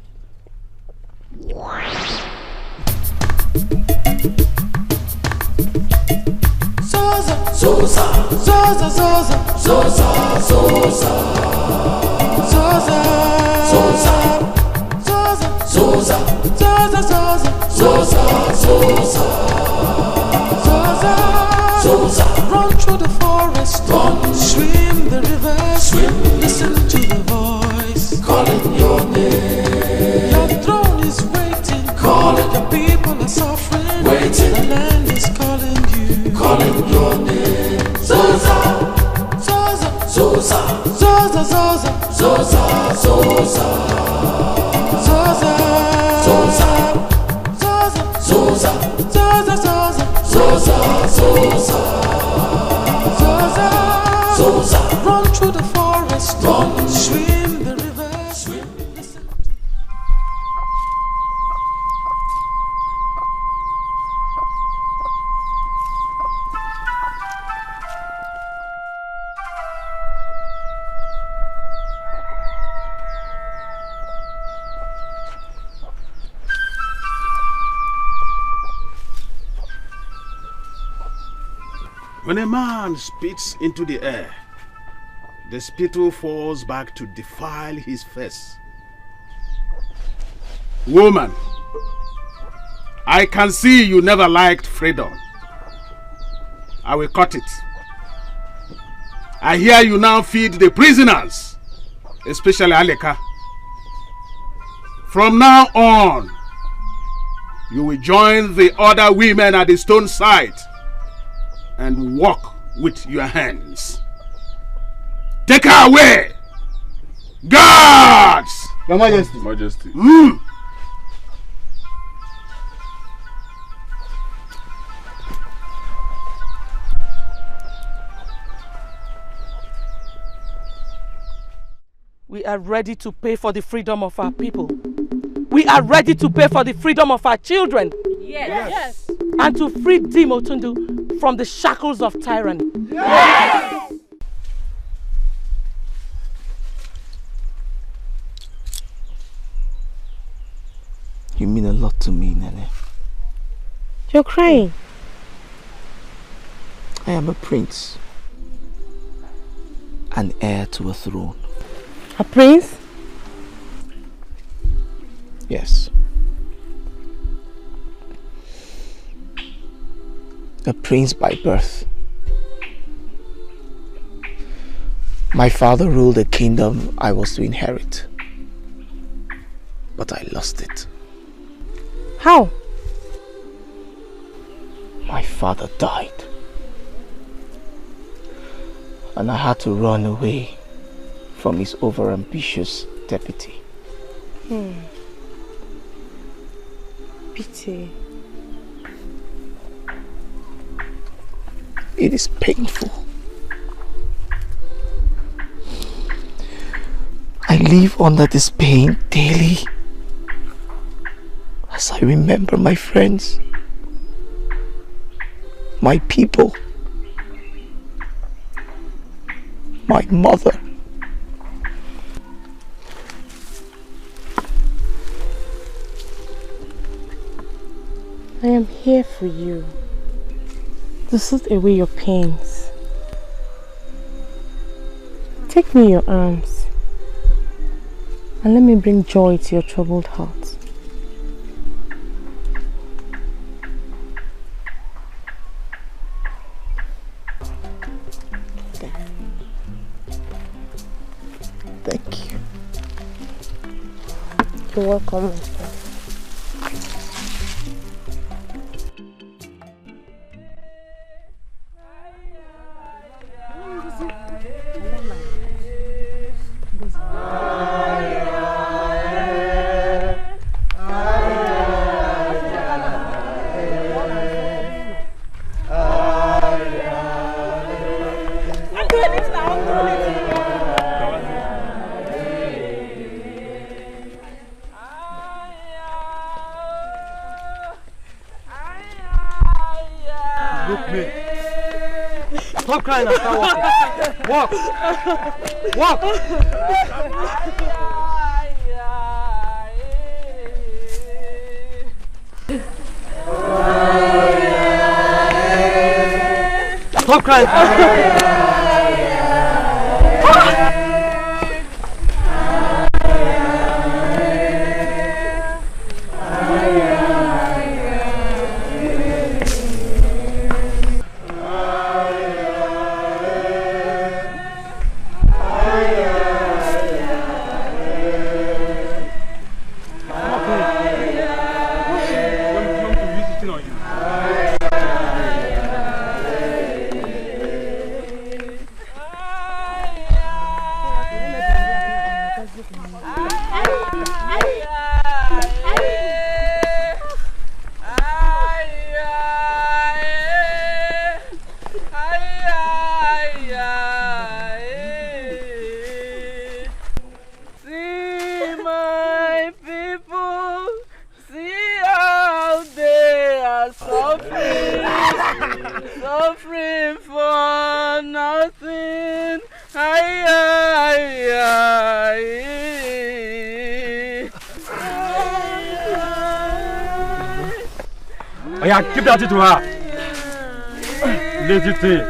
Speaker 1: Zoza, Zoza, Zoza, Zoza, Zoza, Zoza, Zoza, Zoza, Zoza, Zoza, Zoza, Zoza, Zoza, Zoza, Zoza. Run through the forest, run, swim the river, swim. Listen to the voice calling your name. Your throne is waiting, calling. Your people are suffering, waiting. The land is calling you, calling your name. Zoza, Zoza, Zoza, Zoza, Zoza, Zoza, Zoza, Zoza, Zoza, Zoza, Zoza, Zoza, Zoza, Zoza, Zoza, Zoza. Run through the forest, run, swim the river, swim.
Speaker 3: When a man spits into the air, the spittle falls back to defile his face. Woman, I can see you never liked freedom. I will cut it. I hear you now feed the prisoners, especially Aleka. From now on, you will join the other women at the stone side and walk with your hands. Take her away! Guards!
Speaker 5: Your Majesty.
Speaker 2: Majesty.
Speaker 12: We are ready to pay for the freedom of our people. We are ready to pay for the freedom of our children.
Speaker 21: Yes.
Speaker 12: And to free Dimotundu from the shackles of tyranny.
Speaker 21: Yes.
Speaker 7: You mean a lot to me, Nene.
Speaker 19: You're crying.
Speaker 7: I am a prince. An heir to a throne.
Speaker 19: A prince?
Speaker 7: Yes. A prince by birth. My father ruled a kingdom I was to inherit. But I lost it.
Speaker 19: How?
Speaker 7: My father died. And I had to run away from his overambitious deputy.
Speaker 19: Pity.
Speaker 7: It is painful. I live under this pain daily as I remember my friends, my people, my mother.
Speaker 19: I am here for you, to soothe away your pains. Take me in your arms and let me bring joy to your troubled heart.
Speaker 7: Thank you.
Speaker 19: You're welcome.
Speaker 5: Stop crying and start walking. Walk. Stop crying.
Speaker 12: Suffering for nothing.
Speaker 5: Oh yeah, keep that to her. Lazy thing.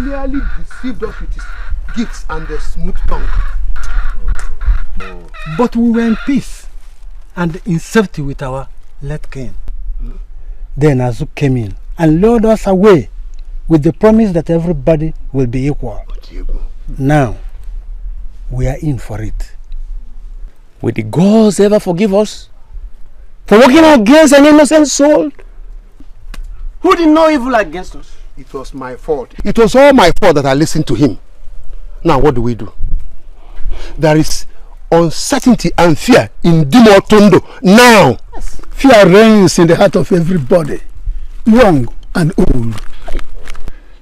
Speaker 15: merely deceived us with his gifts and the smooth tongue.
Speaker 13: But we were in peace and in safety with our late king. Then Azuk came in and lured us away with the promise that everybody will be equal. Now, we are in for it.
Speaker 9: Will the gods ever forgive us for working against an innocent soul who did no evil against us?
Speaker 15: It was my fault. It was all my fault that I listened to him. Now what do? There is uncertainty and fear in Dimotondo now.
Speaker 13: Yes. Fear reigns in the heart of everybody, young and old.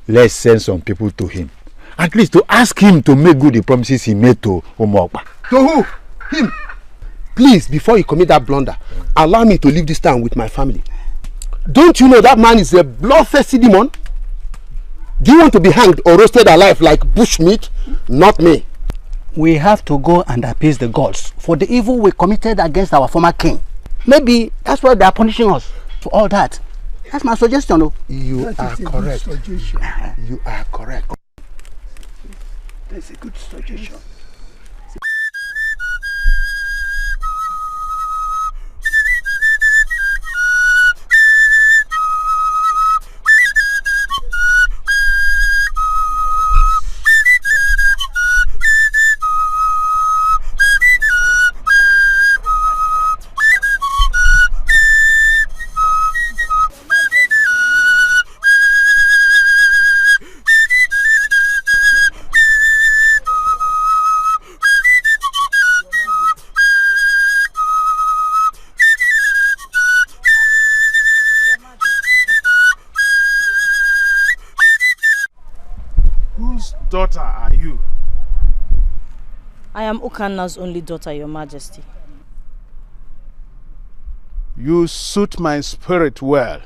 Speaker 16: Let's send some people to him, at least to ask him to make good the promises he made to Omokpa.
Speaker 15: To who? Him. Please, before you commit that blunder, allow me to leave this town with my family. Don't you know that man is a bloodthirsty demon? Do you want to be hanged or roasted alive like bushmeat? Not me.
Speaker 13: We have to go and appease the gods for the evil we committed against our former king. Maybe that's why they are punishing us for all that. That's my suggestion.
Speaker 15: You are correct. You are correct.
Speaker 13: That's a good suggestion.
Speaker 3: Daughter are you?
Speaker 23: I am Ukanna's only daughter, Your Majesty.
Speaker 3: You suit my spirit well.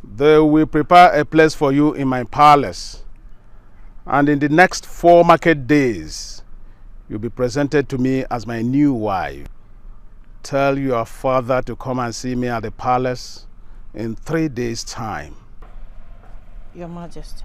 Speaker 3: They will prepare a place for you in my palace, and in the next 4 market days, you'll be presented to me as my new wife. Tell your father to come and see me at the palace in 3 days' time.
Speaker 23: Your Majesty.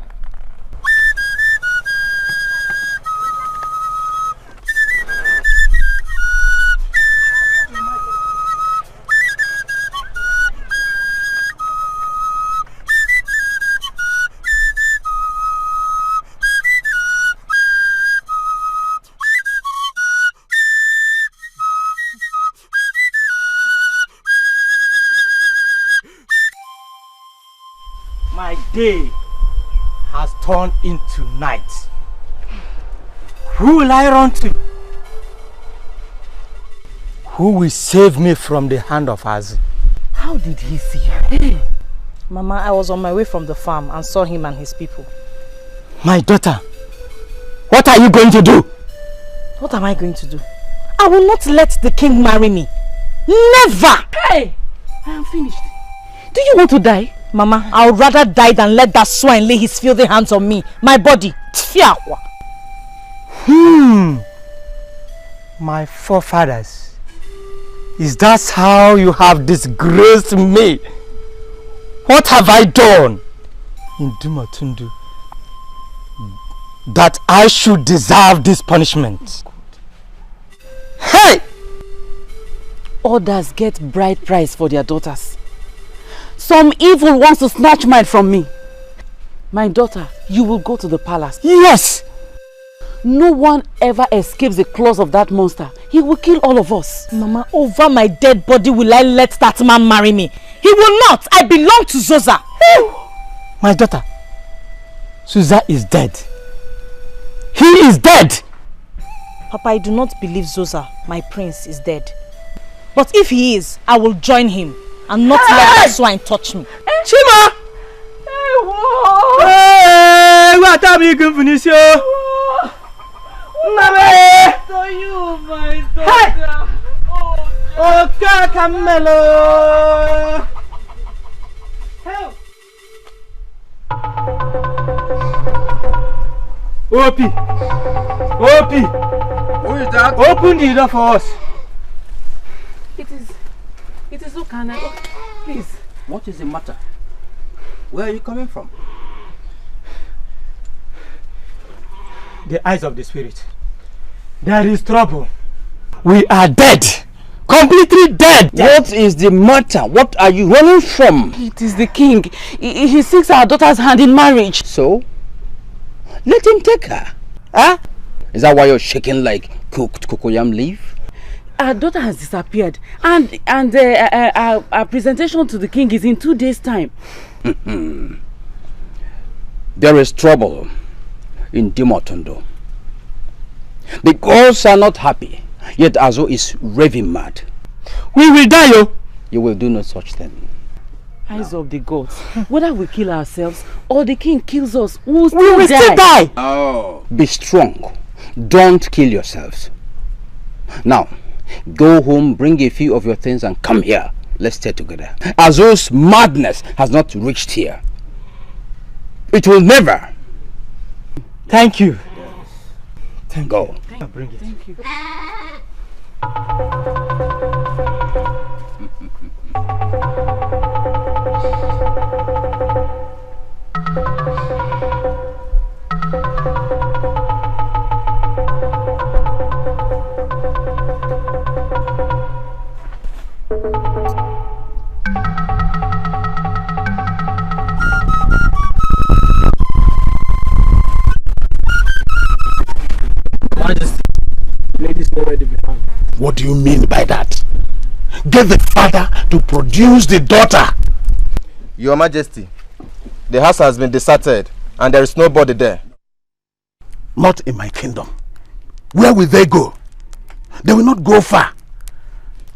Speaker 17: My day has turned into night. Who will I run to? Who will save me from the hand of Azi? How did he see you? Hey.
Speaker 23: Mama, I was on my way from the farm and saw him and his people.
Speaker 17: My daughter, what are you going to do?
Speaker 23: What am I going to do? I will not let the king marry me. Never!
Speaker 12: Hey! I am finished.
Speaker 23: Do you want to die? Mama, I would rather die than let that swine lay his filthy hands on me, my body.
Speaker 17: My forefathers. Is that how you have disgraced me? What have I done in Dumatundu that I should deserve this punishment? Hey!
Speaker 23: Others get bride price for their daughters. Some evil wants to snatch mine from me. My daughter, you will go to the palace.
Speaker 17: Yes!
Speaker 23: No one ever escapes the claws of that monster. He will kill all of us. Mama, over my dead body will I let that man marry me? He will not! I belong to Zoza!
Speaker 17: My daughter, Zoza is dead. He is dead!
Speaker 23: Papa, I do not believe Zoza, my prince, is dead. But if he is, I will join him and not let that swine touch me.
Speaker 17: Chima! Hey, what are you going to finish?
Speaker 12: To you, my daughter.
Speaker 17: Oh, Camelo!
Speaker 12: Help!
Speaker 17: Opi! Opi!
Speaker 22: Who is that?
Speaker 17: Open the door for us.
Speaker 12: It is Ukanna. Please.
Speaker 22: What is the matter? Where are you coming from?
Speaker 17: the eyes of the spirit. There is trouble.
Speaker 9: We are dead. Completely dead.
Speaker 22: What is the matter? What are you running from?
Speaker 23: It is the king. He seeks our daughter's hand in marriage.
Speaker 22: So? Let him take her. Huh? Is that why you're shaking like cooked cocoyam leaf?
Speaker 23: Our daughter has disappeared. And our presentation to the king is in 2 days' time.
Speaker 22: There is trouble in Dimotondo. The girls are not happy, yet Azo is raving mad.
Speaker 9: We will die, yo!
Speaker 22: You will do no such thing.
Speaker 23: Eyes of the gods. Whether we kill ourselves or the king kills us, we will
Speaker 22: still die! Oh. Be strong. Don't kill yourselves. Now, go home, bring a few of your things and come here. Let's stay together. Azo's madness has not reached here. It will never.
Speaker 17: Thank you.
Speaker 22: Go.
Speaker 17: Bring it.
Speaker 23: Thank you.
Speaker 17: Majesty, ladies already behind.
Speaker 3: What do you mean by that? Get the father to produce the daughter.
Speaker 5: Your Majesty, the house has been deserted and there is nobody there.
Speaker 3: Not in my kingdom. Where will they go? They will not go far.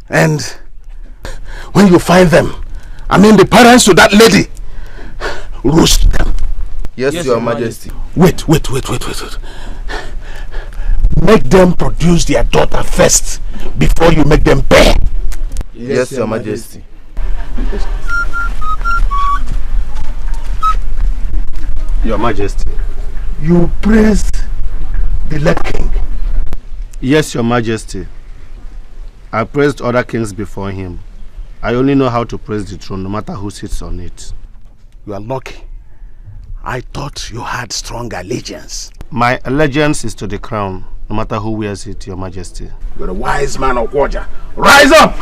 Speaker 3: And when you find them, I mean the parents to that lady, roast them.
Speaker 5: Yes, Your Majesty.
Speaker 3: Wait. Make them produce their daughter first before you make them pay.
Speaker 5: Yes, Your Majesty.
Speaker 15: Your Majesty.
Speaker 3: You praise the late king.
Speaker 15: Yes, Your Majesty. I praised other kings before him. I only know how to praise the throne, no matter who sits on it.
Speaker 3: You are lucky. I thought you had strong allegiance.
Speaker 15: My allegiance is to the crown, no matter who wears it, Your Majesty.
Speaker 3: You're a wise man of Kwaja. Rise up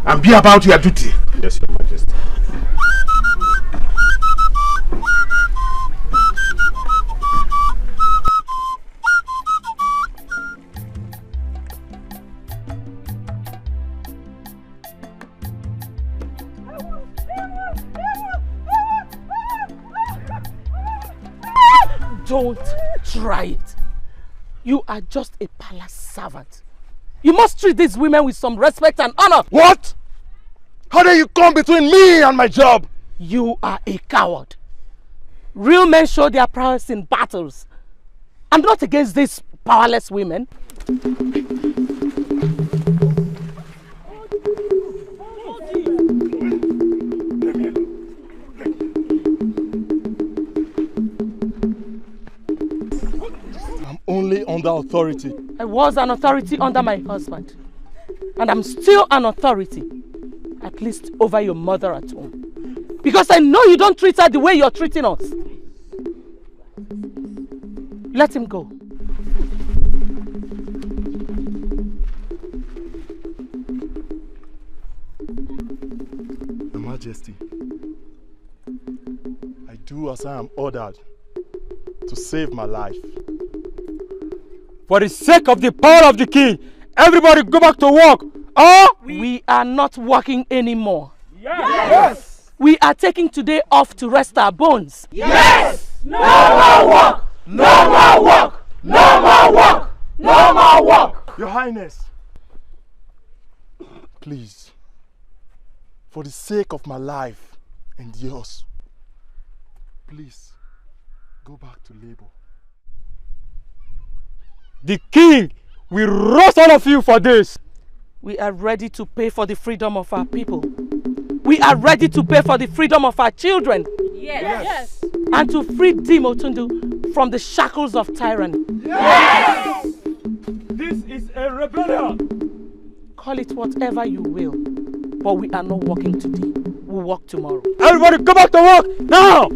Speaker 3: and be about your duty.
Speaker 15: Yes, Your Majesty.
Speaker 23: Don't try it. You are just a palace servant. You must treat these women with some respect and honor.
Speaker 15: What? How dare you come between me and my job?
Speaker 23: You are a coward. Real men show their prowess in battles. I'm not against these powerless women.
Speaker 20: Only under authority.
Speaker 23: I was an authority under my husband. And I'm still an authority. At least over your mother at home. Because I know you don't treat her the way you're treating us. Let him go.
Speaker 20: Your Majesty, I do as I am ordered to save my life.
Speaker 17: For the sake of the power of the king, everybody go back to work. Oh!
Speaker 23: We are not working anymore.
Speaker 17: Yes!
Speaker 23: We are taking today off to rest our bones.
Speaker 17: Yes! No more work! No more work! No more work! No more work!
Speaker 20: Your Highness, please, for the sake of my life and yours, please go back to labor.
Speaker 17: The king will roast all of you for this.
Speaker 23: We are ready to pay for the freedom of our people. We are ready to pay for the freedom of our children.
Speaker 21: Yes.
Speaker 23: And to free Dimotondo from the shackles of tyranny.
Speaker 17: Yes! This is a rebellion.
Speaker 23: Call it whatever you will. But we are not working today. We'll work tomorrow.
Speaker 17: Everybody go back to work now!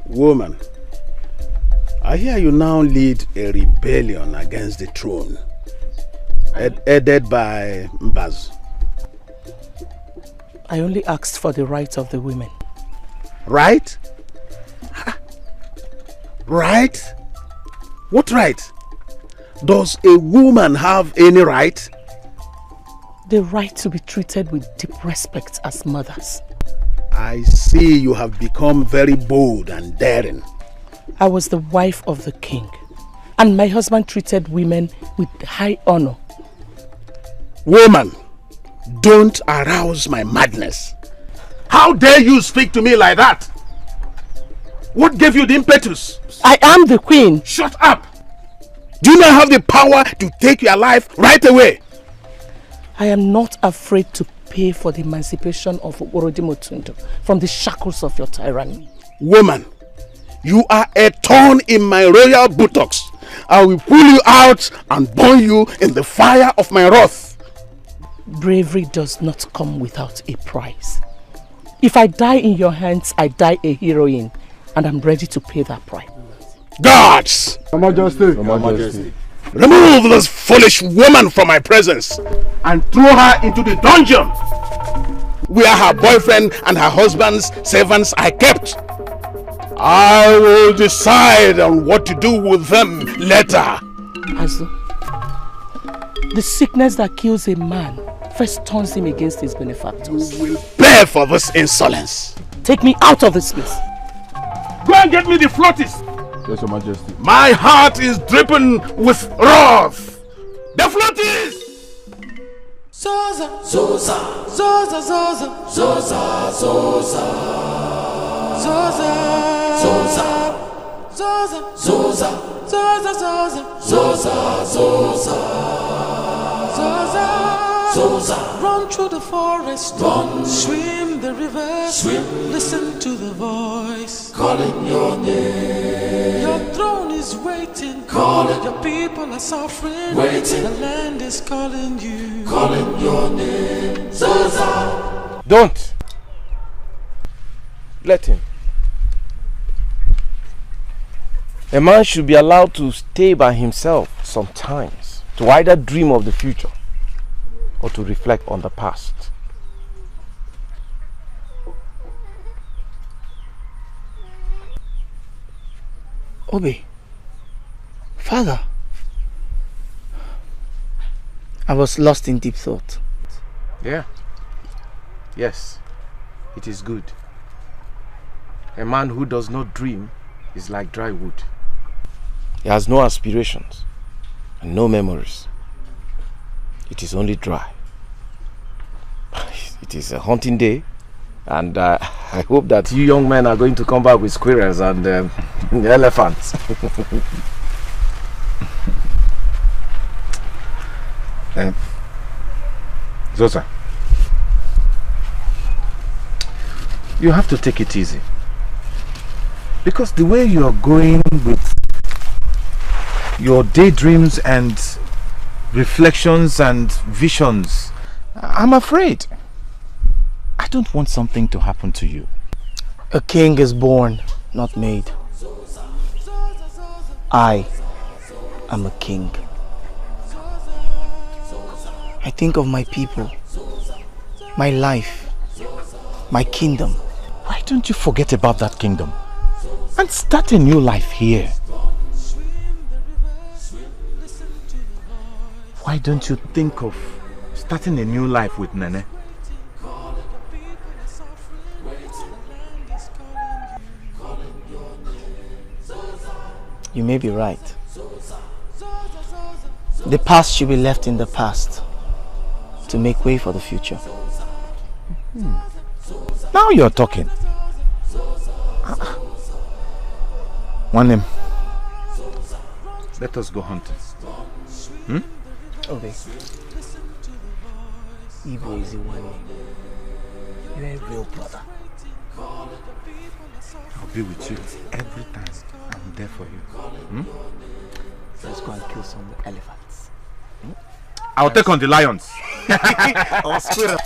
Speaker 3: Woman, I hear you now lead a rebellion against the throne, headed by Mbaz.
Speaker 12: I only asked for the rights of the women.
Speaker 3: Right? Right? What right? Does a woman have any right?
Speaker 12: The right to be treated with deep respect as mothers.
Speaker 3: I see you have become very bold and daring.
Speaker 12: I was the wife of the king, and my husband treated women with high honor.
Speaker 3: Woman, don't arouse my madness. How dare you speak to me like that? What gave you the impetus?
Speaker 12: I am the queen.
Speaker 3: Shut up! Do you not have the power to take your life right away?
Speaker 12: I am not afraid to pay for the emancipation of Orodimotundu from the shackles of your tyranny.
Speaker 3: Woman, you are a thorn in my royal buttocks. I will pull you out and burn you in the fire of my wrath.
Speaker 12: Bravery does not come without a price. If I die in your hands, I die a heroine, and I'm ready to pay that price.
Speaker 3: Guards!
Speaker 10: Your Majesty.
Speaker 3: Your Majesty. Remove this foolish woman from my presence and throw her into the dungeon where her boyfriend and her husband's servants are kept. I will decide on what to do with them later.
Speaker 12: Azu, the sickness that kills a man first turns him against his benefactors.
Speaker 3: You will pay for this insolence.
Speaker 12: Take me out of this place.
Speaker 3: Go and get me the floaties.
Speaker 10: Yes, Your Majesty.
Speaker 3: My heart is dripping with wrath. The floaties!
Speaker 1: Zoza, Zoza, Zoza, Zoza, Zoza, Zoza, Zoza, Zoza, Zoza, Zoza, Zoza, Zoza, Zoza, Zoza, Zoza. Run through the forest, run, swim the river, swim. Listen to the voice calling your name. Your throne is waiting, calling. Your people are suffering, waiting. The land is calling you, calling your name. Zoza.
Speaker 9: Don't. Let him. A man should be allowed to stay by himself sometimes, to either dream of the future or to reflect on the past.
Speaker 7: Obi, Father, I was lost in deep thought.
Speaker 9: Yeah. Yes, it is good. A man who does not dream is like dry wood. He has no aspirations and no memories. It is only dry. It is a hunting day, and I hope that you young men are going to come back with squirrels and elephants.
Speaker 22: Zoza, you have to take it easy. Because the way you are going with your daydreams and reflections and visions, I'm afraid. I don't want something to happen to you.
Speaker 7: A king is born, not made. I am a king. I think of my people, my life, my kingdom.
Speaker 22: Why don't you forget about that kingdom and start a new life here? Why don't you think of starting a new life with Nene?
Speaker 7: You may be right. The past should be left in the past to make way for the future.
Speaker 9: Now you're talking. One name. Let us go hunting.
Speaker 7: Okay. Evil is the one name. You're a real brother.
Speaker 9: I'll be with you every time. I'm there for you.
Speaker 7: Let's go and kill some elephants.
Speaker 9: I'll take on the lions.
Speaker 7: Or squirrel.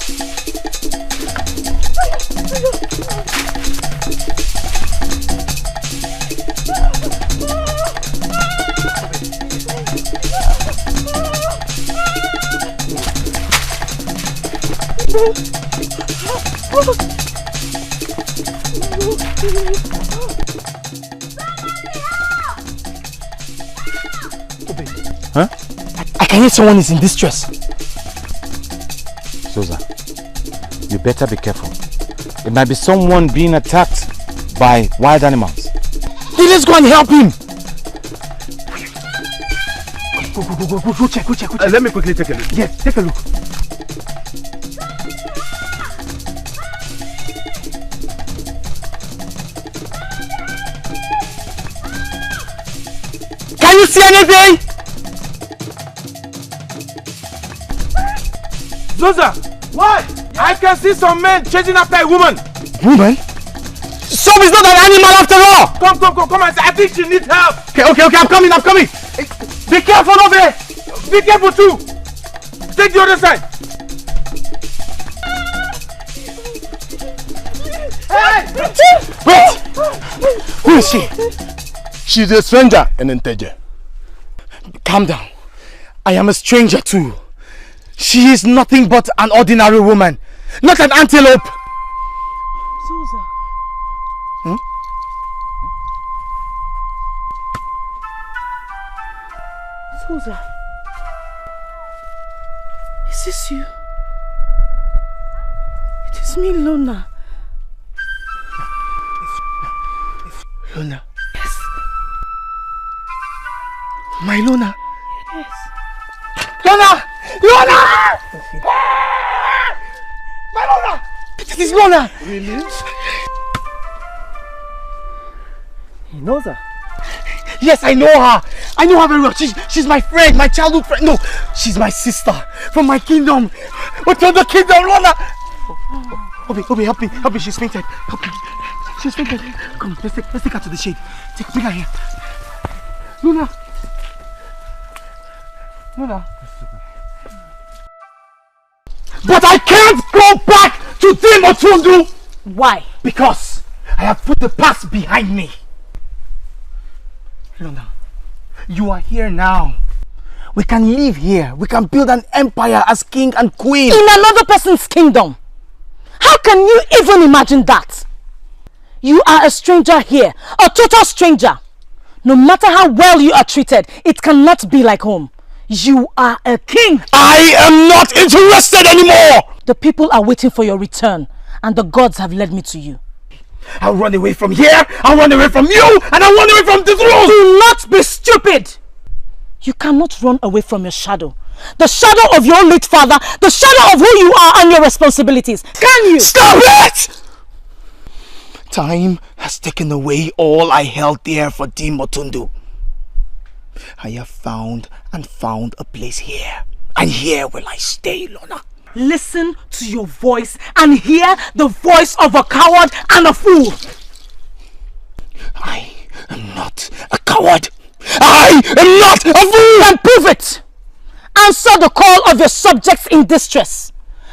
Speaker 9: Huh?
Speaker 7: I can hear someone is in distress.
Speaker 9: Zoza, you better be careful. It might be someone being attacked by wild animals.
Speaker 7: Hey, let's go and help him. Go check.
Speaker 5: Let me quickly take a look.
Speaker 7: Yes, take a look. Can you see anything?
Speaker 5: Zoza, what? I can see some men chasing after a woman.
Speaker 7: Woman? Some is not an animal after all.
Speaker 5: Come and say, I think she needs help.
Speaker 7: Okay, I'm coming.
Speaker 5: Be careful over there. Be careful too. Take the other side. Hey!
Speaker 7: Wait! Who is she?
Speaker 15: She's a stranger in Nteje.
Speaker 7: Calm down. I am a stranger too. She is nothing but an ordinary woman, not an antelope.
Speaker 19: Zoza.
Speaker 7: Hmm?
Speaker 19: Zoza. Is this you? It is me, Lona.
Speaker 7: Lona.
Speaker 19: Yes.
Speaker 7: My Lona.
Speaker 19: Yes.
Speaker 7: Lona! My Lona! It is Lona!
Speaker 5: Really?
Speaker 7: He knows her. Yes, I know her. I know her very well. She's my friend, my childhood friend. No, she's my sister from my kingdom. What's on the kingdom, Lona? Obi, help me. She's fainted. Help me. She's fainted. Come, let's take her to the shade. Bring her here. Luna. But I can't go back to Dimotundu.
Speaker 8: Why?
Speaker 7: Because I have put the past behind me. Luna, you are here now. We can live here. We can build an empire as king and queen.
Speaker 8: In another person's kingdom. How can you even imagine that? You are a stranger here. A total stranger. No matter how well you are treated, it cannot be like home. You are a king.
Speaker 7: I am not interested anymore.
Speaker 8: The people are waiting for your return, and the gods have led me to you.
Speaker 7: I'll run away from here, I'll run away from you, and I'll run away from the throne!
Speaker 8: Do not be stupid! You cannot run away from your shadow. The shadow of your late father, the shadow of who you are and your responsibilities. Can you?
Speaker 7: Stop it! Time has taken away all I held dear for Dimotundu. I have found a place here, and here will I stay, Lona.
Speaker 8: Listen to your voice and hear the voice of a coward and a fool.
Speaker 7: I am not a coward. I am not a fool.
Speaker 8: Then prove it. Answer the call of your subjects in distress.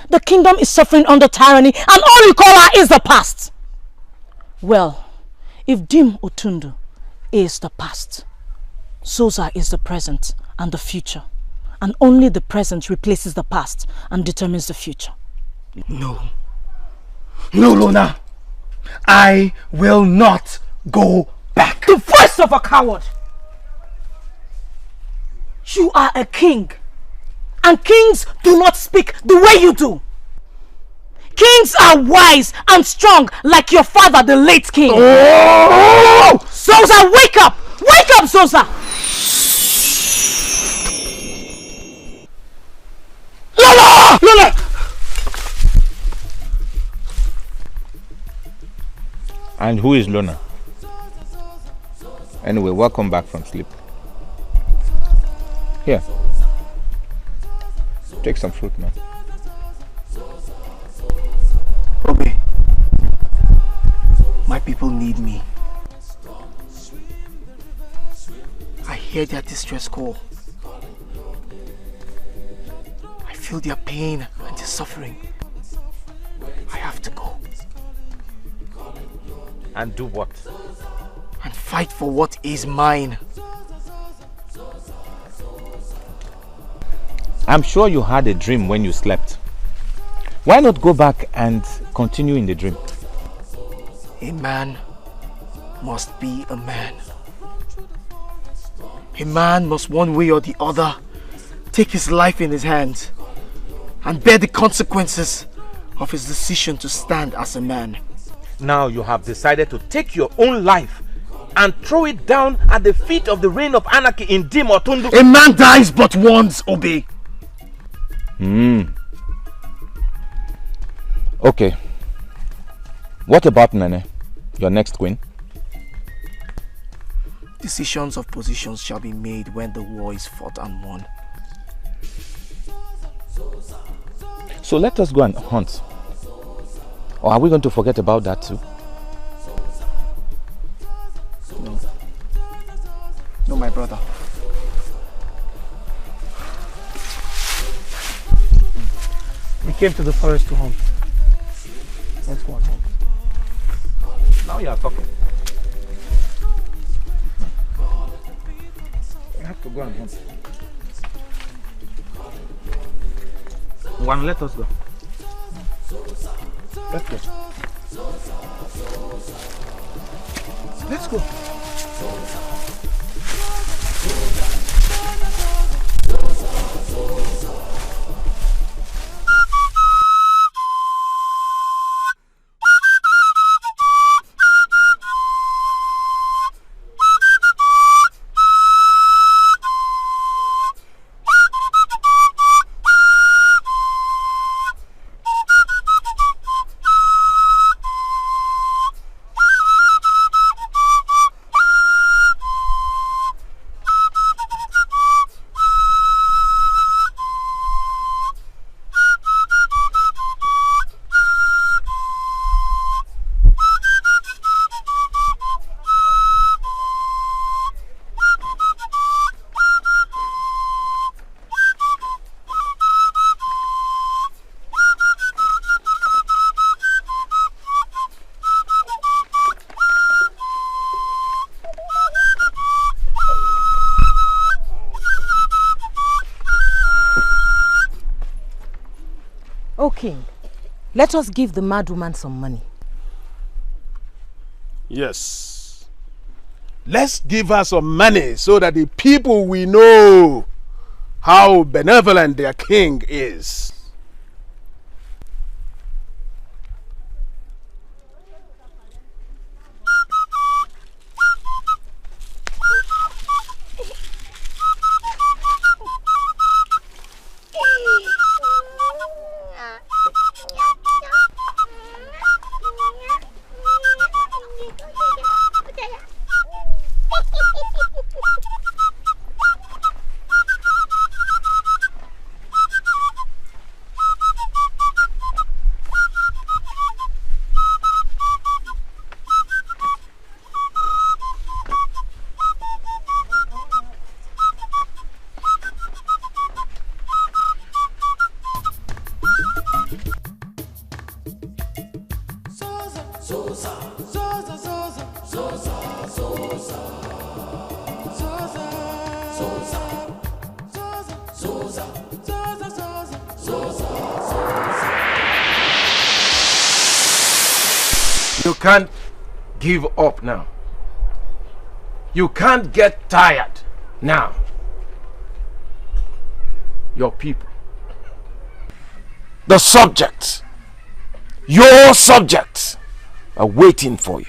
Speaker 8: The kingdom is suffering under tyranny, and all you call her is the past. Well, if Dim Otundu is the past, Zoza is the present and the future. And only the present replaces the past and determines the future.
Speaker 7: No, Lona. I will not go back.
Speaker 8: The voice of a coward. You are a king. And kings do not speak the way you do. Kings are wise and strong like your father, the late king.
Speaker 7: Oh!
Speaker 8: Zoza, wake up!
Speaker 23: Wake up, Zoza!
Speaker 9: Lola! Lola!
Speaker 22: And who is Lona? Anyway, welcome back from sleep. Here. Take some fruit, man.
Speaker 7: Obe, my people need me. I hear their distress call. I feel their pain and their suffering. I have to go.
Speaker 22: And do what?
Speaker 7: And fight for what is mine.
Speaker 22: I'm sure you had a dream when you slept. Why not go back and continue in the dream?
Speaker 7: A man must be a man. A man must one way or the other take his life in his hands and bear the consequences of his decision to stand as a man.
Speaker 22: Now you have decided to take your own life and throw it down at the feet of the reign of anarchy in Dimotundu.
Speaker 7: A man dies but once, Obi.
Speaker 22: Okay. What about Nene, your next queen?
Speaker 7: Decisions of positions shall be made when the war is fought and won.
Speaker 22: So let us go and hunt. Or are we going to forget about that too?
Speaker 7: No. No, my brother.
Speaker 17: We came to the forest to hunt. Let's go and hunt.
Speaker 22: Now you are talking.
Speaker 17: We have to go and hunt.
Speaker 22: One, let us go.
Speaker 17: Let's go. Let's go.
Speaker 8: King, let us give the mad woman some money.
Speaker 3: Yes. Let's give her some money so that the people will know how benevolent their king is.
Speaker 9: You can't give up now. You can't get tired now. Your people, the subjects, your subjects are waiting for you.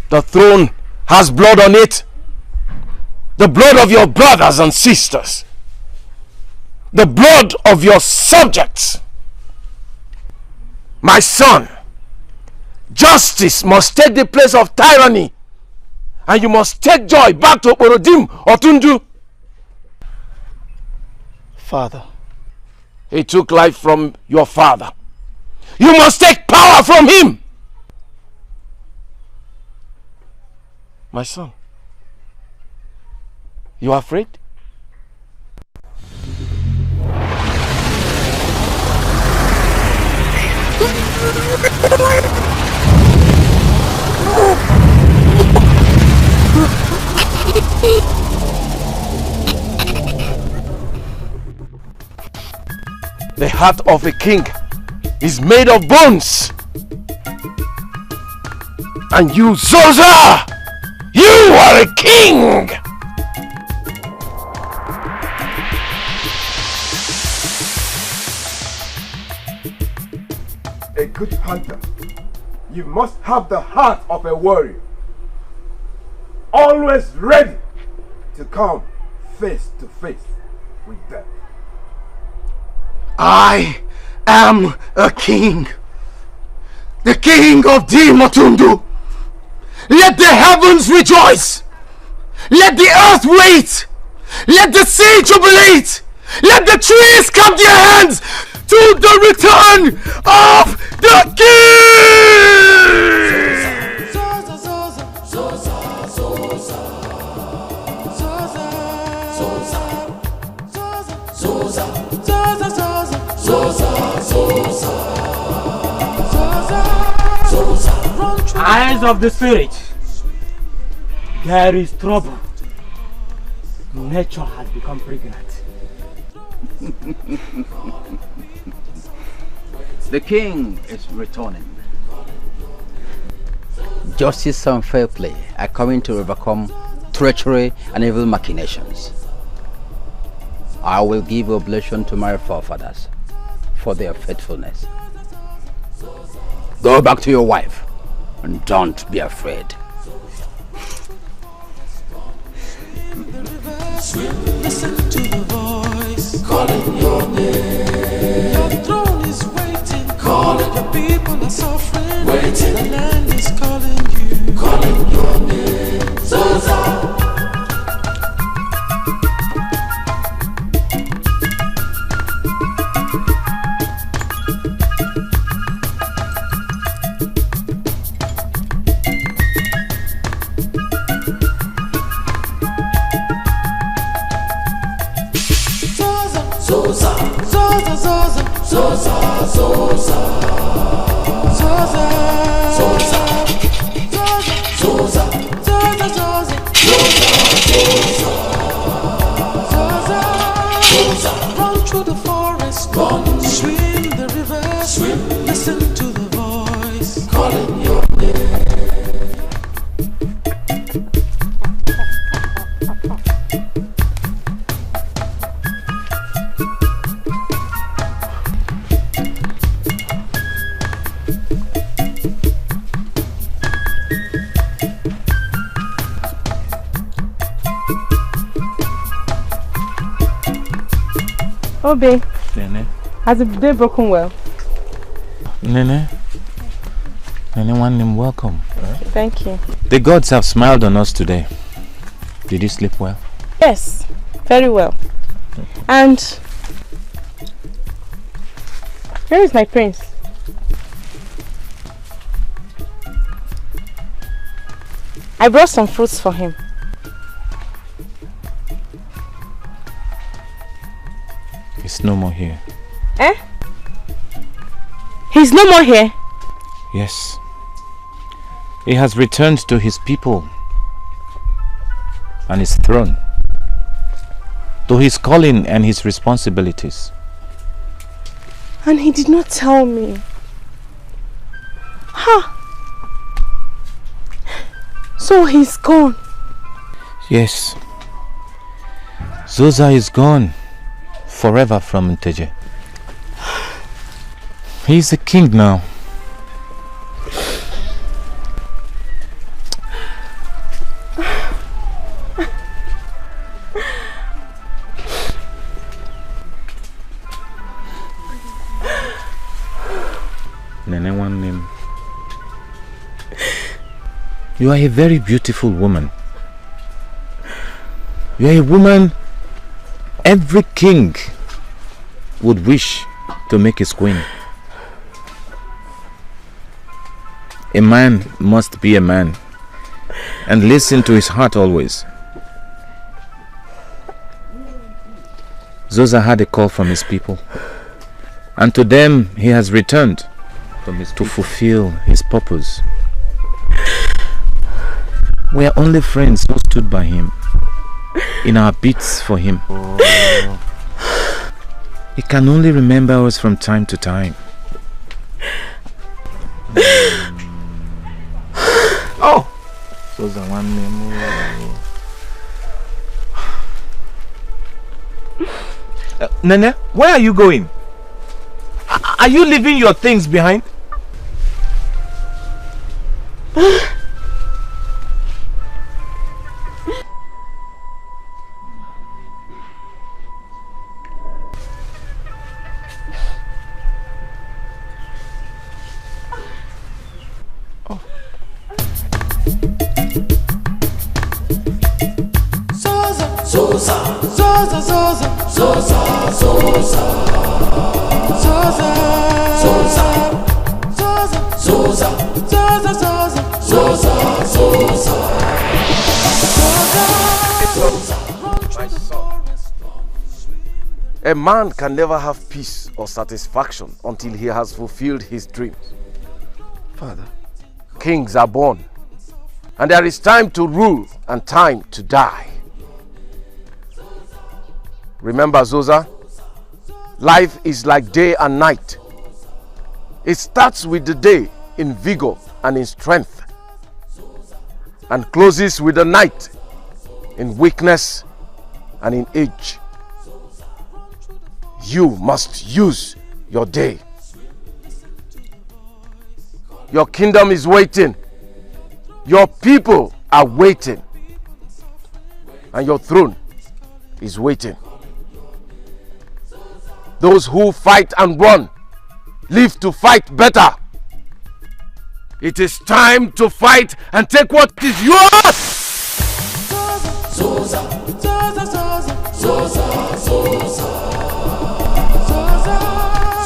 Speaker 9: The throne has blood on it. The blood of your brothers and sisters. The blood of your subjects. My son, justice must take the place of tyranny, and you must take joy back to Orodim Otundu.
Speaker 3: Father.
Speaker 9: He took life from your father. You must take power from him. My son, you are afraid? The heart of a king is made of bones. And you, Zoza, you are a king!
Speaker 4: A good hunter, you must have the heart of a warrior. Always ready to come face to face with death.
Speaker 7: I am a king. The king of Dimotundu. Let the heavens rejoice. Let the earth wait. Let the sea jubilate. Let the trees clap their hands to the return of the king!
Speaker 17: Eyes of the spirit, there is trouble. Nature has become pregnant.
Speaker 22: The king is returning. Justice and fair play are coming to overcome treachery and evil machinations. I will give oblation to my forefathers for their faithfulness. Go back to your wife and don't be afraid.
Speaker 1: Listen to the voice calling your name. Your throne is waiting, calling. Your people are suffering, waiting. The land is calling you, calling your name. Zoza. Zoza, Zoza, Zoza, Zoza, Zoza, Zoza, Zoza, Zoza, run through the forest, run, swim the river, swim, listen to the voice calling your name.
Speaker 19: Obe,
Speaker 9: Nene.
Speaker 19: has the day broken well?
Speaker 9: Nene. Nene, one name, welcome.
Speaker 19: Thank you.
Speaker 9: The gods have smiled on us today. Did you sleep well?
Speaker 19: Yes, very well. And where is my prince? I brought some fruits for him.
Speaker 9: He's no more here.
Speaker 19: Eh? He's no more here?
Speaker 9: Yes. He has returned to his people and his throne, to his calling and his responsibilities.
Speaker 19: And he did not tell me. Ha! So he's gone.
Speaker 9: Yes. Zoza is gone forever from Nteje. He's the king now. You are a very beautiful woman. You are a woman every king would wish to make his queen. A man must be a man and listen to his heart always. Zoza had a call from his people, and to them he has returned to fulfill his purpose. We are only friends who stood by him in our beats for him. He can only remember us from time to time. Oh! Zoza, one memo. Nene, where are you going? Are you leaving your things behind?
Speaker 6: A man can never have peace or satisfaction until he has fulfilled his dreams.
Speaker 15: Father,
Speaker 6: kings are born, and there is time to rule and time to die. Remember, Zoza, life is like day and night. It starts with the day in vigor and in strength, and closes with the night in weakness and in age. You must use your day. Your kingdom is waiting. Your people are waiting. And your throne is waiting. Those who fight and run live to fight better. It is time to fight and take what is yours!
Speaker 1: Zoza, Zoza, Zoza, Zoza, Zoza.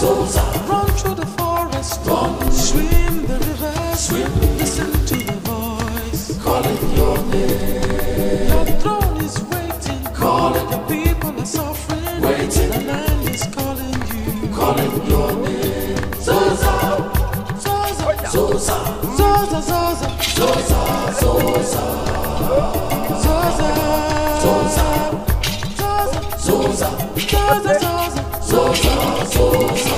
Speaker 1: Zoza, run through the forest, run, swim the river, swim, listen to the voice, calling your name. Your throne is waiting, calling, the people are suffering, waiting, the land is calling you, calling your name. Zoza, Zoza, Zoza, Zoza, Zoza, Zoza, Zoza, Zoza, Zoza, Zoza, Zoza, Zoza, Zoza, Zoza.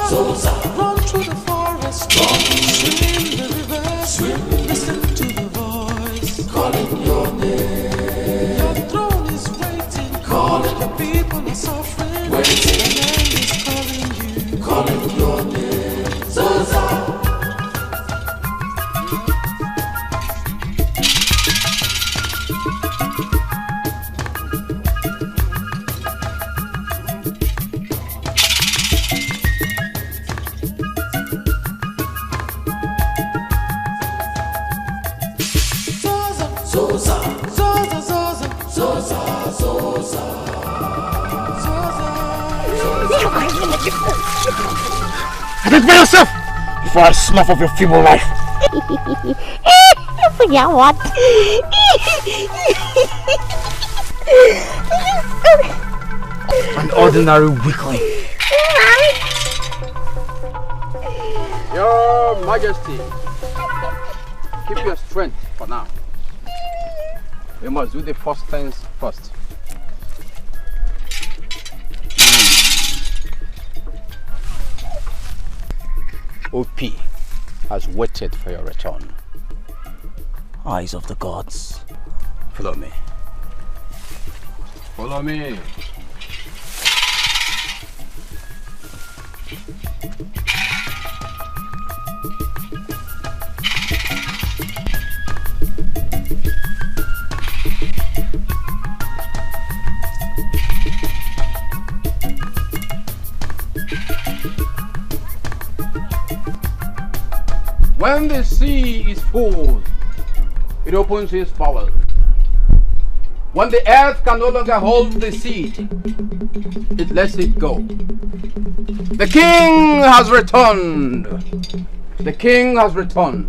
Speaker 1: Zoza, run through the forest, run, swim the river, swim, listen to the voice, calling your name. Your throne is waiting, calling, the people are suffering, waiting, the land is calling you, calling your name. Zoza.
Speaker 9: Identify yourself before I snuff off your feeble life.
Speaker 14: Forget what?
Speaker 9: An ordinary weakling.
Speaker 22: Your Majesty, keep your strength for now. We must do the first things first. OP has waited for your return.
Speaker 17: Eyes of the gods.
Speaker 22: Follow me. Follow me. When the sea is full, it opens its bowels. When the earth can no longer hold the seed, it lets it go. The king has returned. The king has returned.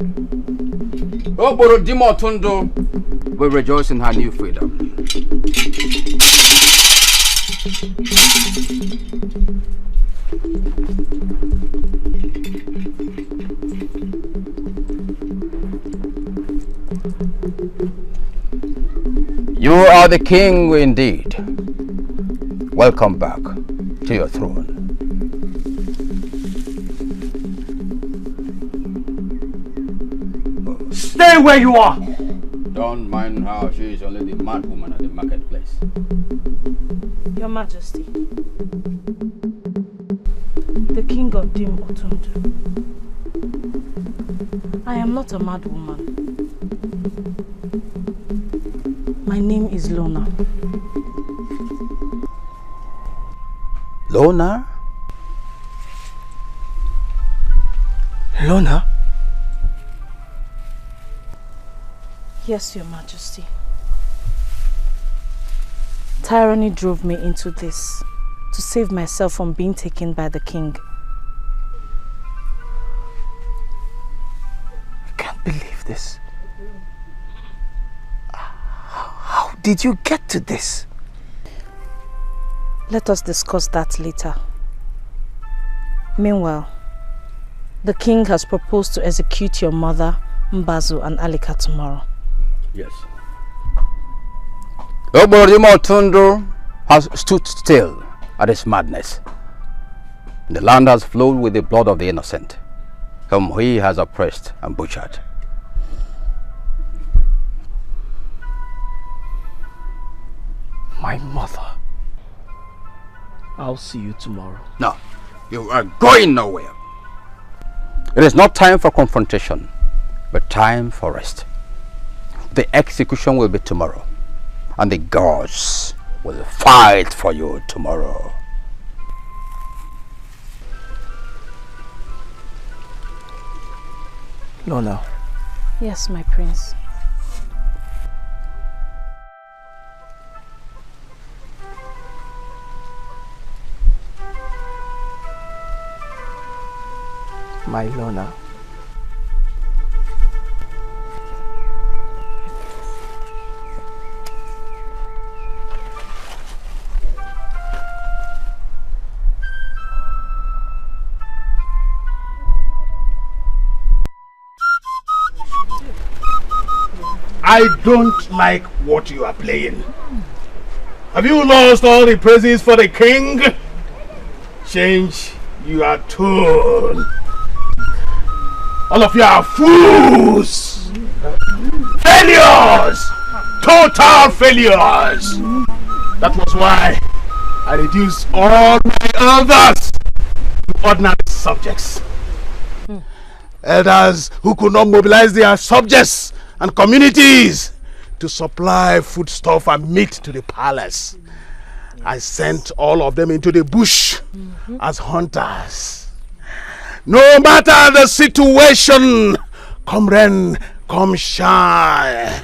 Speaker 22: Oboro Dimotundo will rejoice in her new freedom. You are the king indeed. Welcome back to your throne.
Speaker 7: Stay where you are!
Speaker 22: Don't mind her, she is only the mad woman at the marketplace.
Speaker 19: Your Majesty, the king of Dim Otundu. I am not a mad woman. My name is Lona.
Speaker 22: Lona?
Speaker 7: Lona?
Speaker 19: Yes, Your Majesty. Tyranny drove me into this to save myself from being taken by the king.
Speaker 7: I can't believe this. How did you get to this?
Speaker 19: Let us discuss that later. Meanwhile, the king has proposed to execute your mother, Mbazu, and Alika tomorrow.
Speaker 22: Yes. Oborimo Tundo has stood still at his madness. The land has flowed with the blood of the innocent, whom he has oppressed and butchered.
Speaker 7: My mother. I'll see you tomorrow.
Speaker 22: No, you are going nowhere. It is not time for confrontation, but time for rest. The execution will be tomorrow, and the gods will fight for you tomorrow.
Speaker 7: Lona.
Speaker 19: Yes, my prince.
Speaker 7: My Lona.
Speaker 3: I don't like what you are playing. Have you lost all the praises for the king? Change your tone. All of you are fools! Failures! Total failures! That was why I reduced all my elders to ordinary subjects. Elders who could not mobilize their subjects and communities to supply foodstuff and meat to the palace. I sent all of them into the bush as hunters. No matter the situation, come rain, come shine,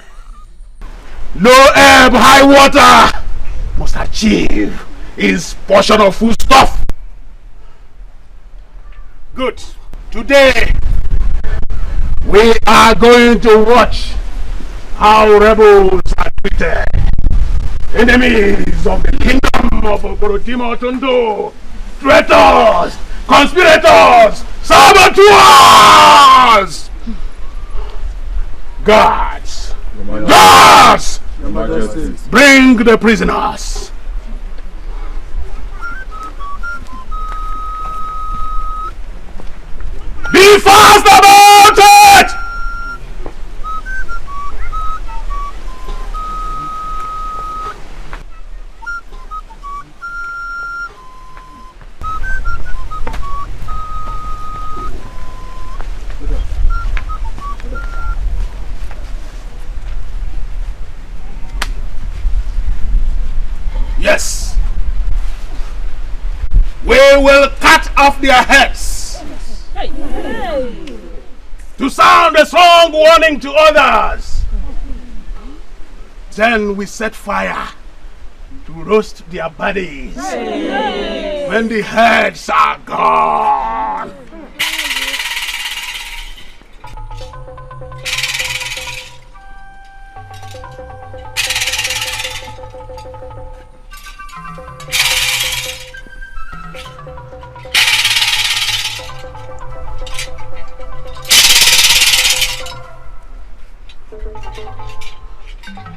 Speaker 3: no ebb, high water must achieve his portion of foodstuff. Good. Today, we are going to watch how rebels are treated. Enemies of the kingdom of Oborodimo Otundo, traitors, conspirators, saboteurs! Guards! Guards! Bring the prisoners! Be fast about it! Yes, we will cut off their heads to to sound a strong warning to others. Then we set fire to roast their bodies when the heads are gone.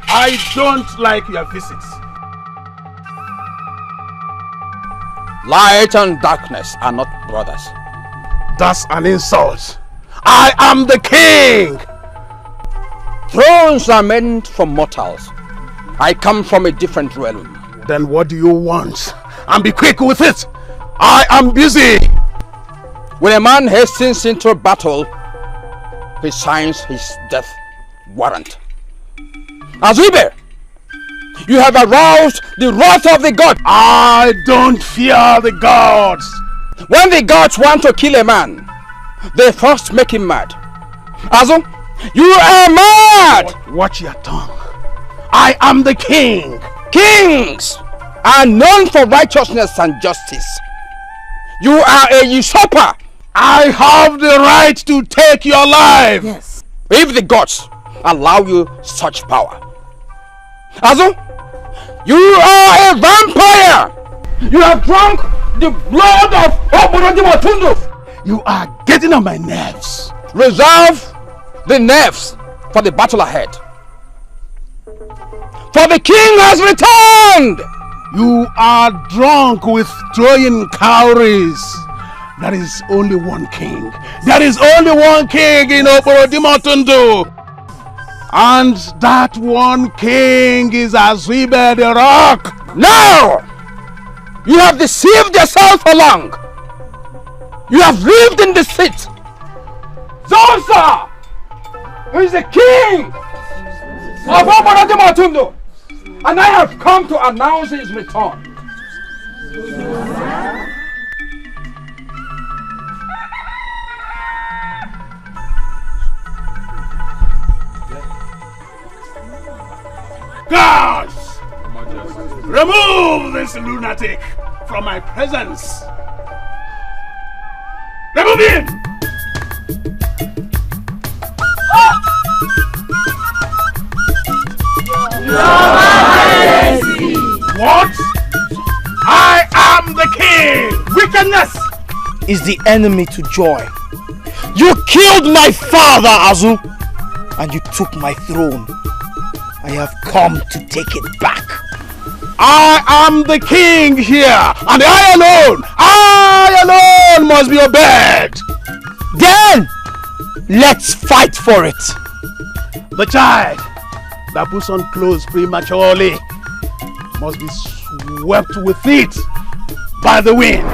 Speaker 3: I don't like your visits.
Speaker 22: Light and darkness are not brothers.
Speaker 3: That's an insult. I am the king.
Speaker 22: Thrones are meant for mortals. I come from a different realm.
Speaker 3: Then what do you want? And be quick with it. I am busy.
Speaker 22: When a man hastens into a battle, he signs his death warrant. Azuibe, you have aroused the wrath of the god.
Speaker 3: I don't fear the gods.
Speaker 22: When the gods want to kill a man, they first make him mad. Azu, you are mad!
Speaker 3: Watch your tongue. I am the king.
Speaker 22: Kings are known for righteousness and justice. You are a usurper.
Speaker 3: I have the right to take your life.
Speaker 22: Yes. If the gods allow you such power. Azu, you are a vampire! You have drunk the blood of Oborodimotundu!
Speaker 3: You are getting on my nerves.
Speaker 22: Reserve the nerves for the battle ahead. For the king has returned!
Speaker 3: You are drunk with throwing cowries. There is only one king. There is only one king in Oborodimotundu. And that one king is Azuibe the Rock.
Speaker 22: No! You have deceived yourself for long. You have lived in deceit. Zoza, who is the king of Oborodimotundu, and I have come to announce his return.
Speaker 3: Guards! Remove this lunatic from my presence! Remove him! What? I am the king!
Speaker 7: Wickedness is the enemy to joy. You killed my father, Azu, and you took my throne. I have come to take it back.
Speaker 3: I am the king here, and I alone must be obeyed.
Speaker 7: Then, let's fight for it.
Speaker 3: The child that puts on clothes prematurely must be swept with it by the wind.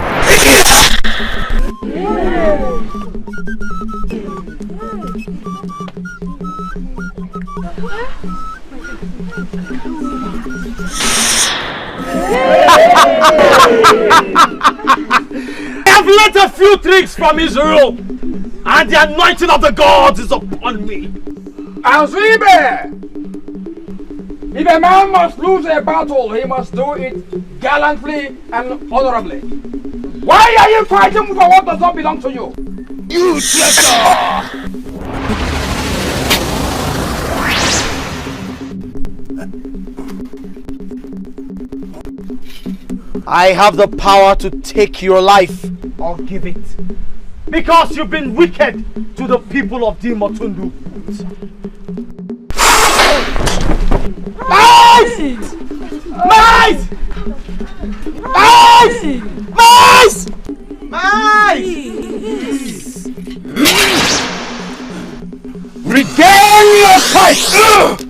Speaker 7: I have learnt a few tricks from Israel, and the anointing of the gods is upon me.
Speaker 22: Azuibe! If a man must lose a battle, he must do it gallantly and honorably. Why are you fighting for what does not belong to you?
Speaker 3: You traitor!
Speaker 7: I have the power to take your life or give it, because you've been wicked to the people of Dimotundu. Mice! Mice! Mice! Mice! Mice!
Speaker 22: Regain your sight!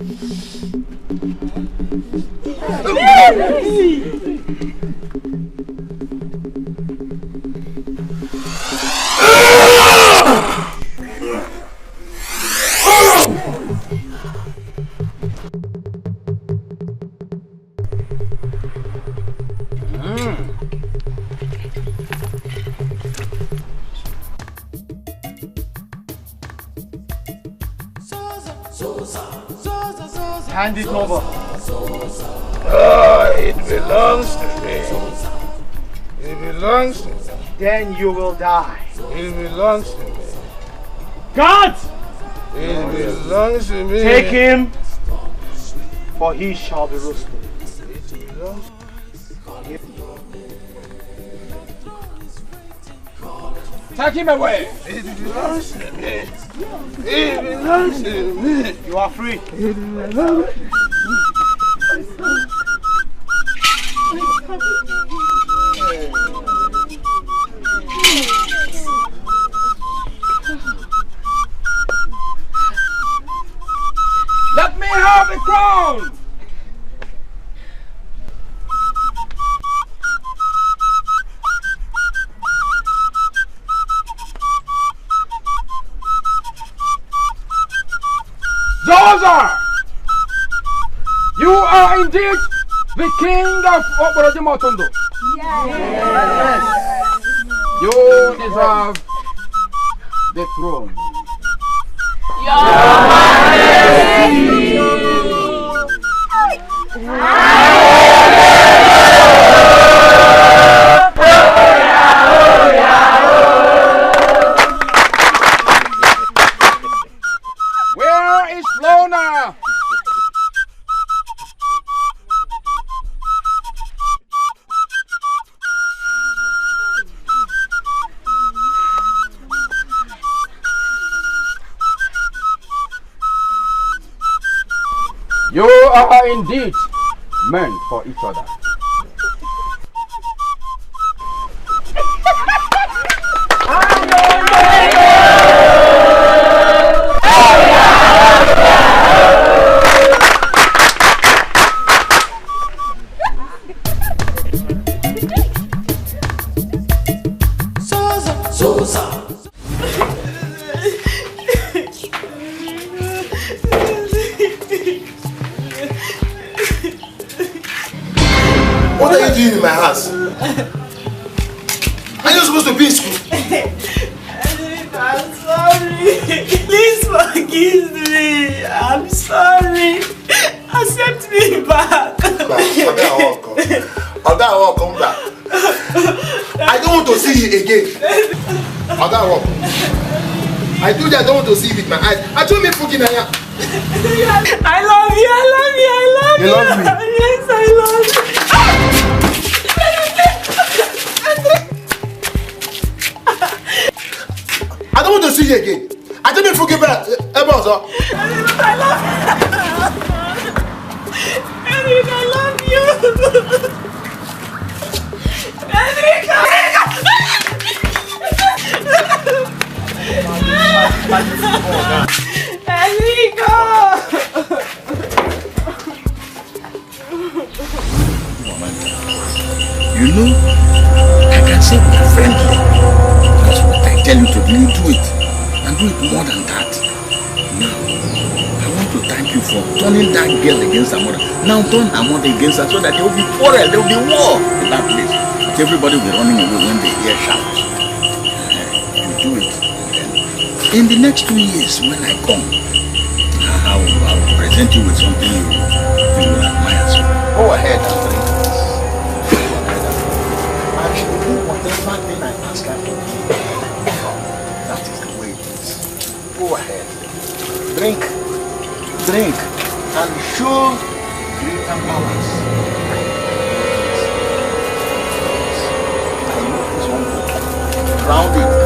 Speaker 7: Hand it over.
Speaker 5: It belongs to me. It belongs to me.
Speaker 7: Then you will die.
Speaker 5: It belongs to me.
Speaker 7: God!
Speaker 5: It belongs to me.
Speaker 7: Take him, for he shall be roasted.
Speaker 5: It belongs
Speaker 22: Take him away.
Speaker 5: It belongs to me. It belongs to me.
Speaker 7: You are free.
Speaker 5: It belongs to me.
Speaker 22: Let me have the crown. Zoza! You are indeed the king of Oborojimotondo.
Speaker 11: Yes.
Speaker 22: You deserve the throne. Where is Flona? You are indeed meant for each other.
Speaker 1: Zoza.
Speaker 15: What are you doing in my house? Are you supposed to be in school?
Speaker 11: I'm sorry. Please forgive me. I'm sorry. Accept me back.
Speaker 15: Oga, come back. I don't want to see you again. Oga, I do that. I don't want to see you with my eyes. I told me fucking
Speaker 11: I love you. I love you. I love you.
Speaker 15: You love me?
Speaker 11: Yes, I love you.
Speaker 15: I don't want to see you again. I told me fucking back.
Speaker 11: I love you. Eric, I love you. Enrico!
Speaker 14: You know, I can say we are friendly. Because what I tell you to do, you do it. And do it more than that. Now, I want to thank you for turning that girl against her mother. Now turn her mother against her so that there will be quarrel, there will be war in that place. But everybody will be running away when they hear shouts. You do it. In the next 2 years, when I come, I will present you with something you will admire. So go ahead and drink this. Go ahead and she will do whatever thing I ask her to do. That is the way it is. Go ahead. Drink, and show greater powers. I know this one will round it.